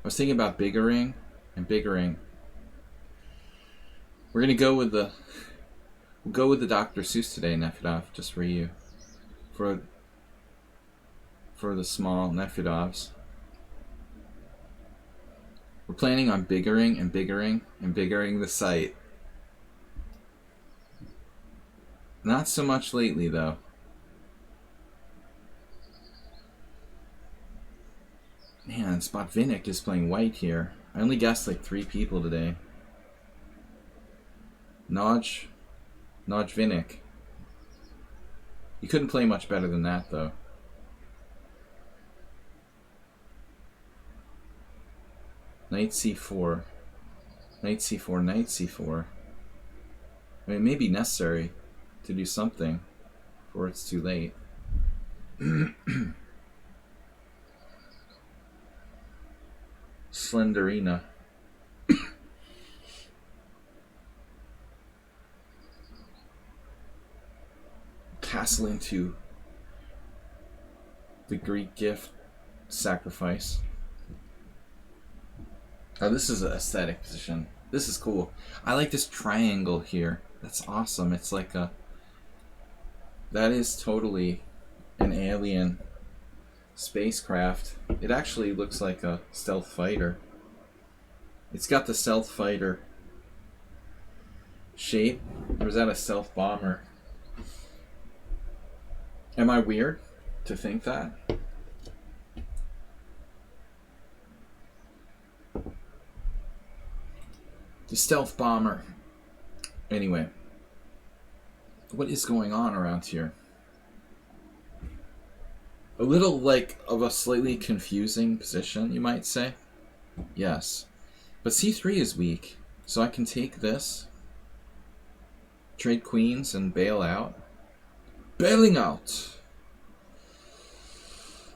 I was thinking about biggering and biggering. We're gonna go with the Dr. Seuss today, Nefedov, just for you. For the small Nefedovs. We're planning on biggering and biggering and biggering the site. Not so much lately, though. Man, Spotvinnik is playing white here. I only guessed like 3 people today. Nojvinnik. You couldn't play much better than that, though. Knight c4. Knight c4, knight c4. I mean, it may be necessary to do something before it's too late. Slenderina. Castle into the Greek gift sacrifice. Oh, this is an aesthetic position. This is cool. I like this triangle here. That's awesome. It's like a... That is totally an alien spacecraft. It actually looks like a stealth fighter. It's got the stealth fighter shape. Or is that a stealth bomber? Am I weird to think that? The stealth bomber. Anyway. What is going on around here? A little like of a slightly confusing position, you might say. Yes. But c3 is weak, so I can take this. Trade queens and bail out. Bailing out!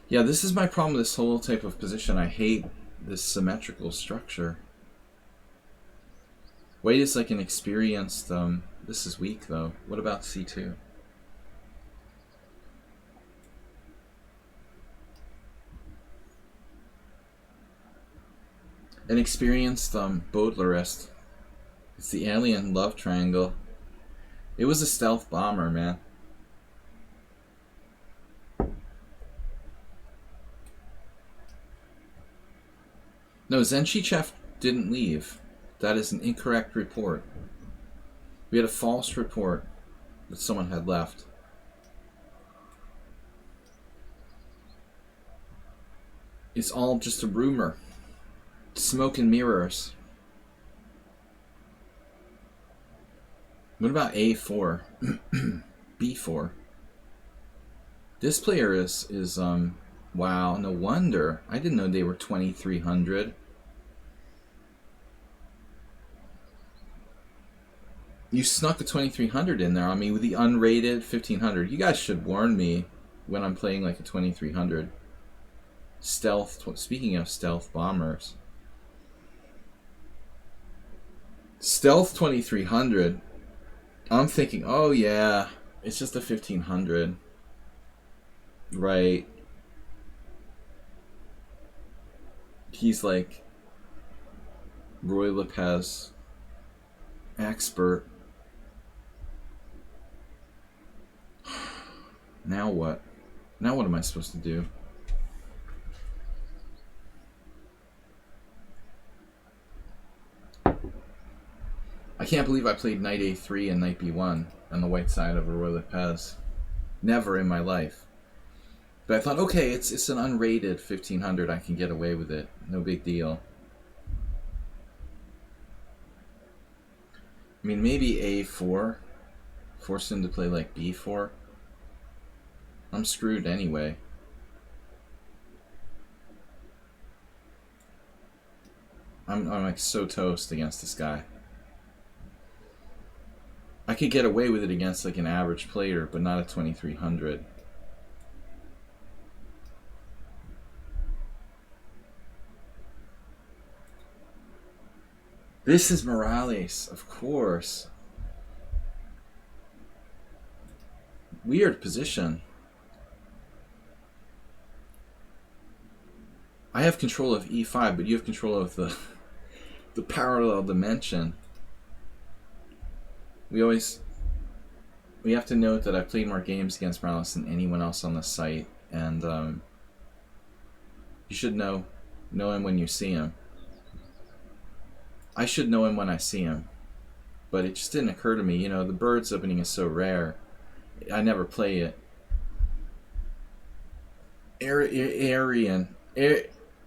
Yeah, this is my problem with this whole type of position. I hate this symmetrical structure. White is like an experienced... this is weak, though. What about c2? An experienced Baudelairist. It's the alien love triangle. It was a stealth bomber, man. No, Zenchichev didn't leave. That is an incorrect report. We had a false report that someone had left. It's all just a rumor. Smoke and mirrors. What about A4? B4. This player is wow, no wonder. I didn't know they were 2300. You snuck the 2300 in there on me with the unrated 1500. You guys should warn me when I'm playing like a 2300. Stealth, speaking of stealth bombers. Stealth 2300. I'm thinking, oh yeah, it's just a 1500. Right. He's like Roy Lopez, expert. Now what? Now what am I supposed to do? I can't believe I played knight a3 and knight b1 on the white side of a Roy Lopez. Never in my life. But I thought, okay, it's an unrated 1500. I can get away with it. No big deal. I mean, maybe a4. Force him to play like b4. I'm screwed anyway. I'm like so toast against this guy. I could get away with it against like an average player, but not a 2300. This is Morales, of course. Weird position. I have control of e5, but you have control of the parallel dimension. We have to note that I've played more games against Morales than anyone else on the site, and you should know him when you see him. I should know him when I see him, but it just didn't occur to me. You know, the birds opening is so rare. I never play it.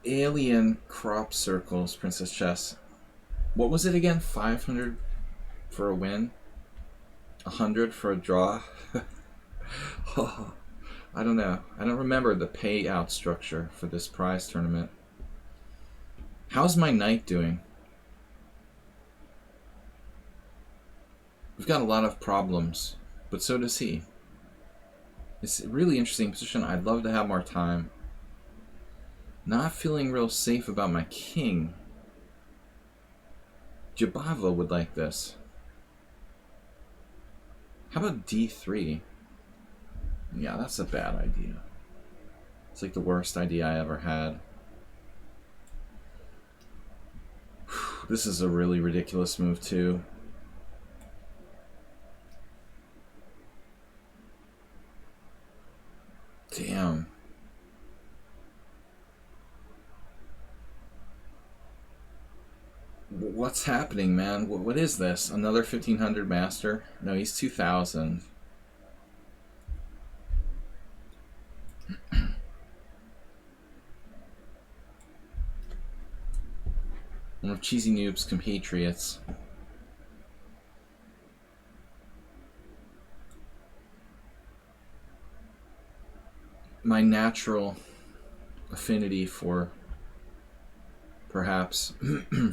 Alien crop circles, Princess Chess. What was it again? 500 for a win? 100 for a draw? Oh, I don't know. I don't remember the payout structure for this prize tournament. How's my knight doing? We've got a lot of problems, but so does he. It's a really interesting position. I'd love to have more time. Not feeling real safe about my king. Jabava would like this. How about d3? Yeah, that's a bad idea. It's like the worst idea I ever had. This is a really ridiculous move too. Damn. What's happening, man? What is this? Another 1500 master? No, he's 2000. One of Cheesy Noob's compatriots. My natural affinity for, perhaps,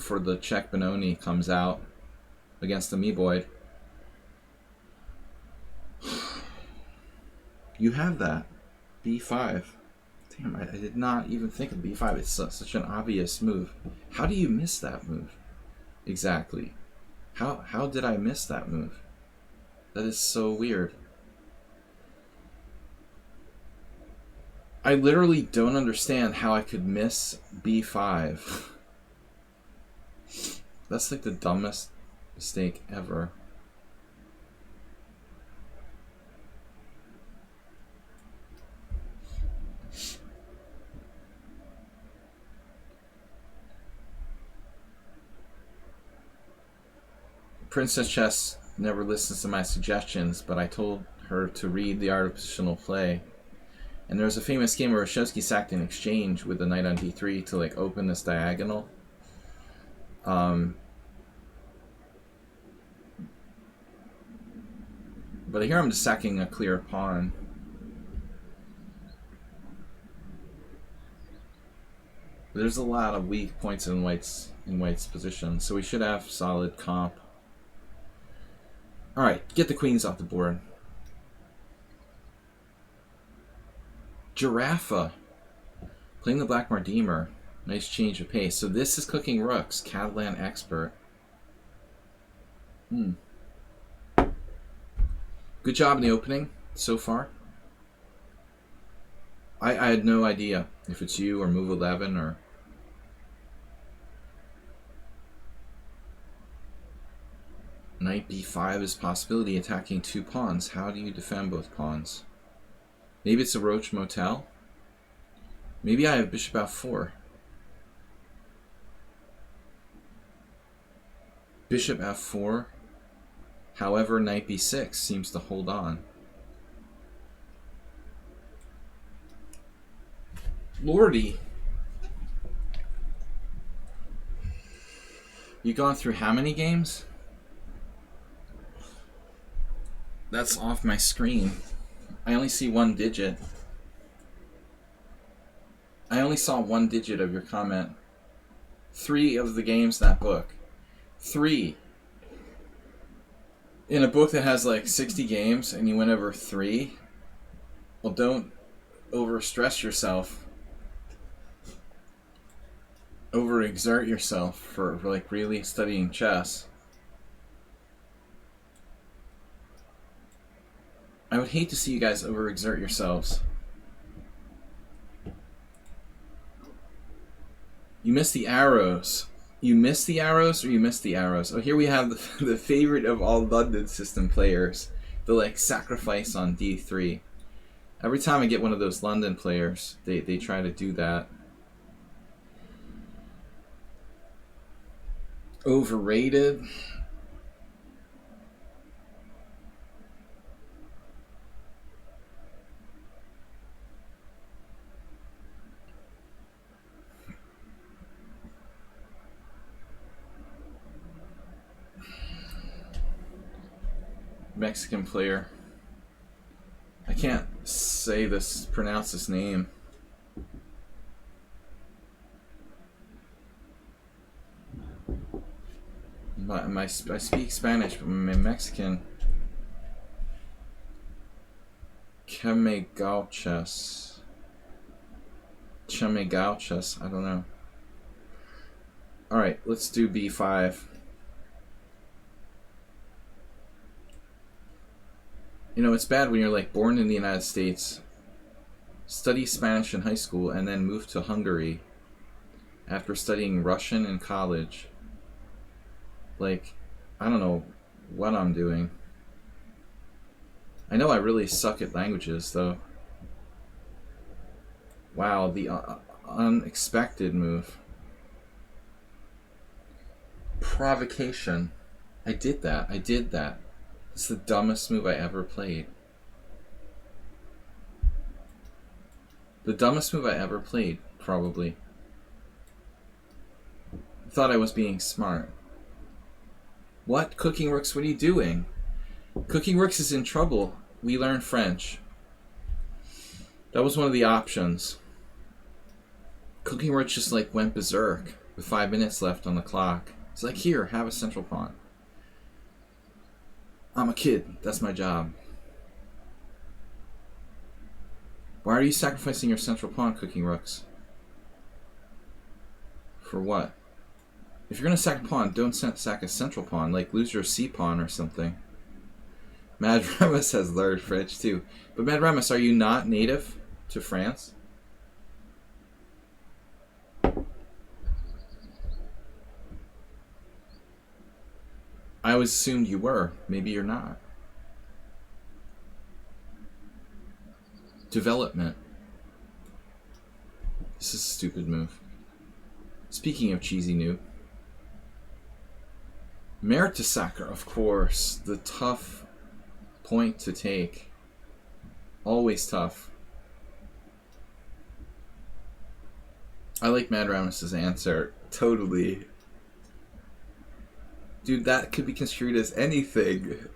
for the Czech Benoni comes out against the Meboid. You have that. b5. Damn, I did not even think of b5. It's such an obvious move. How do you miss that move? Exactly. How did I miss that move? That is so weird. I literally don't understand how I could miss b5. That's like the dumbest mistake ever. Princess Chess never listens to my suggestions, but I told her to read The Art of Positional Play. And there was a famous game where Reshevsky sacked an exchange with the knight on d3 to like open this diagonal. But here I'm just sacking a clear pawn. There's a lot of weak points in White's position, so we should have solid comp. Alright, get the queens off the board. Giraffa. Playing the black Mardimer. Nice change of pace. So this is cooking rooks. Catalan expert. Good job in the opening so far. I had no idea if it's you or move 11 or... Knight b5 is possibility, attacking 2 pawns. How do you defend both pawns? Maybe it's a Roach Motel? Maybe I have bishop f4. Bishop f4. However, knight b6 seems to hold on. Lordy. You gone through how many games? That's off my screen. I only see 1 digit. I only saw 1 digit of your comment. 3 of the games in that book. 3. In a book that has like 60 games and you went over 3? Well, don't overstress yourself. Overexert yourself for like really studying chess. I would hate to see you guys overexert yourselves. You missed the arrows. You missed the arrows or you missed the arrows? Oh, here we have the favorite of all London system players. The like sacrifice on d3. Every time I get one of those London players, they try to do that. Overrated. Mexican player. I can't pronounce this name. I speak Spanish, but I'm Mexican. Chemegauchas. I don't know. Alright, let's do b5. You know, it's bad when you're like born in the United States, study Spanish in high school, and then move to Hungary after studying Russian in college. Like, I don't know what I'm doing. I know I really suck at languages, though. Wow, the unexpected move. Provocation. I did that. It's the dumbest move I ever played. The dumbest move I ever played, probably. I thought I was being smart. What? Cooking Rooks, what are you doing? Cooking Rooks is in trouble. We learn French. That was one of the options. Cooking Rooks just like went berserk with 5 minutes left on the clock. It's like, here, have a central pawn. I'm a kid. That's my job. Why are you sacrificing your central pawn, cooking rooks? For what? If you're gonna sack a pawn, don't sack a central pawn. Like, lose your c pawn or something. Mad Remus has learned French too. But Mad Remus, are you not native to France? I always assumed you were. Maybe you're not. Development. This is a stupid move. Speaking of cheesy noob. Mertesacker, of course. The tough point to take. Always tough. I like Mad Ramus's answer. Totally. Dude, that could be construed as anything.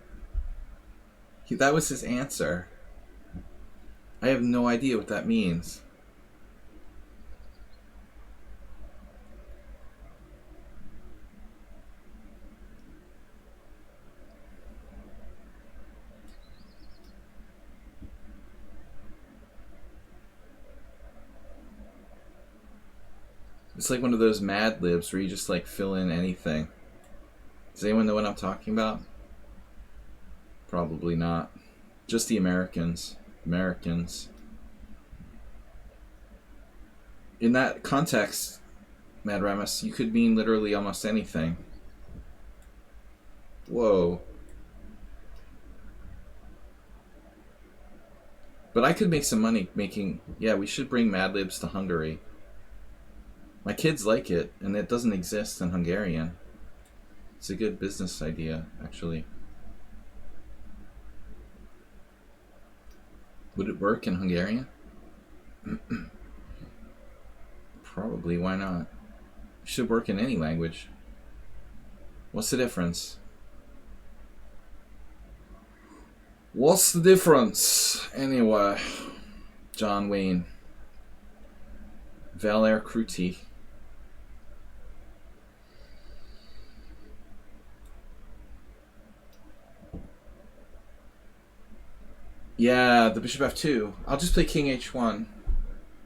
That was his answer. I have no idea what that means. It's like one of those Mad Libs where you just like fill in anything. Does anyone know what I'm talking about? Probably not. Just the Americans. Americans. In that context, Mad Ramus, you could mean literally almost anything. Whoa. But I could make some money making... Yeah, we should bring Mad Libs to Hungary. My kids like it, and it doesn't exist in Hungarian. It's a good business idea, actually. Would it work in Hungarian? Probably, why not? It should work in any language. What's the difference? What's the difference? Anyway, John Wayne. Valer Cruti. Yeah, the bishop f2. I'll just play king h1.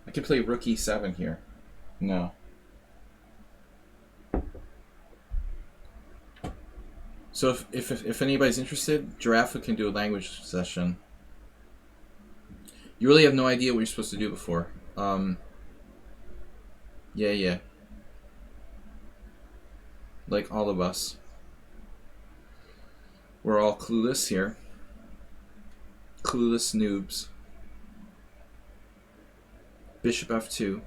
I can play rook e7 here. No. So if anybody's interested, Giraffe can do a language session. You really have no idea what you're supposed to do before. Yeah. Like all of us. We're all clueless here. Clueless noobs. Bishop f2.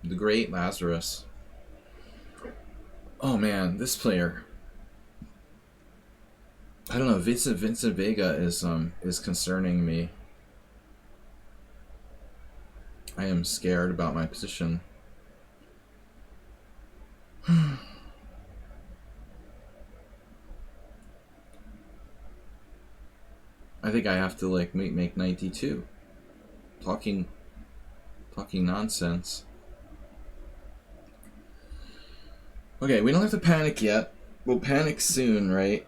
The great Lazarus. Oh man, this player. I don't know. Vincent Vega is concerning me. I am scared about my position. I think I have to like make 92. Talking nonsense. Okay, we don't have to panic yet. We'll panic soon, right?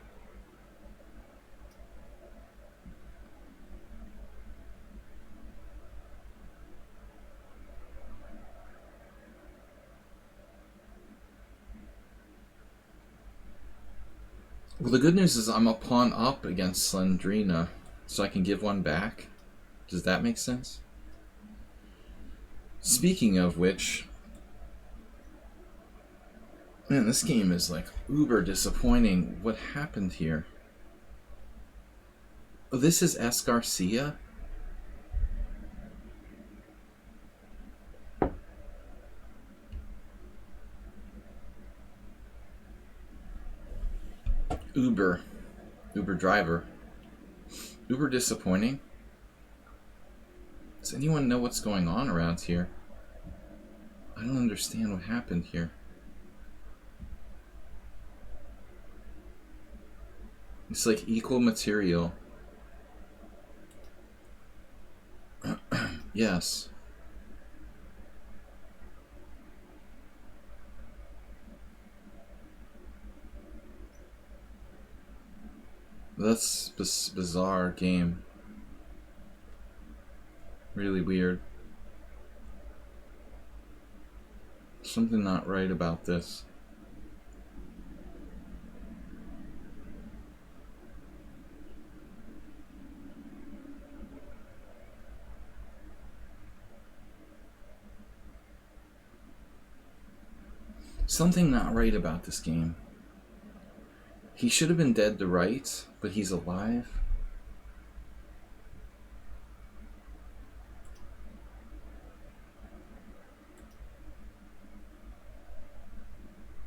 Well, the good news is I'm a pawn up against Slendrina, so I can give one back. Does that make sense? Speaking of which, man, this game is like uber disappointing. What happened here? Oh, this is S. Garcia? Uber driver. Uber disappointing. Does anyone know what's going on around here? I don't understand what happened here. It's like equal material. Yes. That's bizarre game. Really weird. Something not right about this. Something not right about this game. He should have been dead to rights, but he's alive.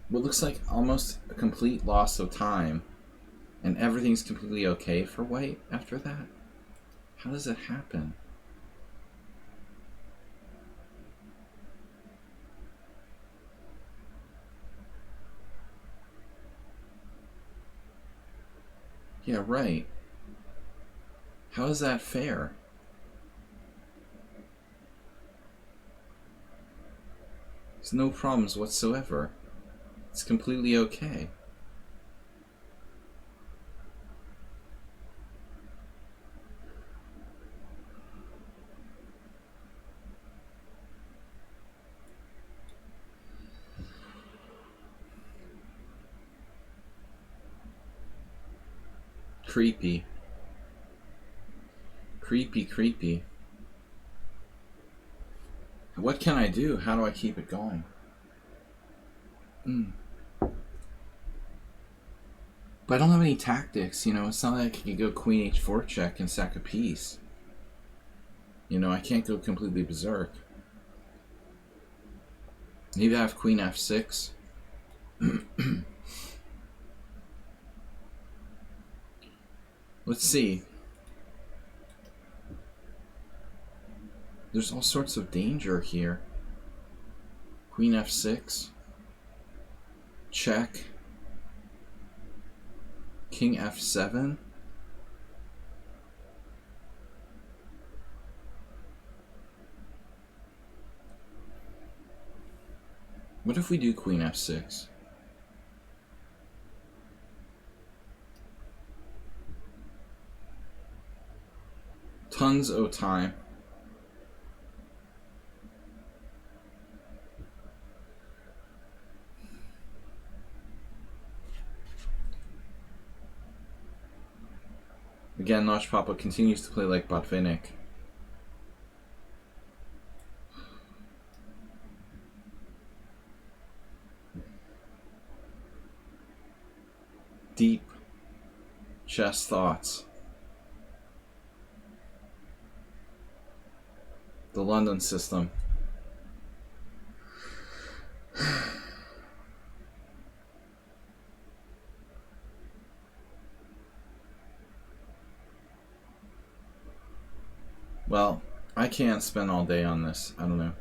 What looks like almost a complete loss of time, and everything's completely okay for white after that? How does it happen? Yeah, right. How is that fair? There's no problems whatsoever. It's completely okay. Creepy. Creepy, creepy. What can I do? How do I keep it going? But I don't have any tactics, you know. It's not like I can go queen h4 check and sack a piece. You know, I can't go completely berserk. Maybe I have queen f6. Let's see. There's all sorts of danger here. Queen f6. Check. King f7. What if we do queen f6? Tons of time. Again, Notch Papa continues to play like Botvinnik. Deep chess thoughts. The London system. Well, I can't spend all day on this. I don't know.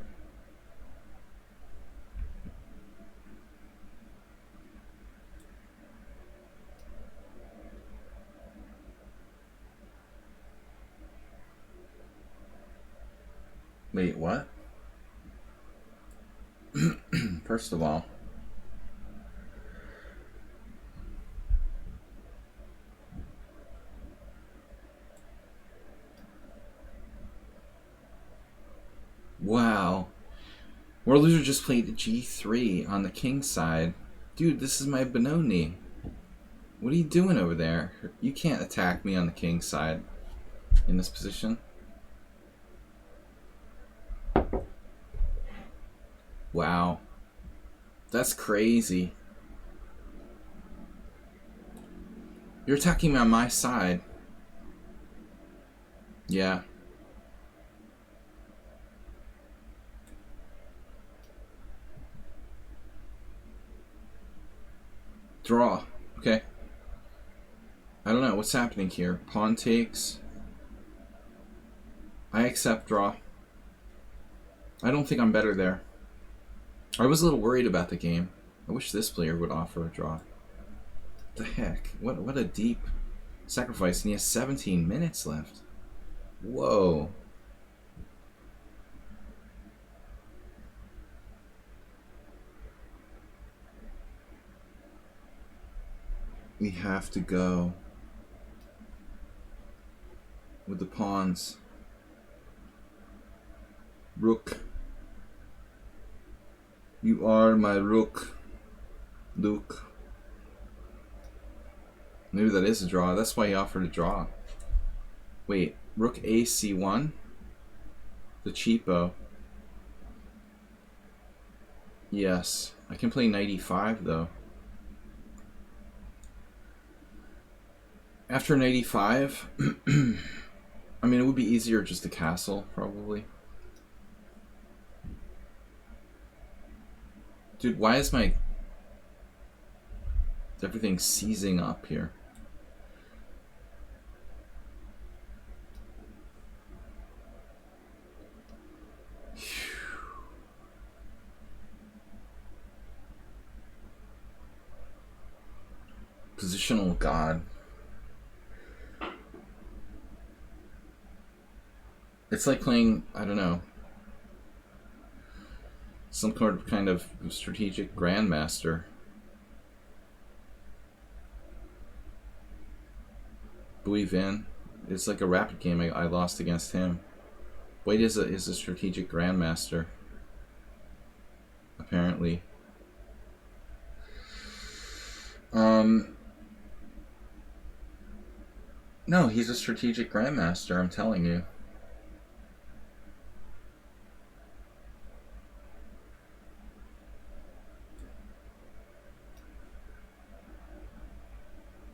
Wait, what? First of all, wow. World Loser just played g3 on the king side. Dude, this is my Benoni. What are you doing over there? You can't attack me on the king side in this position. Wow. That's crazy. You're attacking me on my side. Yeah. Draw. Okay. I don't know what's happening here. Pawn takes. I accept draw. I don't think I'm better there. I was a little worried about the game. I wish this player would offer a draw. What the heck? What a deep sacrifice. And he has 17 minutes left. Whoa. We have to go with the pawns. Rook. You are my rook, Luke. Maybe that is a draw. That's why he offered a draw. Wait, rook a c1? The cheapo. Yes. I can play knight e5 though. After knight e5, I mean, it would be easier just to castle, probably. Dude, why is my... everything seizing up here? Positional God. It's like playing, I don't know, some kind of strategic grandmaster. Bui Vin. It's like a rapid game I lost against him. Wade is a strategic grandmaster. Apparently. No, he's a strategic grandmaster, I'm telling you.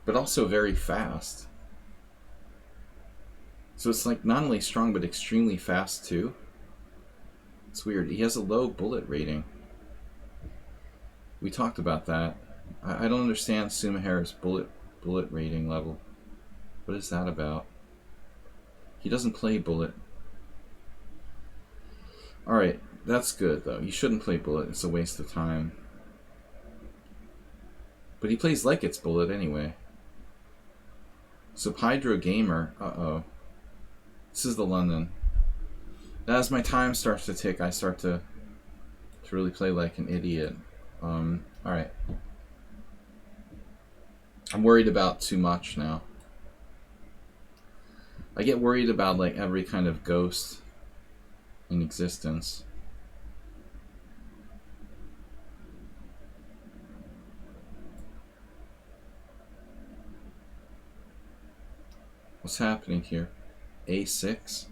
But also very fast. So it's like not only strong, but extremely fast too. It's weird. He has a low bullet rating. We talked about that. I don't understand Sumaher's bullet rating level. What is that about? He doesn't play bullet. Alright, that's good though. You shouldn't play bullet. It's a waste of time. But he plays like it's bullet anyway. So Hydro Gamer, uh-oh. This is the London. As my time starts to tick, I start to really play like an idiot. Alright. I'm worried about too much now. I get worried about like every kind of ghost in existence. What's happening here? A6?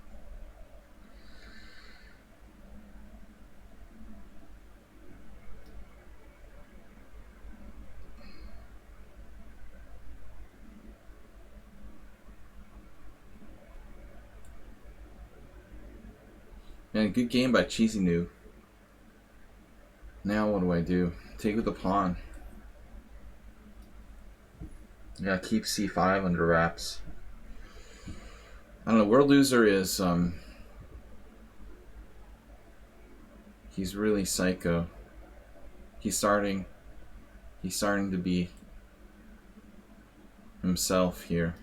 Man, good game by Cheesy New. Now what do I do? Take with the pawn. Yeah, keep c5 under wraps. I don't know, World Loser is, he's really psycho. He's starting to be himself here.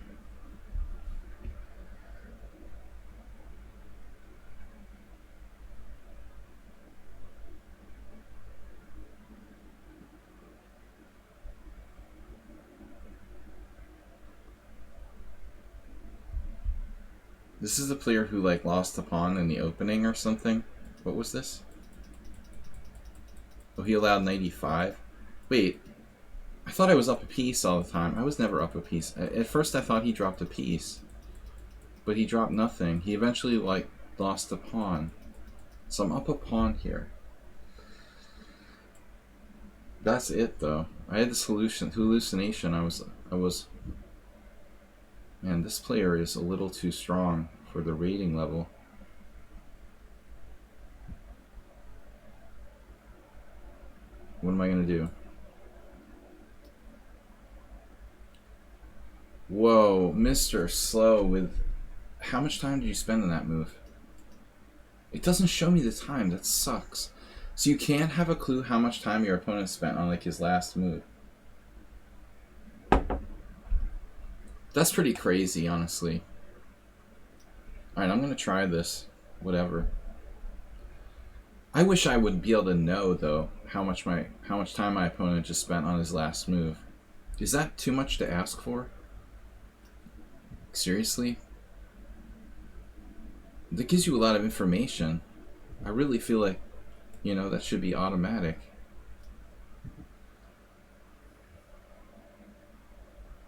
This is the player who like lost the pawn in the opening or something. What was this? Oh, he allowed knight e5. Wait, I thought I was up a piece all the time. I was never up a piece. At first I thought he dropped a piece, but he dropped nothing. He eventually like lost a pawn. So I'm up a pawn here. That's it though. I had this hallucination. I was man, this player is a little too strong for the rating level. What am I gonna do? Whoa, Mr. Slow with... How much time did you spend on that move? It doesn't show me the time. That sucks. So you can't have a clue how much time your opponent spent on like his last move. That's pretty crazy, honestly. Alright, I'm gonna try this. Whatever. I wish I would be able to know though how much time my opponent just spent on his last move. Is that too much to ask for? Seriously? That gives you a lot of information. I really feel like, you know, that should be automatic.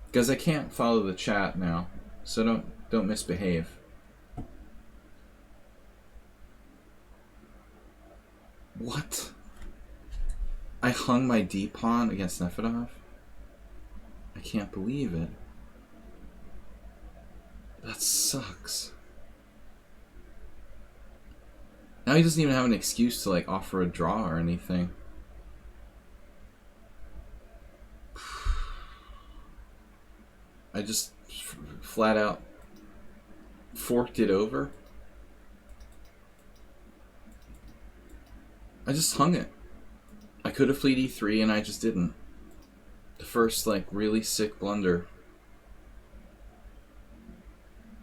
Because I can't follow the chat now, so don't misbehave. What? I hung my D pawn against Nefedov? I can't believe it. That sucks. Now he doesn't even have an excuse to like offer a draw or anything. I just flat out forked it over. I just hung it. I could have played E3 and I just didn't. The first like really sick blunder.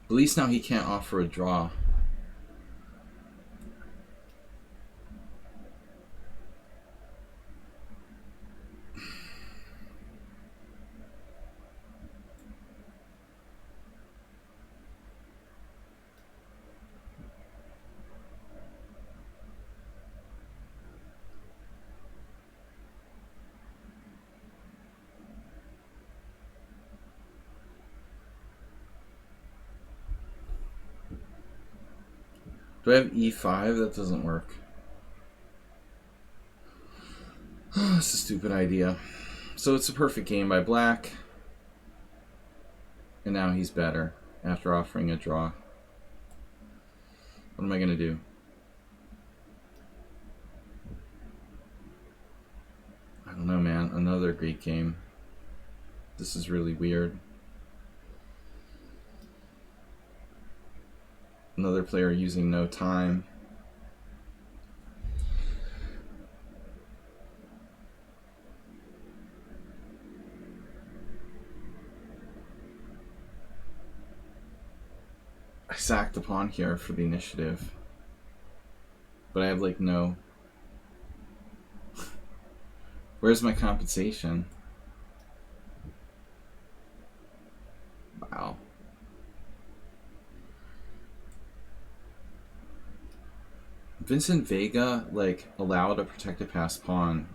At least now he can't offer a draw. Do I have E5? That doesn't work. It's a stupid idea. So it's a perfect game by black. And now he's better after offering a draw. What am I going to do? I don't know, man. Another great game. This is really weird. Another player using no time. I sacked a pawn here for the initiative. But I have like no... Where's my compensation? Wow. Vincent Vega like allowed a protected pass pawn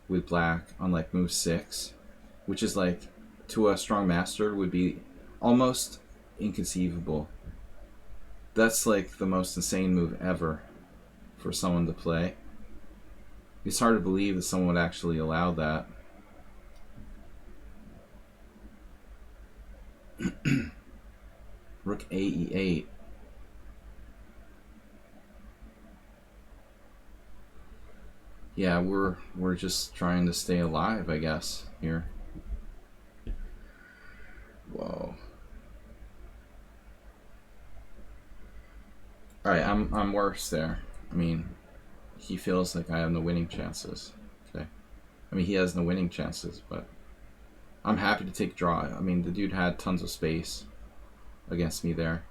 with black on like move 6, which is like to a strong master would be almost inconceivable. That's like the most insane move ever for someone to play. It's hard to believe that someone would actually allow that. Rook AE8. Yeah, we're just trying to stay alive, I guess, here. Whoa. Alright, I'm worse there. I mean, he feels like I have no winning chances. Okay. I mean, he has no winning chances, but I'm happy to take draw. I mean, the dude had tons of space against me there.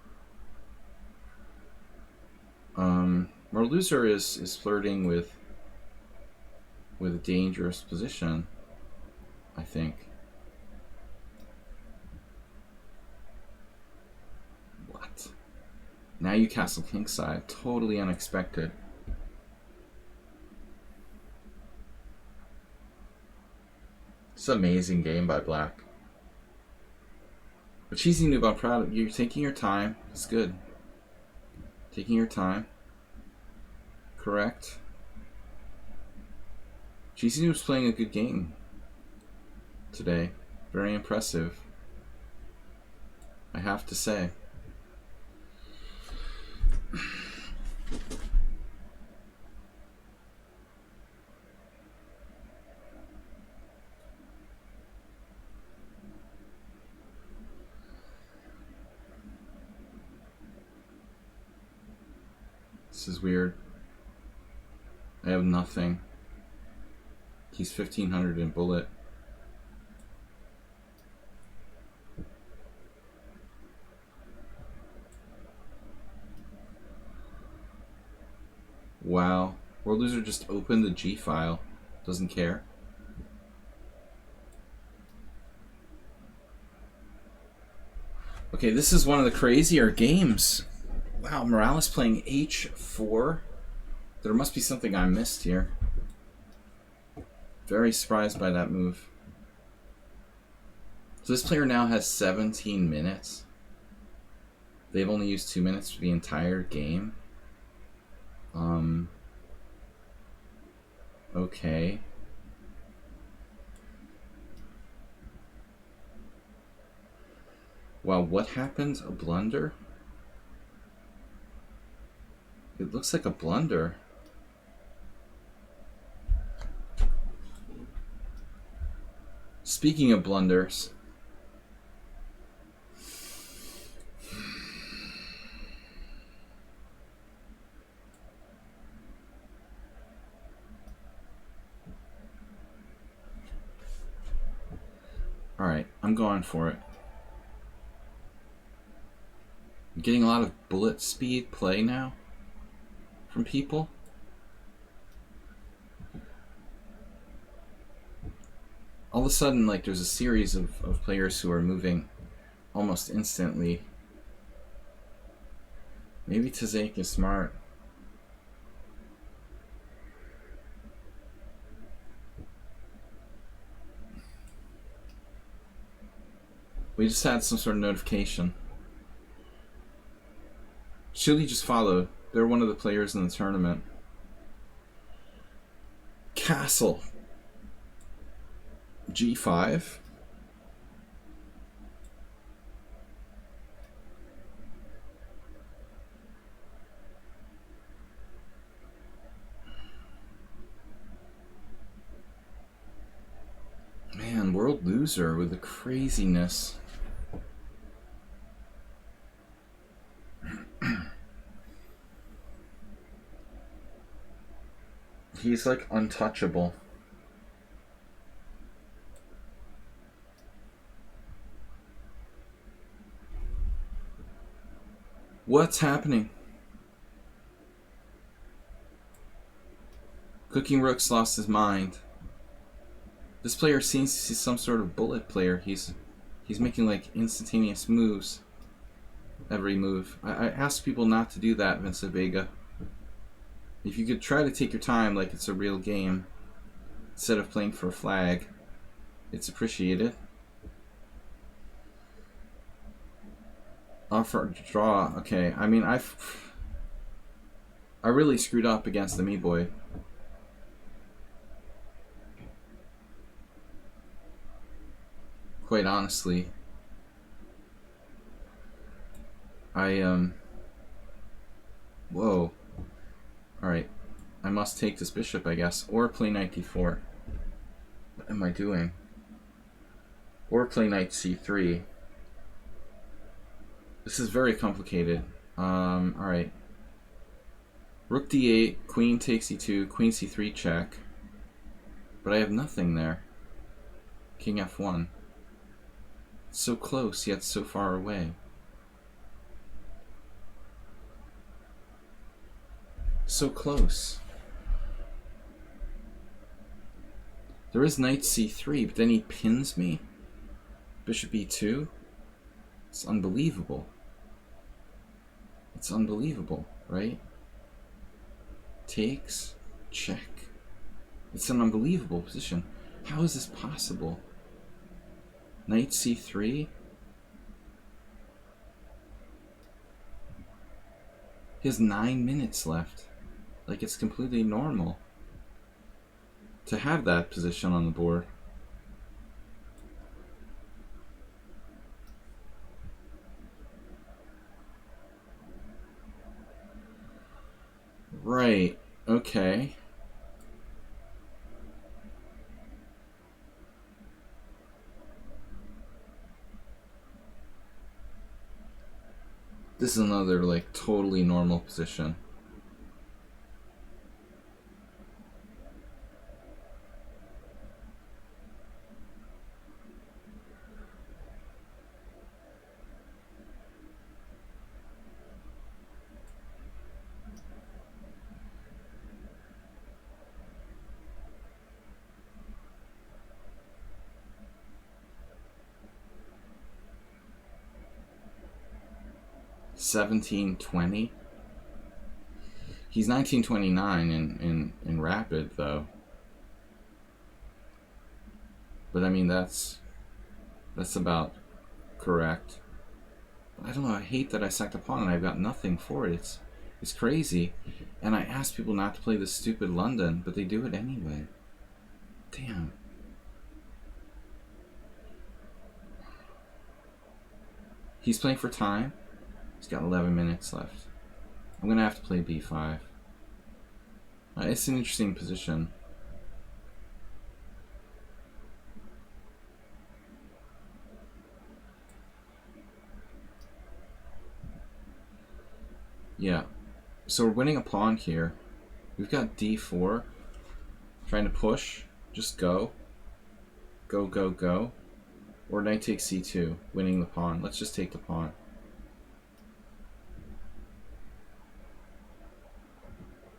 Our loser is flirting with a dangerous position, I think. What? Now you castle kingside. Totally unexpected. It's an amazing game by black. But Cheesy Noob, I'm proud of you. You're taking your time. It's good. Taking your time. Correct. Cheesy Noob's playing a good game today. Very impressive, I have to say. This is weird. I have nothing. He's 1500 in bullet. Wow. World Loser just opened the G file. Doesn't care. Okay, this is one of the crazier games. Wow, Morales playing H4. There must be something I missed here. Very surprised by that move. So this player now has 17 minutes. They've only used 2 minutes for the entire game. Okay. Wow, what happened? A blunder? It looks like a blunder. Speaking of blunders, alright, I'm going for it. I'm getting a lot of bullet speed play now from people. All of a sudden, like, there's a series of players who are moving almost instantly. Maybe Tazake is smart. We just had some sort of notification. Chile just followed. They're one of the players in the tournament. Castle. G5. Man, world loser with the craziness. He's like untouchable. What's happening? Cooking Rook's lost his mind. This player seems to see some sort of bullet player. He's making like instantaneous moves. Every move. I ask people not to do that, Vincent Vega. If you could try to take your time like it's a real game, instead of playing for a flag, it's appreciated. Offer draw. Okay, I mean, I really screwed up against the Me Boy. Quite honestly. Whoa. Alright. I must take this bishop, I guess. Or play knight d4. What am I doing? Or play knight c3. This is very complicated. Alright. Rook d8, queen takes e2, queen c3 check. But I have nothing there. King f1. It's so close, yet so far away. So close. There is knight c3, but then he pins me. Bishop e2. It's unbelievable. It's unbelievable, right? Takes, check. It's an unbelievable position. How is this possible? Knight c3? He has 9 minutes left. Like, it's completely normal to have that position on the board. Right, okay. This is another, like, totally normal position. $17.20. He's 1929 in rapid, though. But I mean, that's about correct. I don't know, I hate that I sacked a pawn and I've got nothing for it. It's crazy. And I asked people not to play this stupid London, but they do it anyway. Damn. He's playing for time. He's got 11 minutes left. I'm going to have to play b5. It's an interesting position. Yeah. So we're winning a pawn here. We've got d4. Trying to push. Just go. Go, go, go. Or knight takes c2. Winning the pawn. Let's just take the pawn.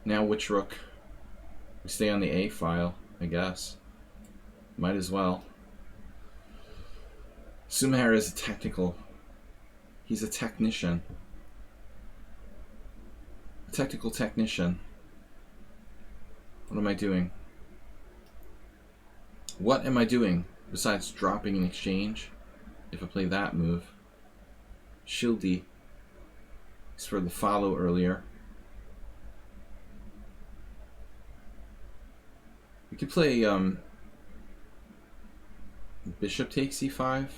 Now which rook? We stay on the A file, I guess. Might as well. Sumer is a technical. He's a technician. A technical technician. What am I doing? What am I doing besides dropping an exchange? If I play that move. Shildi. He's for the follow earlier. We could play bishop takes e5.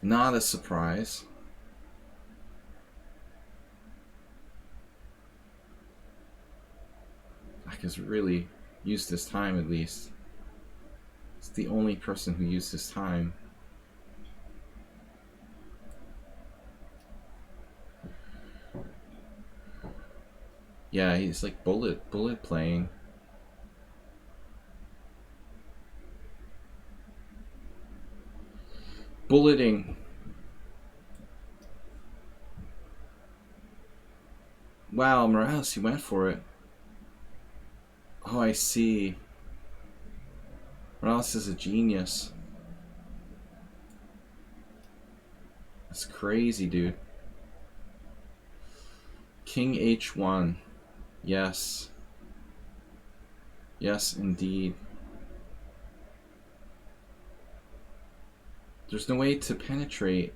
Not a surprise. Black has really used his time, at least. It's the only person who used his time. Yeah, he's like bullet playing. Bulleting. Wow, Morales, he went for it. Oh, I see. Morales is a genius. That's crazy, dude. King h1. Yes. Yes, indeed. There's no way to penetrate.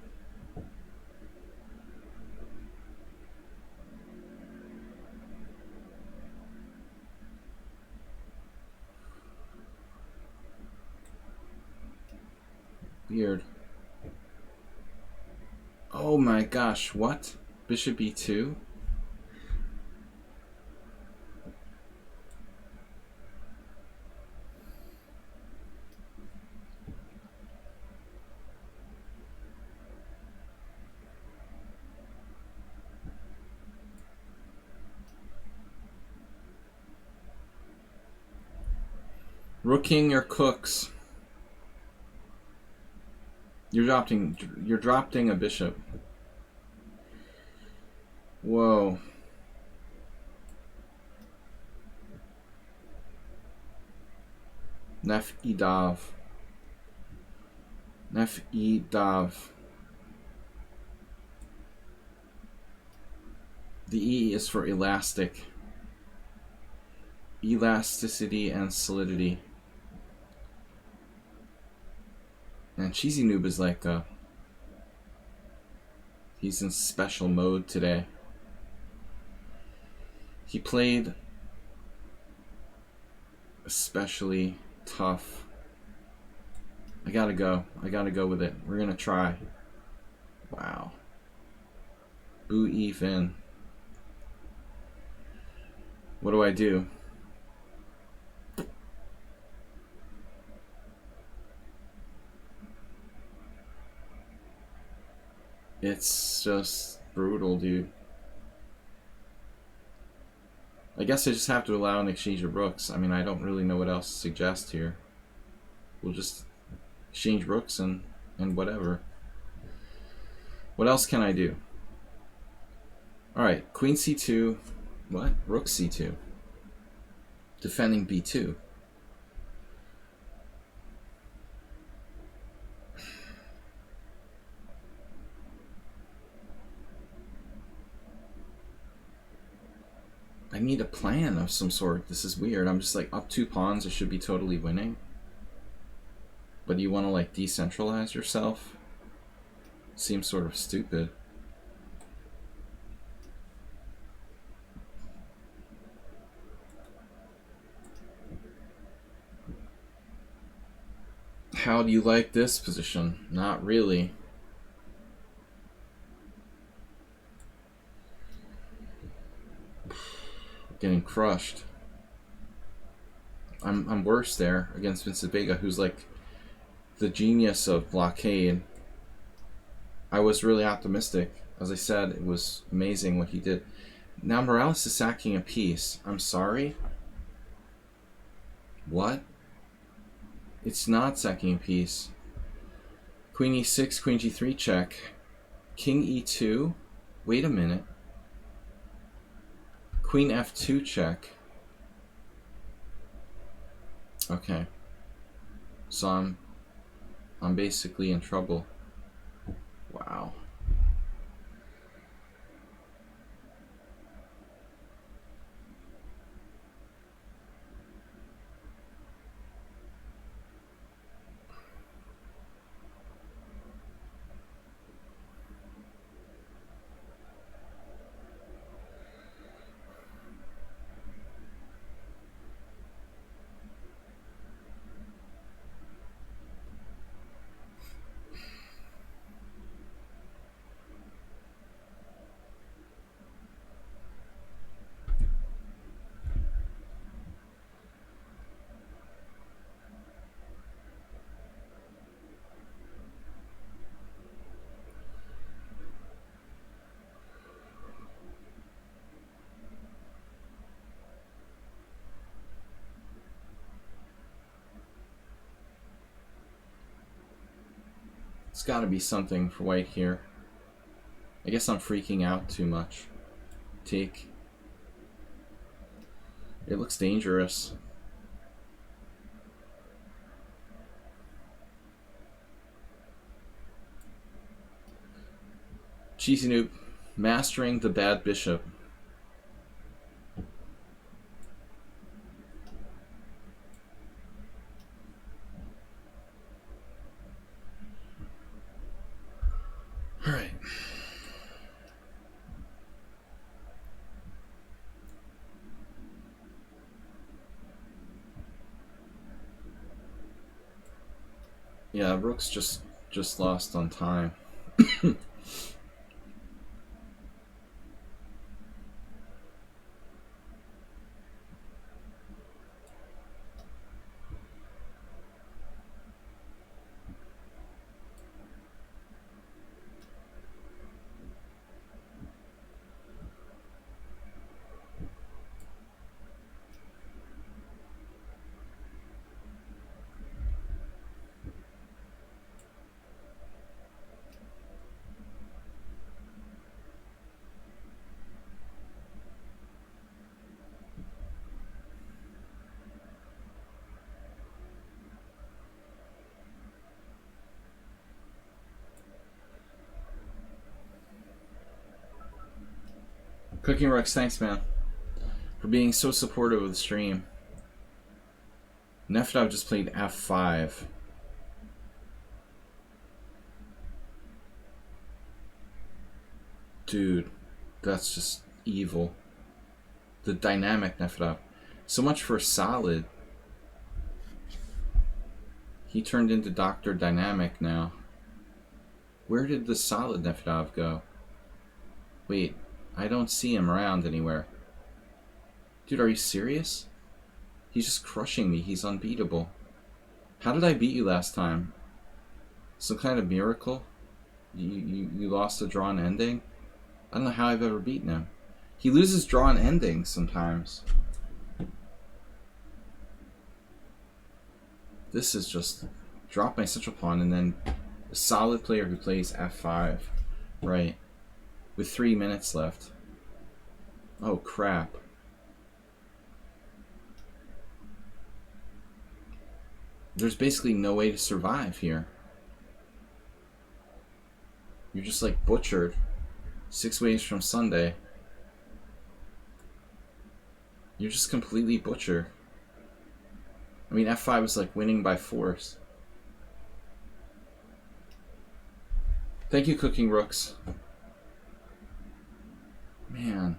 Weird. Oh my gosh, what? Bishop e2? Rooking your cooks. You're dropping a bishop. Whoa. Nef e dav. Nef e dav. The E is for elastic. Elasticity and solidity. And Cheesy Noob is like he's in special mode today. He played especially tough. I gotta go with it. We're gonna try. Wow. Boo even. What do I do? It's just brutal, dude. I guess I just have to allow an exchange of rooks. I mean, I don't really know what else to suggest here. We'll just exchange rooks and whatever. What else can I do? Alright, queen c2. What? Rook c2. Defending b2. I need a plan of some sort. This is weird. I'm just like up 2 pawns. I should be totally winning. But you want to like decentralize yourself? Seems sort of stupid. How do you like this position? Not really. Getting crushed. I'm worse there against Vincent Vega, who's like the genius of blockade. I was really optimistic. As I said, it was amazing what he did. Now Morales is sacking a piece. I'm sorry? What? It's not sacking a piece. Queen e6, queen g3 check. King e2. Wait a minute. Queen f2 check. Okay. So I'm basically in trouble. Wow. It's got to be something for white here. I guess I'm freaking out too much. Take. It looks dangerous. Cheesy Noob, mastering the bad bishop. Alright. Yeah, Rook's just lost on time. Cooking Rex, thanks man for being so supportive of the stream. Nefdov just played f5. Dude, that's just evil. The dynamic Nefdov. So much for solid. He turned into Dr. Dynamic now. Where did the solid Nefdov go? Wait, I don't see him around anywhere. Dude, are you serious? He's just crushing me. He's unbeatable. How did I beat you last time? Some kind of miracle? You lost a drawn ending? I don't know how I've ever beaten him. He loses drawn endings sometimes. This is just drop my central pawn and then a solid player who plays f5. Right. With 3 minutes left. Oh crap. There's basically no way to survive here. You're just like butchered. 6 ways from Sunday. You're just completely butcher. I mean, f5 is like winning by force. Thank you, Cooking Rooks. Man.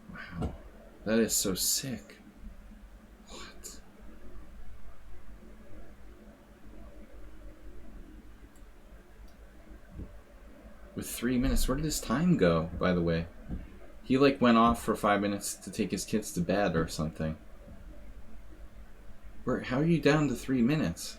Wow. That is so sick. What? With 3 minutes, where did his time go, by the way? He like went off for 5 minutes to take his kids to bed or something. How are you down to 3 minutes?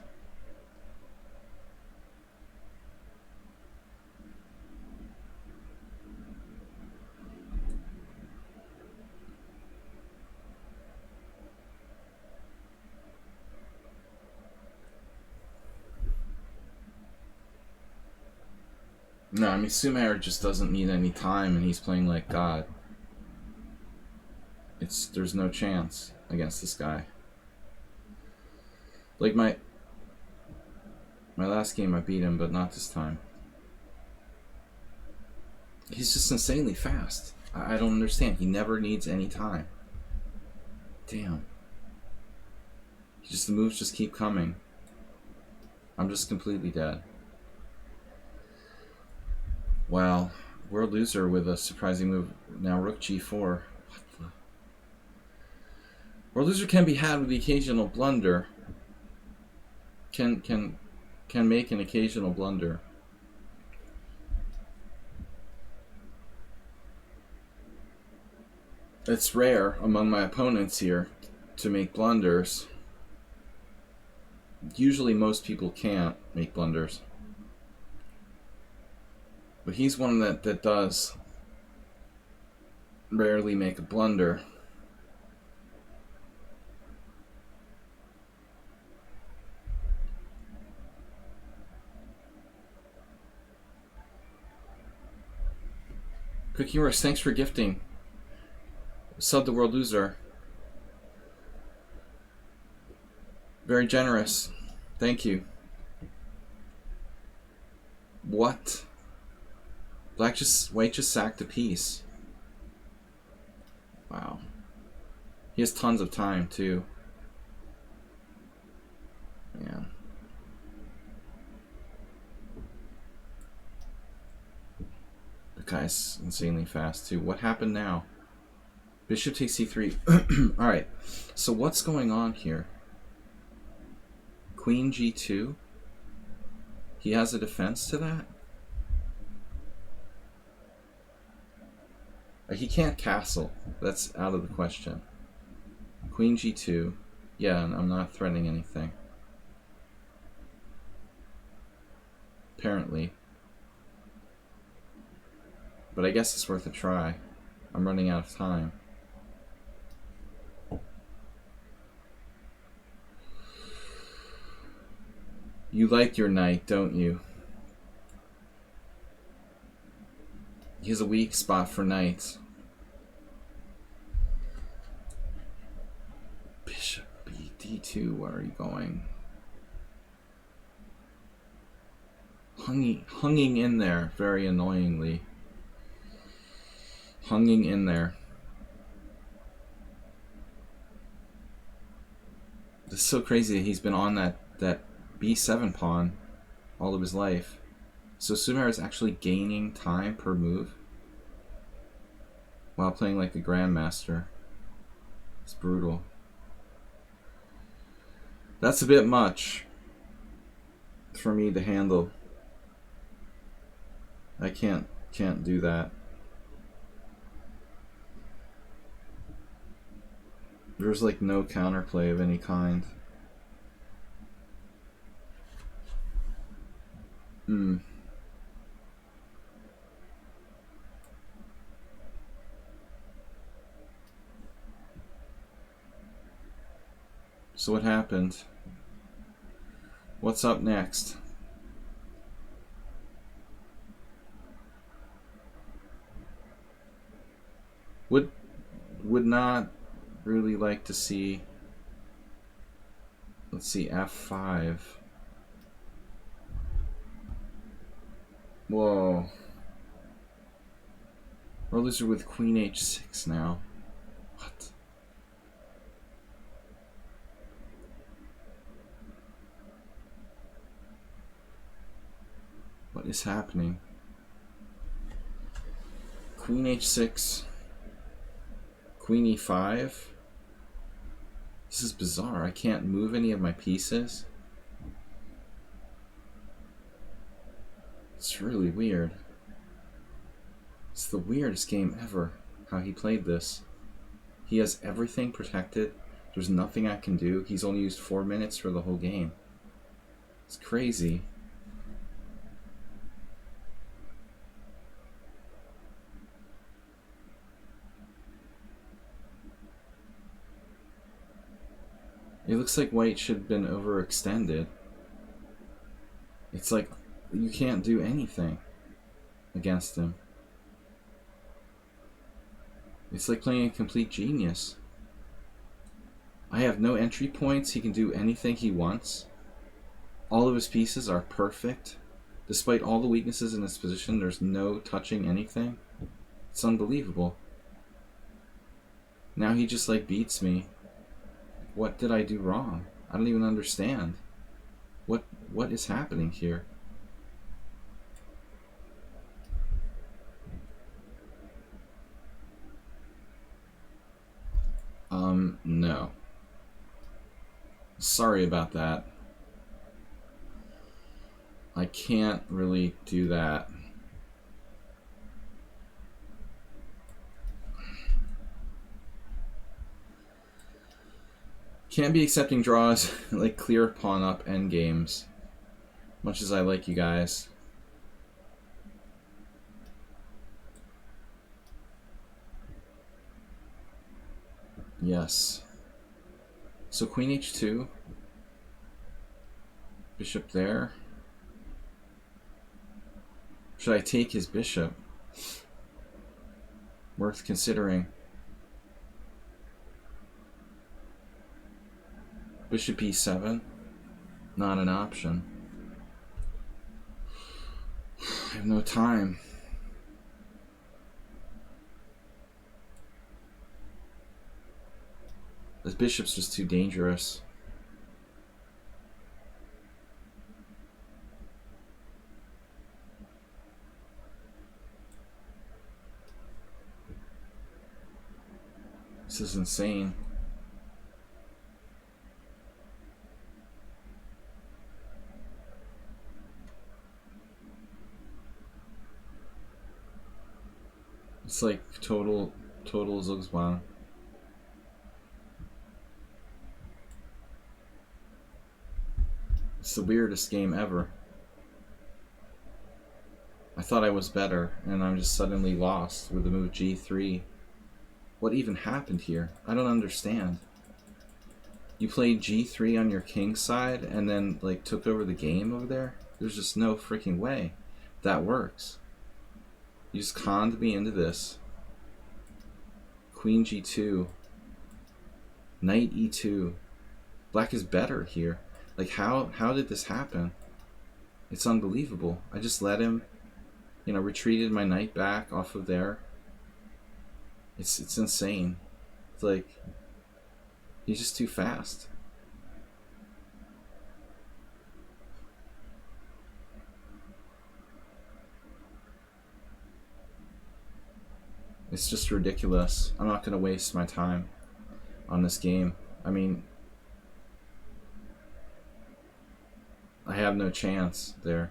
No, I mean, Sumer just doesn't need any time, and he's playing like God. There's no chance against this guy. Like my last game, I beat him, but not this time. He's just insanely fast. I don't understand. He never needs any time. Damn. The moves just keep coming. I'm just completely dead. Wow. World loser with a surprising move. Now rook g4. What the? World loser can be had with the occasional blunder. Can make an occasional blunder. It's rare among my opponents here to make blunders. Usually most people can't make blunders. But he's one that does rarely make a blunder. Cookie Roast, thanks for gifting. Sub the World Loser. Very generous. Thank you. What? White just sacked a piece. Wow. He has tons of time too. Yeah. The guy's insanely fast too. What happened now? Bishop takes c3. Alright. So what's going on here? Queen g2? He has a defense to that? He can't castle. That's out of the question. Queen g2. Yeah, and I'm not threatening anything. Apparently. But I guess it's worth a try. I'm running out of time. You like your knight, don't you? He has a weak spot for knights. Bishop d2, where are you going? Hunging in there, very annoyingly. Hunging in there. This is so crazy that he's been on that b7 pawn all of his life. So Sumer is actually gaining time per move while playing like a grandmaster. It's brutal. That's a bit much for me to handle. I can't do that. There's like no counterplay of any kind. So what happened? What's up next? Would not really like to see, let's see, f5. Whoa. Or loser with queen h6 now. What? What is happening? Queen h6. Queen e5. This is bizarre. I can't move any of my pieces. It's really weird. It's the weirdest game ever, how he played this. He has everything protected. There's nothing I can do. He's only used 4 minutes for the whole game. It's crazy. It looks like white should have been overextended. It's like you can't do anything against him. It's like playing a complete genius. I have no entry points. He can do anything he wants. All of his pieces are perfect. Despite all the weaknesses in his position, there's no touching anything. It's unbelievable. Now he just like beats me. What did I do wrong? I don't even understand. What is happening here? No. Sorry about that. I can't really do that. Can't be accepting draws like clear pawn up endgames. Much as I like you guys. Yes. So queen h2. Bishop there. Should I take his bishop? Worth considering. Bishop e7. Not an option. I have no time. This bishop's just too dangerous. This is insane. It's like total Zugzwang. It's the weirdest game ever. I thought I was better, and I'm just suddenly lost with the move g3. What even happened here? I don't understand. You played g3 on your king side, and then like took over the game over there? There's just no freaking way that works. You just conned me into this. Queen g2. Knight e2. Black is better here. Like how did this happen? It's unbelievable. I just let him, you know, retreated my knight back off of there. It's insane. It's like he's just too fast. It's just ridiculous. I'm not going to waste my time on this game. I mean, I have no chance there.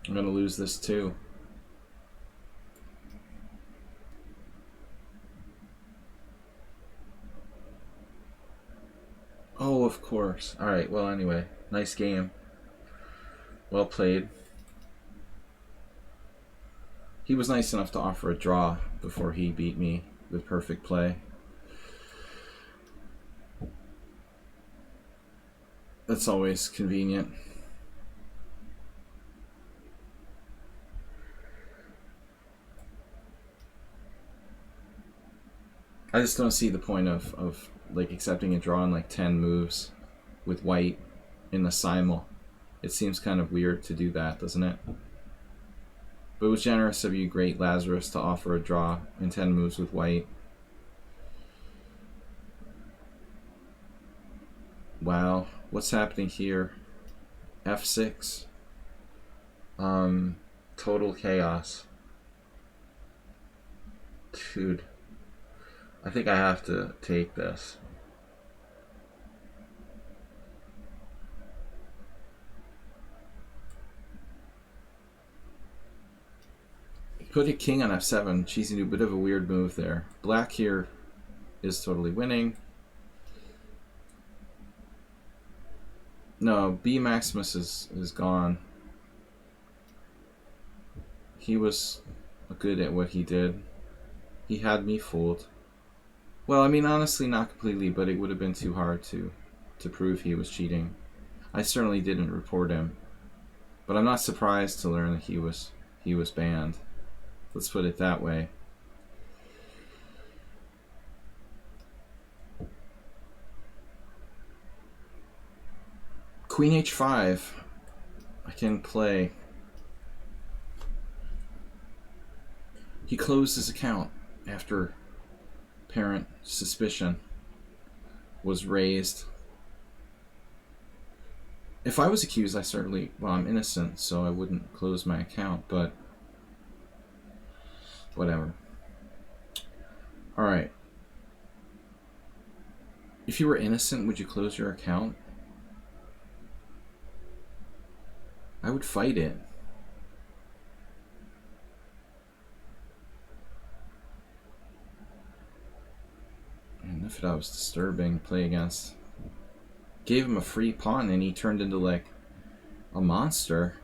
I'm going to lose this too. Oh, of course. Alright, well, anyway. Nice game. Well played. He was nice enough to offer a draw before he beat me with perfect play. That's always convenient. I just don't see the point of like accepting a draw in like 10 moves with white in the simul. It seems kind of weird to do that, doesn't it? But it was generous of you, Great Lazarus, to offer a draw in 10 moves with white. Wow, what's happening here? F6. Total chaos. Dude, I think I have to take this. Put a king on f7. Cheesy do a bit of a weird move there. Black here is totally winning. No, B Maximus is gone. He was good at what he did. He had me fooled. Well, I mean, honestly, not completely, but it would have been too hard to prove he was cheating. I certainly didn't report him, but I'm not surprised to learn that he was banned. Let's put it that way. Queen h5. I can play. He closed his account after apparent suspicion was raised. If I was accused, I certainly, well, I'm innocent, so I wouldn't close my account, but whatever. Alright. If you were innocent, would you close your account? I would fight it. And if that was disturbing, play against. Gave him a free pawn and he turned into like a monster.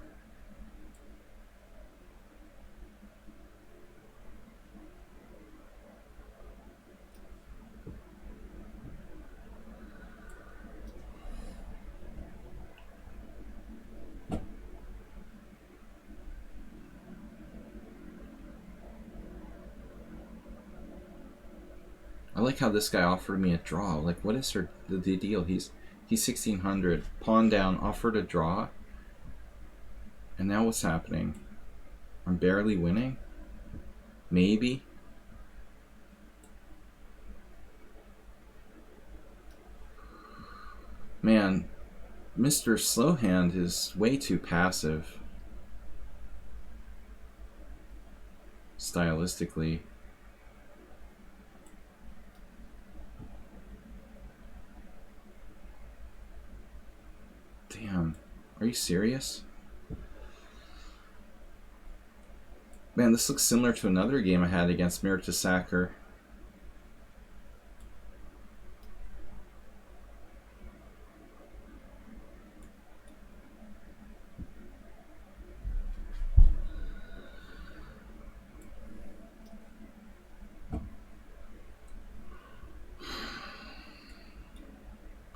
I like how this guy offered me a draw. Like, what is the deal? He's 1600. Pawn down, offered a draw. And now what's happening? I'm barely winning? Maybe? Man, Mr. Slowhand is way too passive. Stylistically. Damn. Are you serious? Man, this looks similar to another game I had against Mertesacker.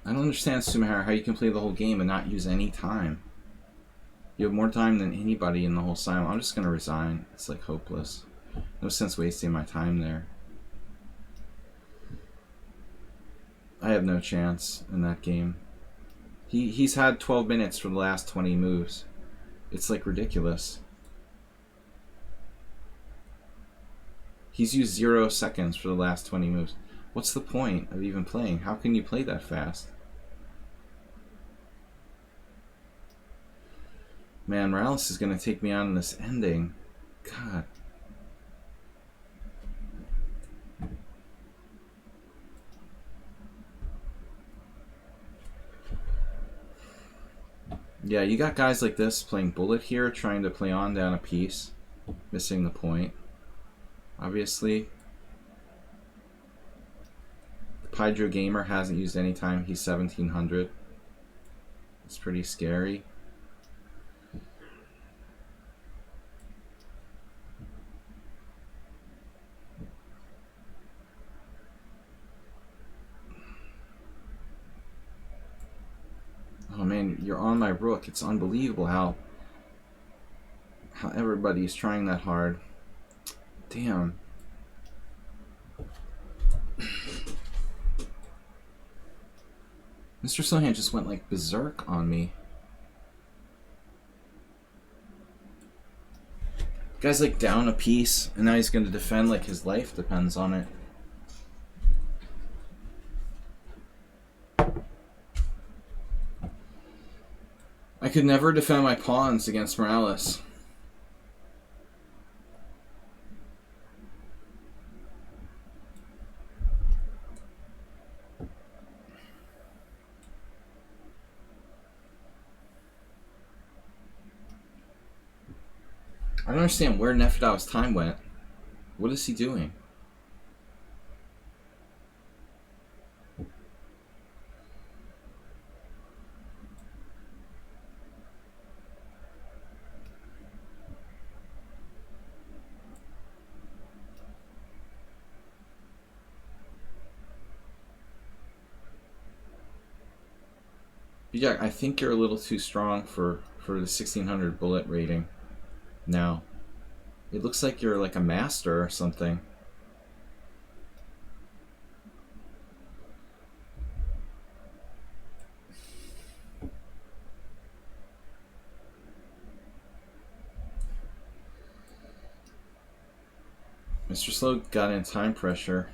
I don't understand, Sumihara, how you can play the whole game and not use any time. You have more time than anybody in the whole simul. I'm just going to resign. It's like hopeless. No sense wasting my time there. I have no chance in that game. He's had 12 minutes for the last 20 moves. It's like ridiculous. He's used 0 seconds for the last 20 moves. What's the point of even playing? How can you play that fast? Man, Morales is going to take me on in this ending. God. Yeah, you got guys like this playing bullet here, trying to play on down a piece, missing the point. Obviously. The Pydro Gamer hasn't used any time. He's 1700. It's pretty scary. Oh man, you're on my rook. It's unbelievable how everybody's trying that hard. Damn. Mr. Slowhand just went like berserk on me. Guy's like down a piece, and now he's going to defend like his life depends on it. I could never defend my pawns against Morales. I don't understand where Nefedow's time went. What is he doing? Yeah, I think you're a little too strong for the 1600 bullet rating now. It looks like you're like a master or something. Mr. Slow got in time pressure.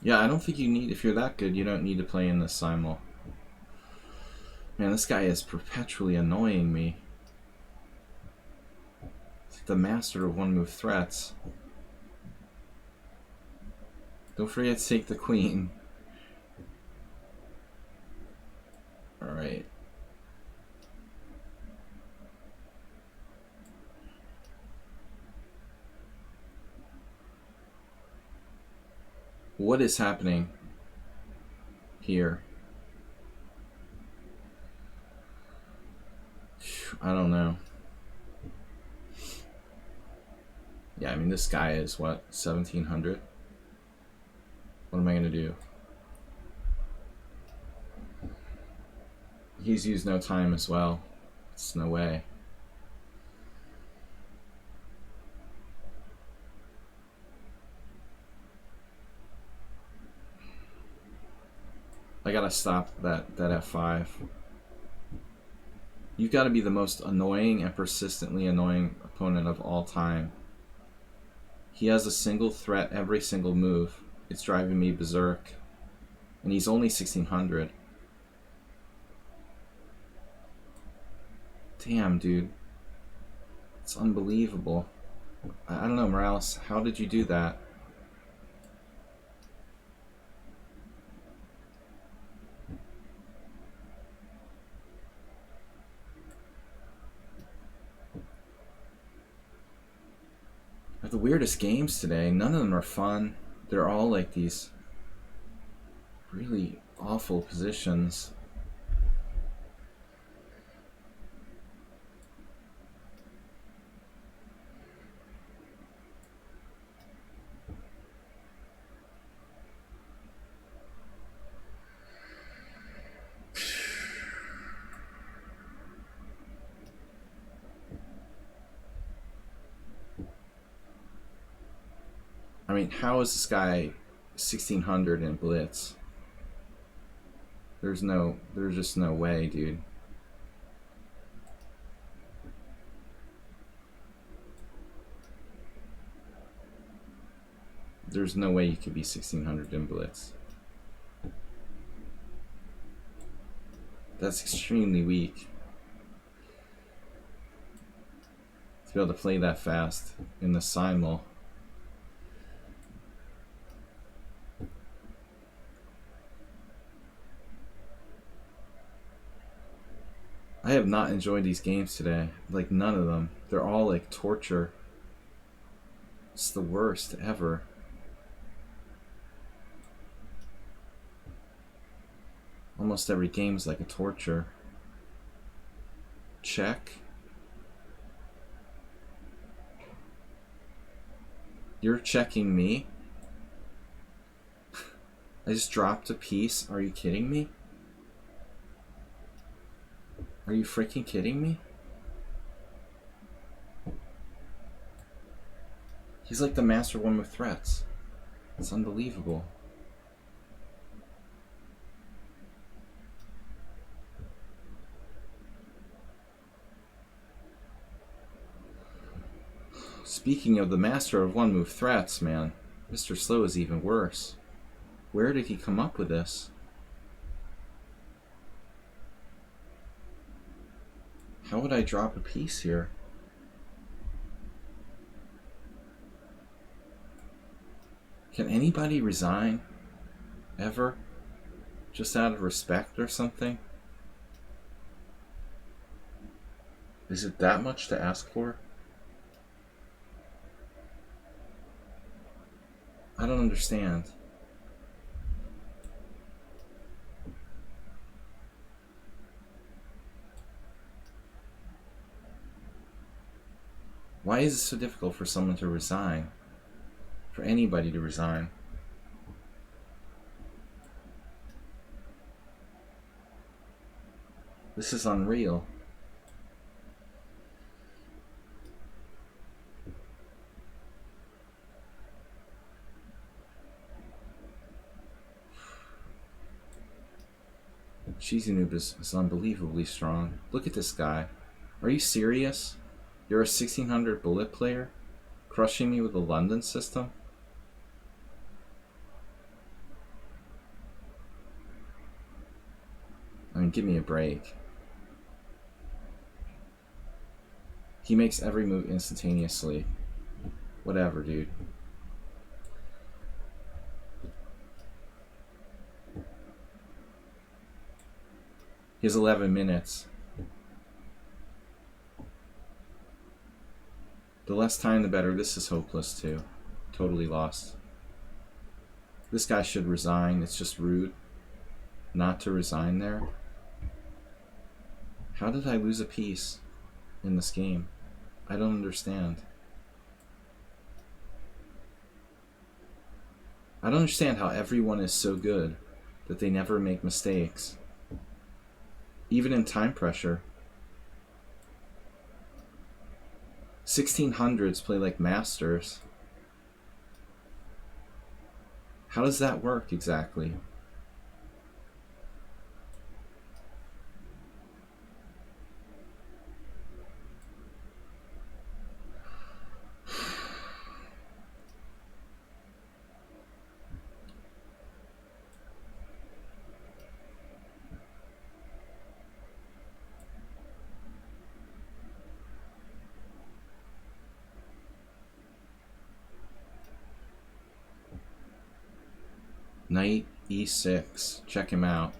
Yeah, I don't think you need, if you're that good, you don't need to play in the simul. Man, this guy is perpetually annoying me. He's like the master of one-move threats. Don't forget to take the queen. Alright. What is happening here? I don't know. Yeah, I mean, this guy is, what, 1700? What am I going to do? He's used no time as well. It's no way. I gotta stop that F5. You've got to be the most annoying and persistently annoying opponent of all time. He has a single threat every single move. It's driving me berserk. And he's only 1600. Damn, dude. It's unbelievable. I don't know, Morales. How did you do that? I have the weirdest games today. None of them are fun. They're all like these really awful positions. I mean, how is this guy 1600 in Blitz? There's just no way, dude. There's no way you could be 1600 in Blitz. That's extremely weak. To be able to play that fast in the simul. I have not enjoyed these games today. Like, none of them. They're all like torture. It's the worst ever. Almost every game is like a torture. Check. You're checking me? I just dropped a piece. Are you kidding me? Are you freaking kidding me? He's like the master one with threats. It's unbelievable. Speaking of the master of one-move threats, man, Mr. Slow is even worse. Where did he come up with this? How would I drop a piece here? Can anybody resign? Ever? Just out of respect or something? Is it that much to ask for? I don't understand. Why is it so difficult for someone to resign? For anybody to resign? This is unreal. Cheesy Noob is unbelievably strong. Look at this guy. Are you serious? You're a 1600 bullet player? Crushing me with the London system? I mean, give me a break. He makes every move instantaneously. Whatever, dude. He has 11 minutes. The less time, the better. This is hopeless, too. Totally lost. This guy should resign. It's just rude not to resign there. How did I lose a piece in this game? I don't understand. I don't understand how everyone is so good that they never make mistakes. Even in time pressure. 1600s play like masters. How does that work exactly? Knight e6. Check him out.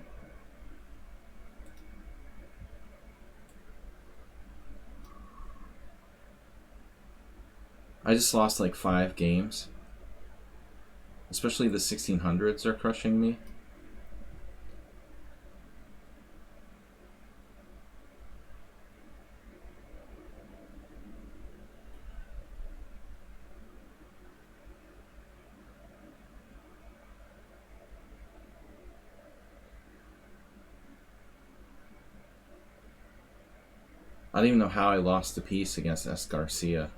I just lost like 5 games. Especially the 1600s are crushing me. I don't even know how I lost the piece against S. Garcia.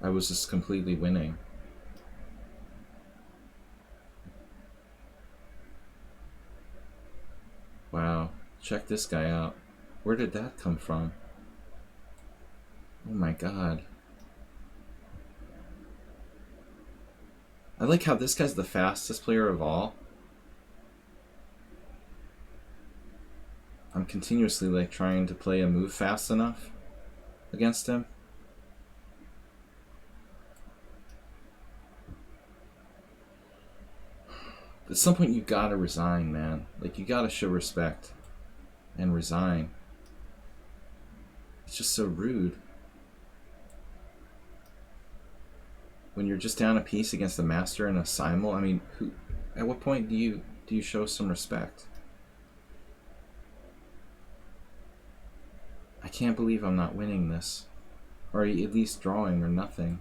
I was just completely winning. Wow, check this guy out. Where did that come from? Oh my god. I like how this guy's the fastest player of all. I'm continuously like trying to play a move fast enough against him. At some point you gotta resign, man. Like, you gotta show respect and resign. It's just so rude. When you're just down a piece against a master and a simul, I mean, who? At what point do you show some respect? I can't believe I'm not winning this, or at least drawing or nothing.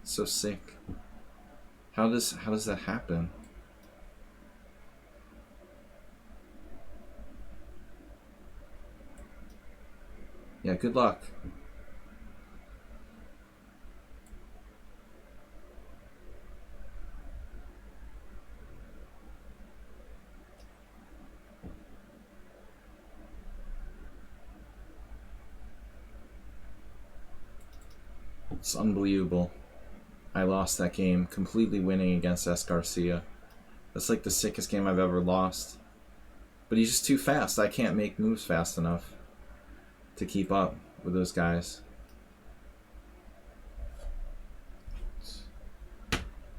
It's so sick. How does that happen? Yeah, good luck. It's unbelievable. I lost that game, completely winning against S. Garcia. That's like the sickest game I've ever lost. But he's just too fast. I can't make moves fast enough to keep up with those guys.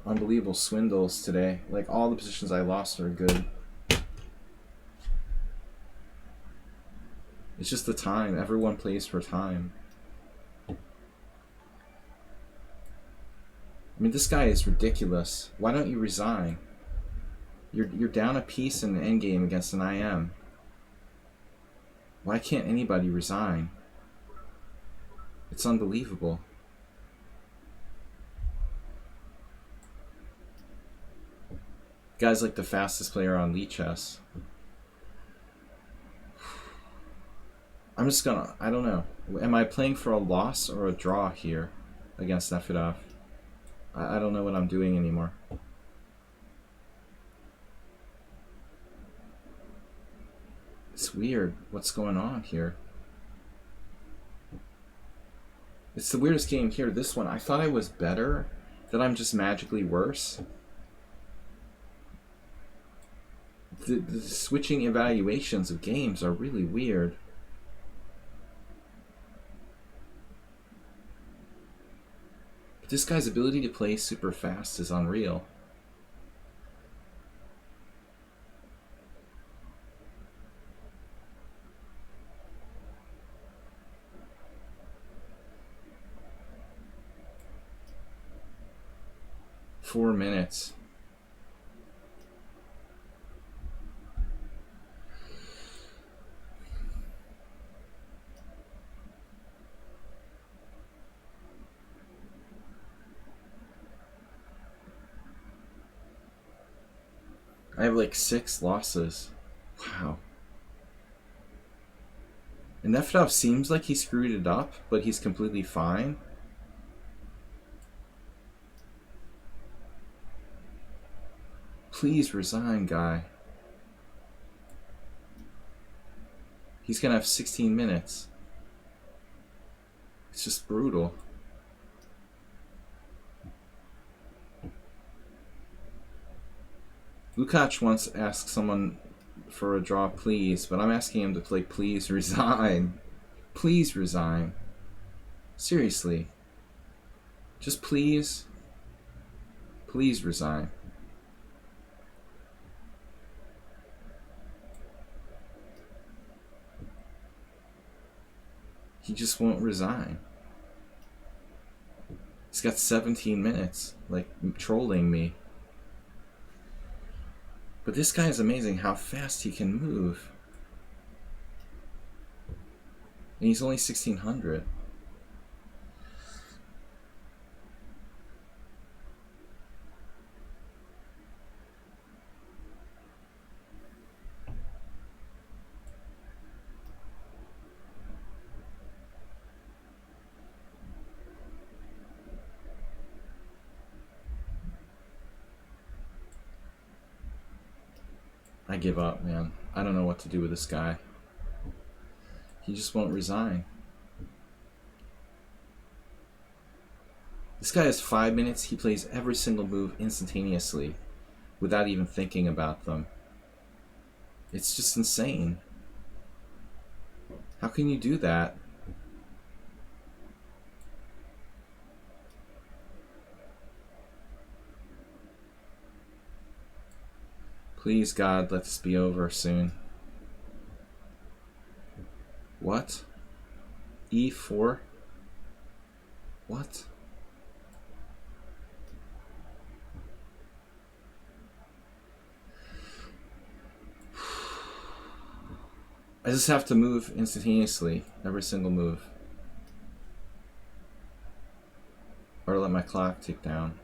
Unbelievable swindles today. Like, all the positions I lost are good. It's just the time. Everyone plays for time. I mean, this guy is ridiculous. Why don't you resign? You're down a piece in the endgame against an IM. Why can't anybody resign? It's unbelievable. The guy's like the fastest player on lichess. I'm just gonna... I don't know. Am I playing for a loss or a draw here against Nefedov? I don't know what I'm doing anymore. It's weird what's going on here. It's the weirdest game here. This one, I thought I was better, that I'm just magically worse. The switching evaluations of games are really weird. But this guy's ability to play super fast is unreal. Four minutes. I have like 6 losses. Wow. And Nefedov seems like he screwed it up, but he's completely fine. Please resign, guy. He's gonna have 16 minutes. It's just brutal. Lukács once asked someone for a draw, please, but I'm asking him to play please resign. Please resign. Seriously. Just please. Please resign. He just won't resign. He's got 17 minutes, like, trolling me. But this guy is amazing how fast he can move. And he's only 1600. I give up, man. I don't know what to do with this guy. He just won't resign. This guy has 5 minutes. He plays every single move instantaneously without even thinking about them. It's just insane. How can you do that? Please, God, let this be over soon. What? E4? What? I just have to move instantaneously, every single move. Or let my clock tick down.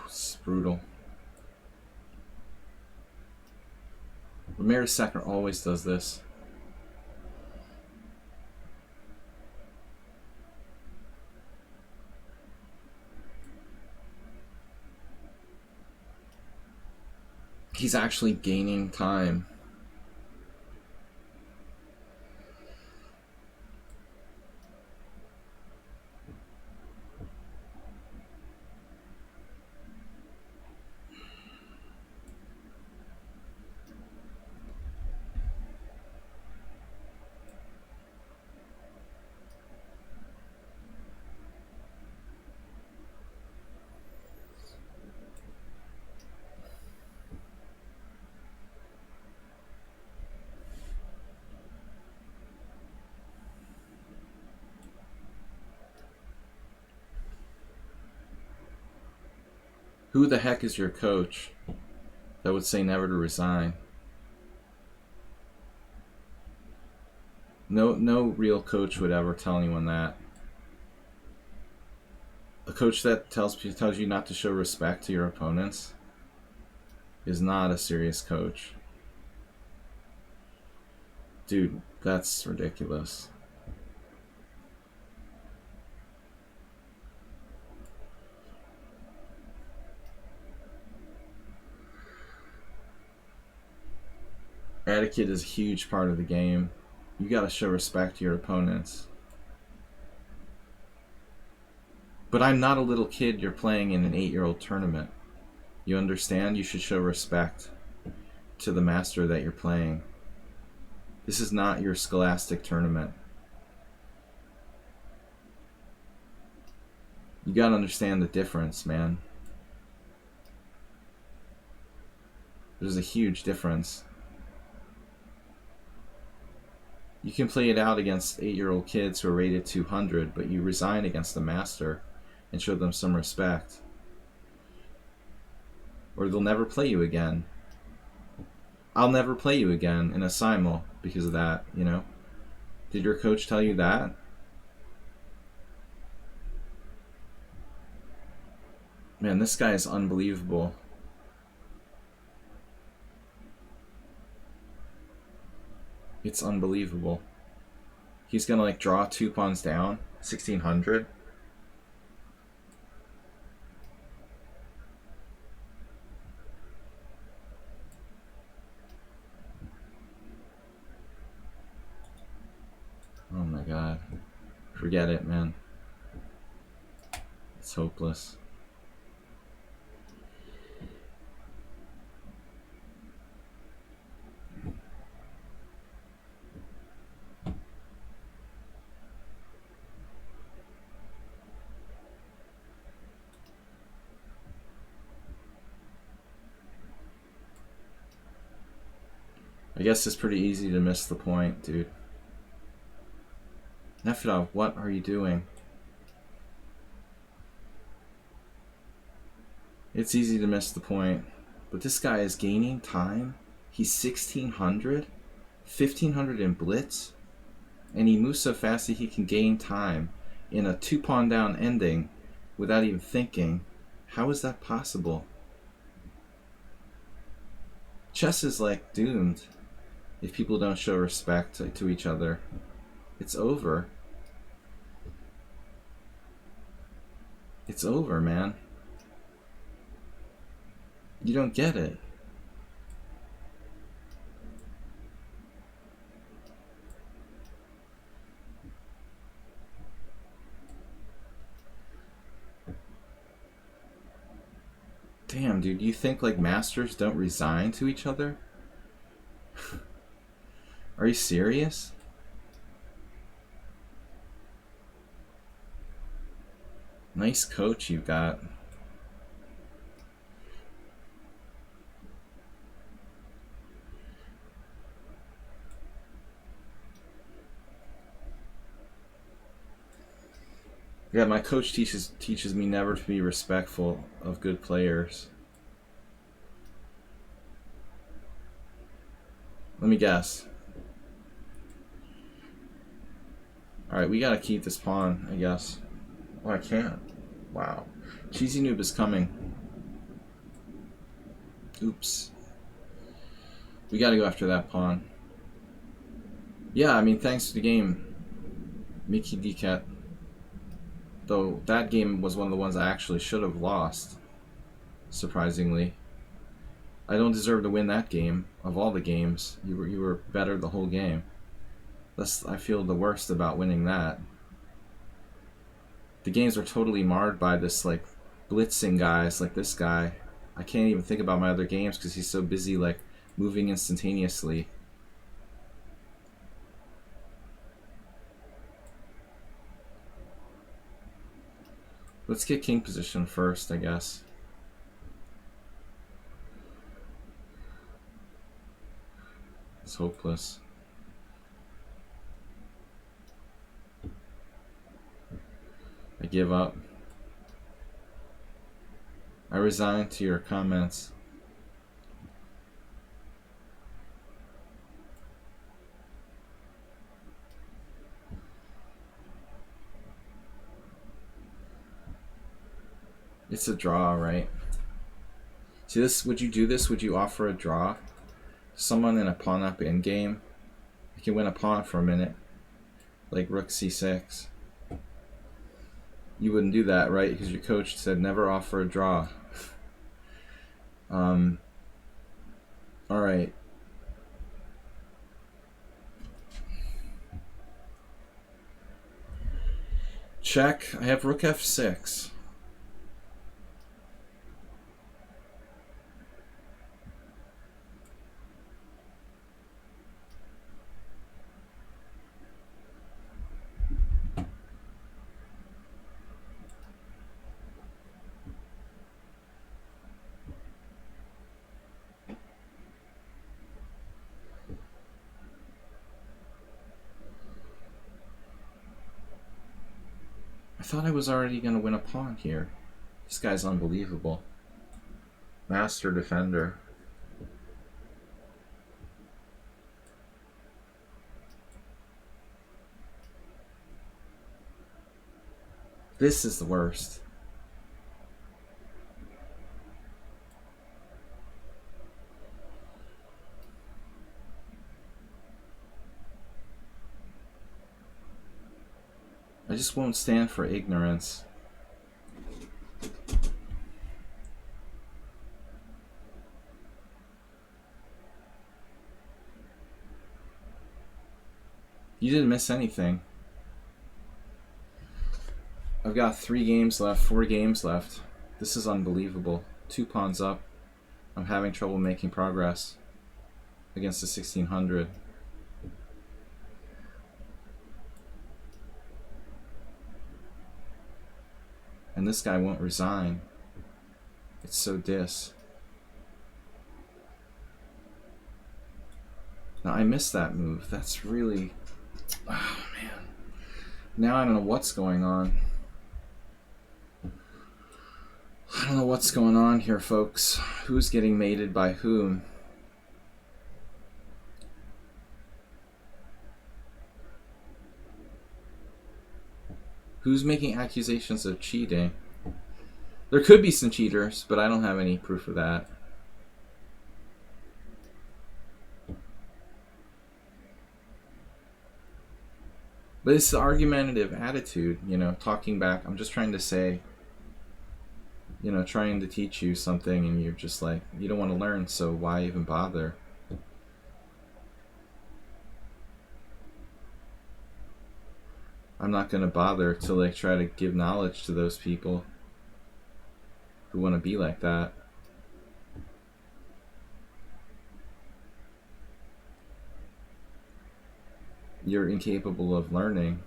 It's brutal. Ramirez Sacker always does this. He's actually gaining time. Who the heck is your coach that would say never to resign? No real coach would ever tell anyone that. A coach that tells you not to show respect to your opponents is not a serious coach. Dude, that's ridiculous. Etiquette is a huge part of the game. You gotta show respect to your opponents. But I'm not a little kid you're playing in an 8-year-old tournament. You understand? You should show respect to the master that you're playing. This is not your scholastic tournament. You gotta understand the difference, man. There's a huge difference. You can play it out against 8-year-old kids who are rated 200, but you resign against the master and show them some respect. Or they'll never play you again. I'll never play you again in a simul because of that, you know? Did your coach tell you that? Man, this guy is unbelievable. It's unbelievable. He's gonna like draw 2 pawns down, 1600. Oh my god. Forget it, man. It's hopeless. I guess it's pretty easy to miss the point, dude. Nefedov, what are you doing? It's easy to miss the point. But this guy is gaining time. He's 1600, 1500 in blitz, and he moves so fast that he can gain time in a 2-pawn down ending without even thinking. How is that possible? Chess is like doomed if people don't show respect to each other. It's over. It's over, man. You don't get it. Damn, dude, you think like masters don't resign to each other? Are you serious? Nice coach you've got. Yeah, my coach teaches me never to be respectful of good players. Let me guess. Alright, we gotta keep this pawn, I guess. Oh, I can't. Wow. Cheesy Noob is coming. Oops. We gotta go after that pawn. Yeah, I mean, thanks to the game, Mickey Diket. Though that game was one of the ones I actually should have lost, surprisingly. I don't deserve to win that game. Of all the games, you were better the whole game. I feel the worst about winning that. The games are totally marred by this like blitzing guys like this guy. I can't even think about my other games because he's so busy like moving instantaneously. Let's get king position first, I guess. It's hopeless. I give up. I resign to your comments. It's a draw, right? See this? Would you do this? Would you offer a draw? Someone in a pawn up endgame? You can win a pawn for a minute. Like rook c6. You wouldn't do that, right? Because your coach said never offer a draw. Alright. Check. I have rook f6. I thought I was already going to win a pawn here. This guy's unbelievable. Master defender. This is the worst. I just won't stand for ignorance. You didn't miss anything. I've got 3 games left, 4 games left. This is unbelievable. 2 pawns up. I'm having trouble making progress against the 1600. And this guy won't resign. It's so dis. Now I missed that move. That's really... Oh man. Now I don't know what's going on. I don't know what's going on here, folks. Who's getting mated by whom? Who's making accusations of cheating? There could be some cheaters, but I don't have any proof of that. But it's the argumentative attitude, you know, talking back. I'm just trying to say, you know, trying to teach you something and you're just like, you don't want to learn, so why even bother? I'm not going to bother to like try to give knowledge to those people who want to be like that. You're incapable of learning.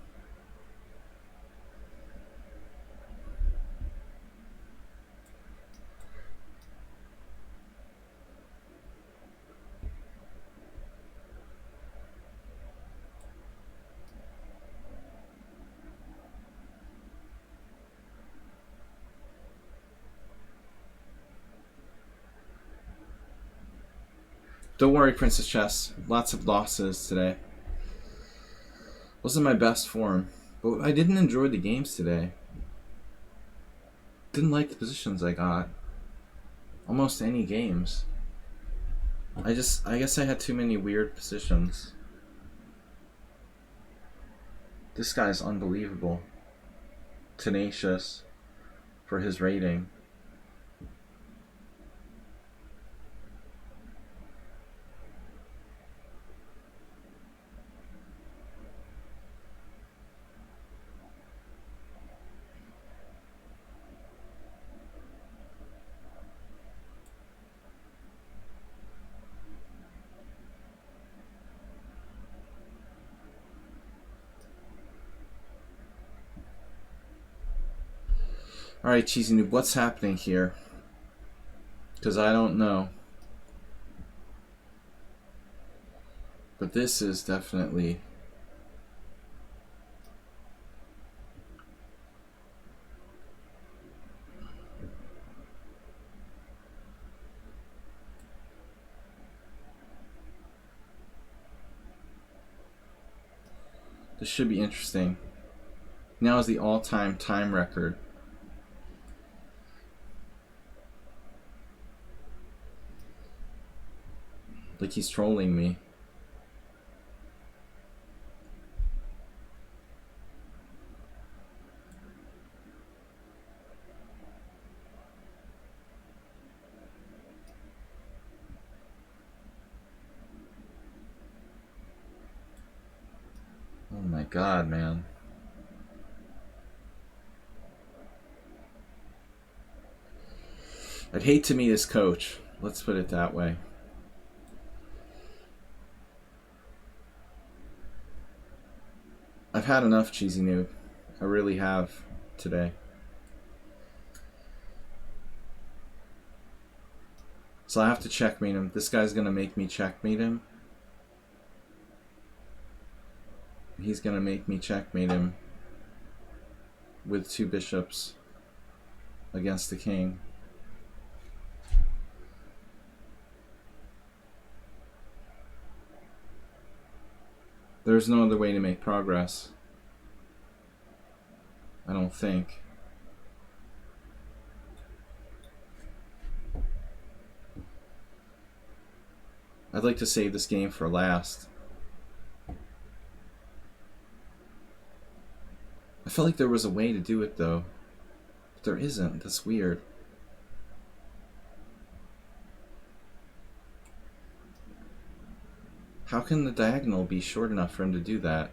Don't worry, Princess Chess. Lots of losses today. Wasn't my best form, but I didn't enjoy the games today. Didn't like the positions I got. Almost any games. I guess I had too many weird positions. This guy's unbelievable. Tenacious for his rating. Alright, Cheesy Noob, what's happening here? Because I don't know. But this is definitely... This should be interesting. Now is the all-time time record. Like he's trolling me. Oh my god, man. I'd hate to meet his coach. Let's put it that way. I've had enough, Cheesy Noob. I really have today. So I have to checkmate him. This guy's gonna make me checkmate him. He's gonna make me checkmate him with 2 bishops against the king. There's no other way to make progress. I don't think. I'd like to save this game for last. I felt like there was a way to do it though. But there isn't. That's weird. How can the diagonal be short enough for him to do that?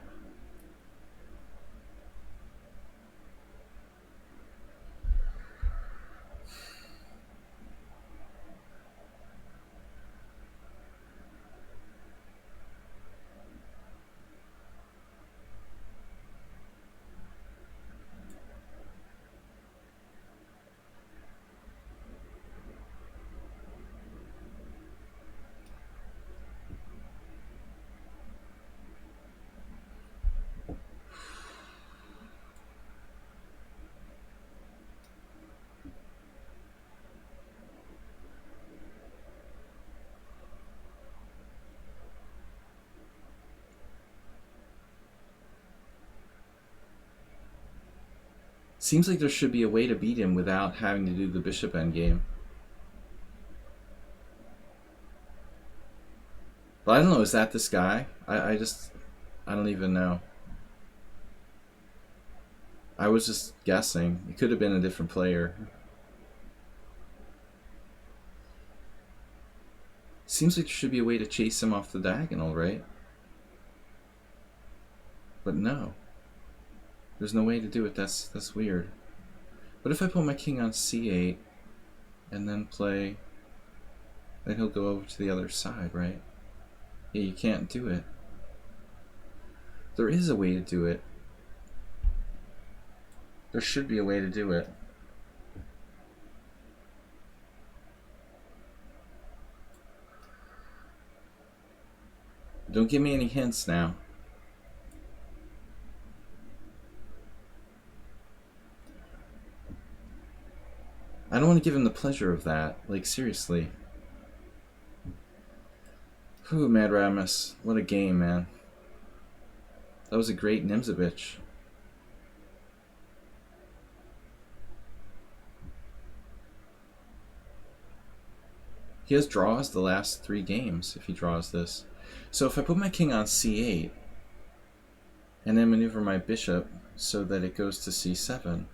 Seems like there should be a way to beat him without having to do the bishop endgame. But I don't know, is that this guy? I don't even know. I was just guessing. It could have been a different player. Seems like there should be a way to chase him off the diagonal, right? But no. There's no way to do it. That's weird. But if I put my king on c8 and then play, then he'll go over to the other side, right? Yeah, you can't do it. There is a way to do it. There should be a way to do it. Don't give me any hints now. I don't want to give him the pleasure of that. Like, seriously. Whew, Mad Ramus. What a game, man. That was a great Nimzovich. He has draws the last 3 games if he draws this. So if I put my king on c8 and then maneuver my bishop so that it goes to c7,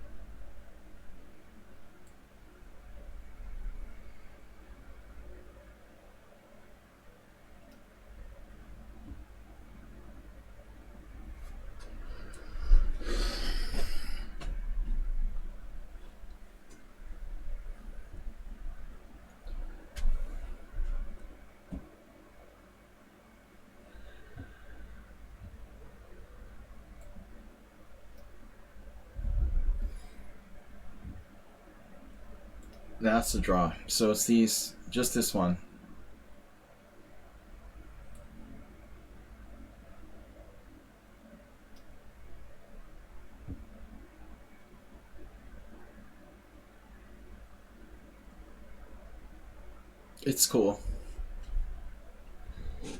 That's a draw. So it's these, just this one. It's cool.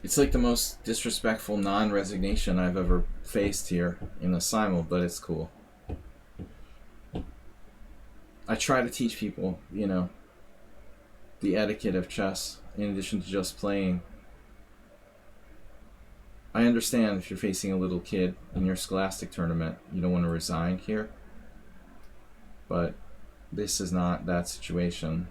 It's like the most disrespectful non-resignation I've ever faced here in the simul, but it's cool. I try to teach people, you know, the etiquette of chess in addition to just playing. I understand if you're facing a little kid in your scholastic tournament, you don't want to resign here. But this is not that situation.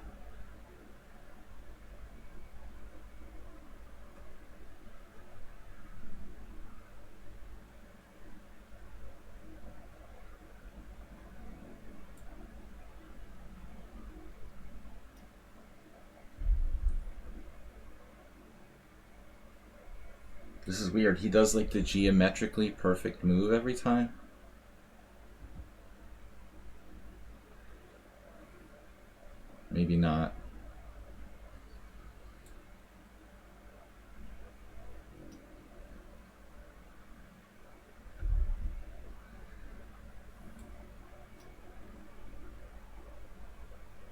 This is weird. He does like the geometrically perfect move every time. Maybe not.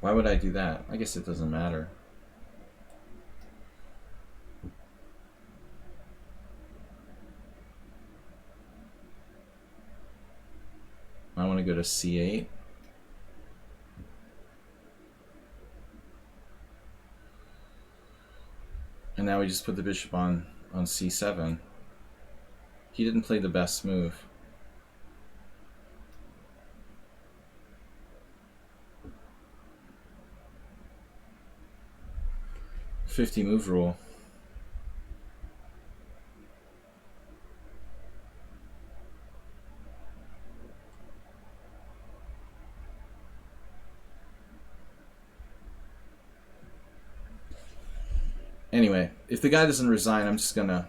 Why would I do that? I guess it doesn't matter. I want to go to c8. And now we just put the bishop on c7. He didn't play the best move. "50 move rule." Anyway, if the guy doesn't resign, I'm just gonna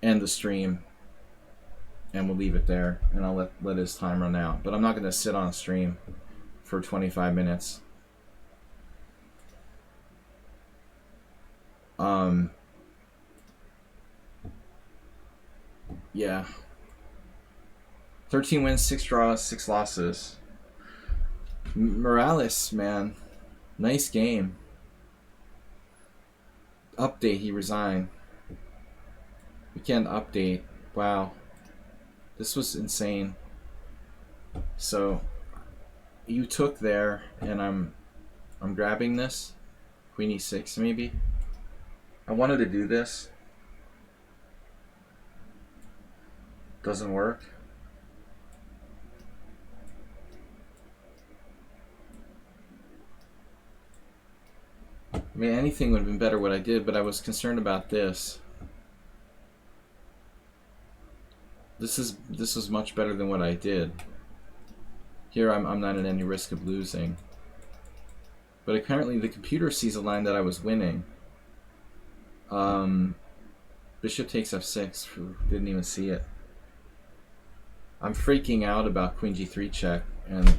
end the stream and we'll leave it there, and I'll let his time run out. But I'm not gonna sit on stream for 25 minutes. Yeah. 13 wins, 6 draws, 6 losses. Morales, man. Nice game. Update, he resigned. Weekend update. Wow. This was insane. So you took there, and I'm grabbing this. Queen e6 maybe. I wanted to do this. Doesn't work. I mean, anything would have been better what I did, but I was concerned about this. This is much better than what I did. Here I'm not at any risk of losing. But apparently the computer sees a line that I was winning. Bishop takes f6. Didn't even see it. I'm freaking out about queen g3 check, and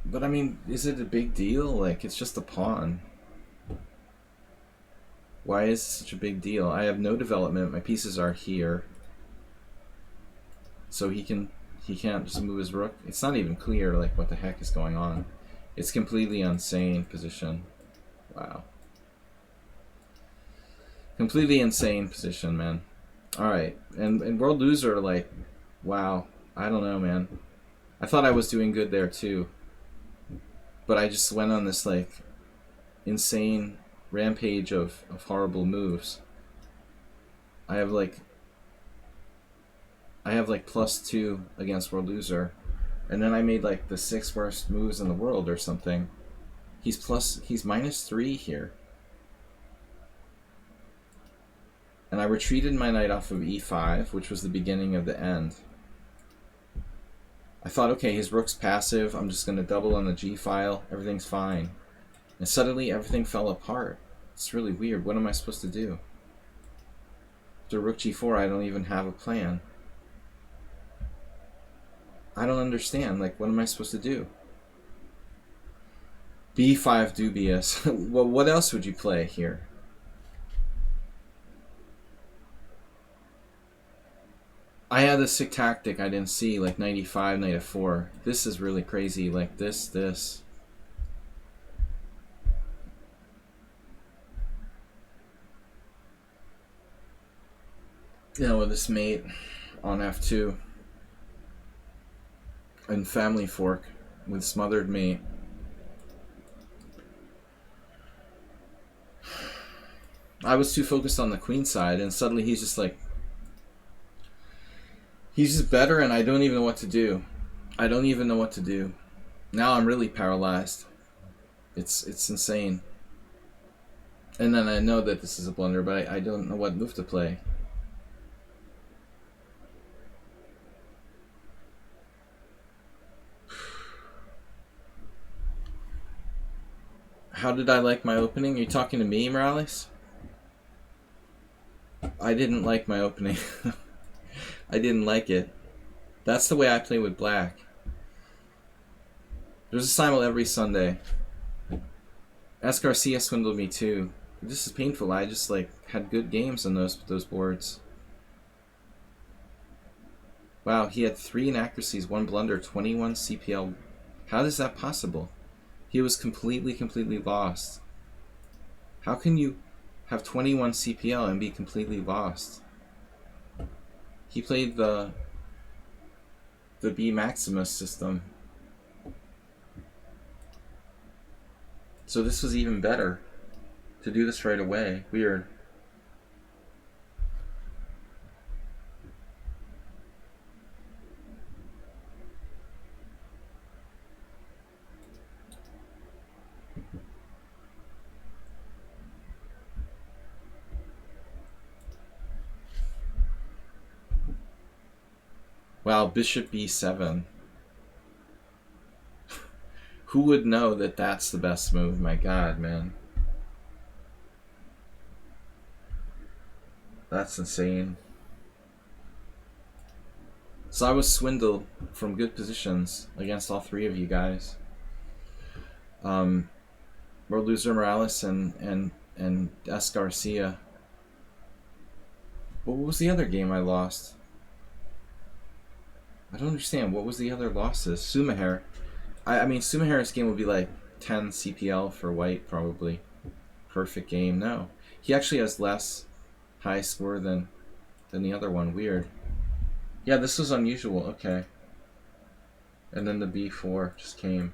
but I mean, is it a big deal? Like, it's just a pawn. Why is it such a big deal? I have no development. My pieces are here. So he can't just move his rook. It's not even clear like what the heck is going on. It's completely insane position. Wow. Completely insane position, man. Alright. And world loser, like, wow. I don't know, man. I thought I was doing good there too. But I just went on this like insane rampage of horrible moves. I have like +2 against world loser, and then I made like the 6 worst moves in the world or something. He's -3 here, and I retreated my knight off of e5, which was the beginning of the end. I thought, okay, his rook's passive, I'm just going to double on the g file, everything's fine. And suddenly everything fell apart. It's really weird. What am I supposed to do? After rook g4, I don't even have a plan. I don't understand. Like, what am I supposed to do? B5 dubious. Well, what else would you play here? I had a sick tactic I didn't see, like 95, knight f4. This is really crazy. Like this. You know, with this mate on f2 and family fork with smothered mate. I was too focused on the queen side, and suddenly he's just like, he's just better, and I don't even know what to do. I don't even know what to do. Now I'm really paralyzed. It's insane. And then I know that this is a blunder, but I don't know what move to play. How did I like my opening? Are you talking to me, Morales? I didn't like my opening. I didn't like it. That's the way I play with black. There's a simul every Sunday. S. Garcia swindled me too. This is painful. I just like had good games on those boards. Wow, he had 3 inaccuracies, 1 blunder, 21 CPL. How is that possible? He was completely lost. How can you have 21 CPL and be completely lost? He played the B Maximus system. So this was even better to do this right away. Weird. Wow, bishop b7. Who would know that that's the best move? My god, man. That's insane. So I was swindled from good positions against all 3 of you guys. World Loser Morales and S. Garcia. But what was the other game I lost? I don't understand. What was the other losses? Sumaher. I mean, Sumaher's game would be like 10 CPL for white, probably. Perfect game. No. He actually has less high score than the other one. Weird. Yeah, this was unusual. Okay. And then the b4 just came.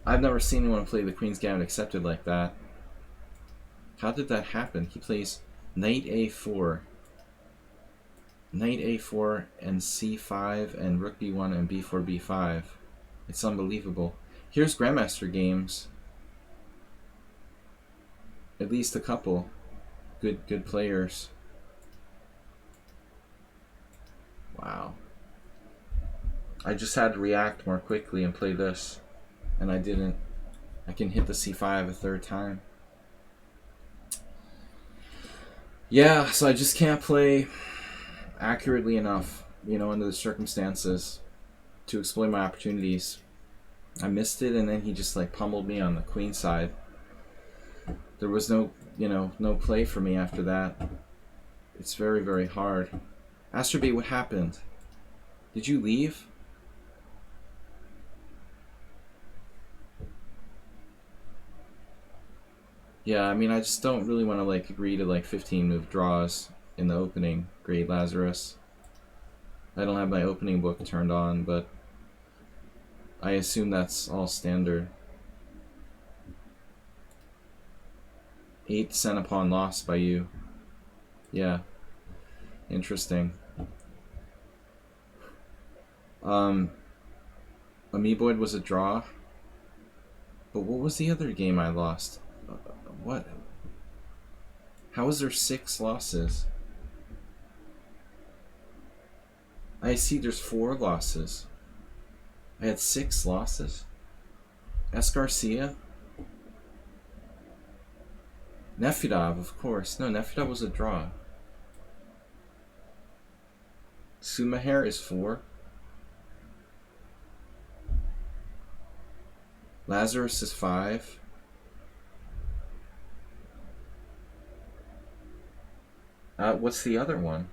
I've never seen anyone play the Queen's Gambit accepted like that. How did that happen? He plays knight a4. Knight a4 and c5 and rook b1 and b4 b5. It's unbelievable. Here's Grandmaster games. At least a couple good players. Wow. I just had to react more quickly and play this, and I didn't. I can hit the c5 a 3rd time. Yeah, so I just can't play accurately enough, you know, under the circumstances to exploit my opportunities. I missed it, and then he just like pummeled me on the queen side. There was no play for me after that. It's very hard. Astrobate, what happened? Did you leave? Yeah, I mean, I just don't really want to like agree to like 15 move draws in the opening. Great Lazarus. I don't have my opening book turned on, but I assume that's all standard. 8% upon loss by you. Yeah. Interesting. Amoeboid was a draw. But what was the other game I lost? What? How is there 6 losses? I see there's 4 losses. I had 6 losses. S. Garcia? Nefedov, of course. No, Nefedov was a draw. Sumahair is 4. Lazarus is 5. What's the other one?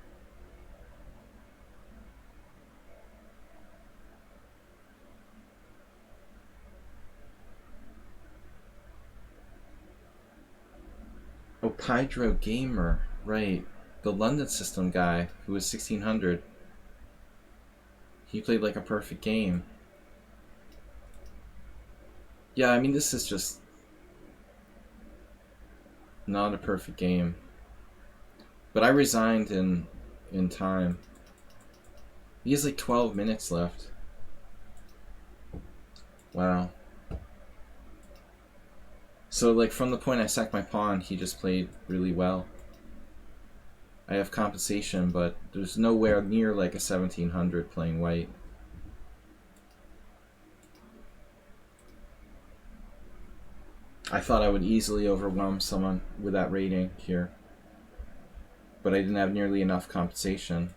Oh, Pydro Gamer, right. The London System guy who was 1600. He played like a perfect game. Yeah, I mean, this is just not a perfect game. But I resigned in time. He has like 12 minutes left. Wow. So like from the point I sacked my pawn, he just played really well. I have compensation, but there's nowhere near like a 1700 playing white. I thought I would easily overwhelm someone with that rating here, but I didn't have nearly enough compensation.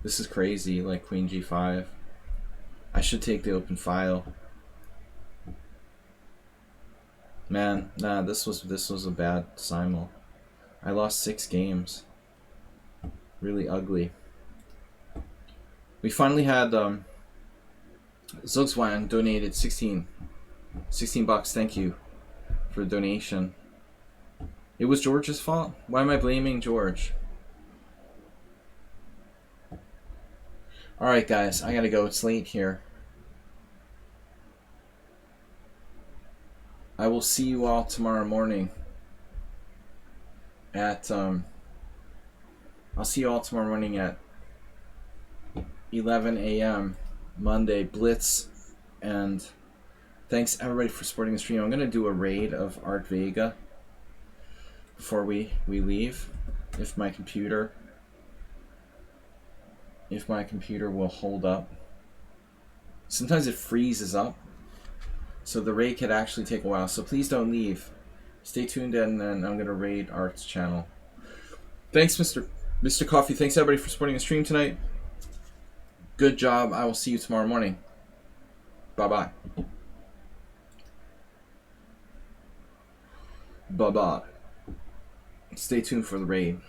This is crazy, like queen g5. I should take the open file. Man, nah, this was a bad simul. I lost 6 games. Really ugly. We finally had Zugzwang donated 16 bucks. Thank you for the donation. It was George's fault? Why am I blaming George? Alright guys, I gotta go. It's late here. I will see you all tomorrow morning at I'll see you all tomorrow morning at 11 a.m. Monday Blitz, and thanks everybody for supporting the stream. I'm gonna do a raid of Art Vega before we leave, if my computer will hold up. Sometimes it freezes up, so the raid could actually take a while. So please don't leave. Stay tuned, and then I'm gonna raid Art's channel. Thanks, Mr. Coffee. Thanks everybody for supporting the stream tonight. Good job. I will see you tomorrow morning. Bye-bye. Bye-bye. Stay tuned for the raid.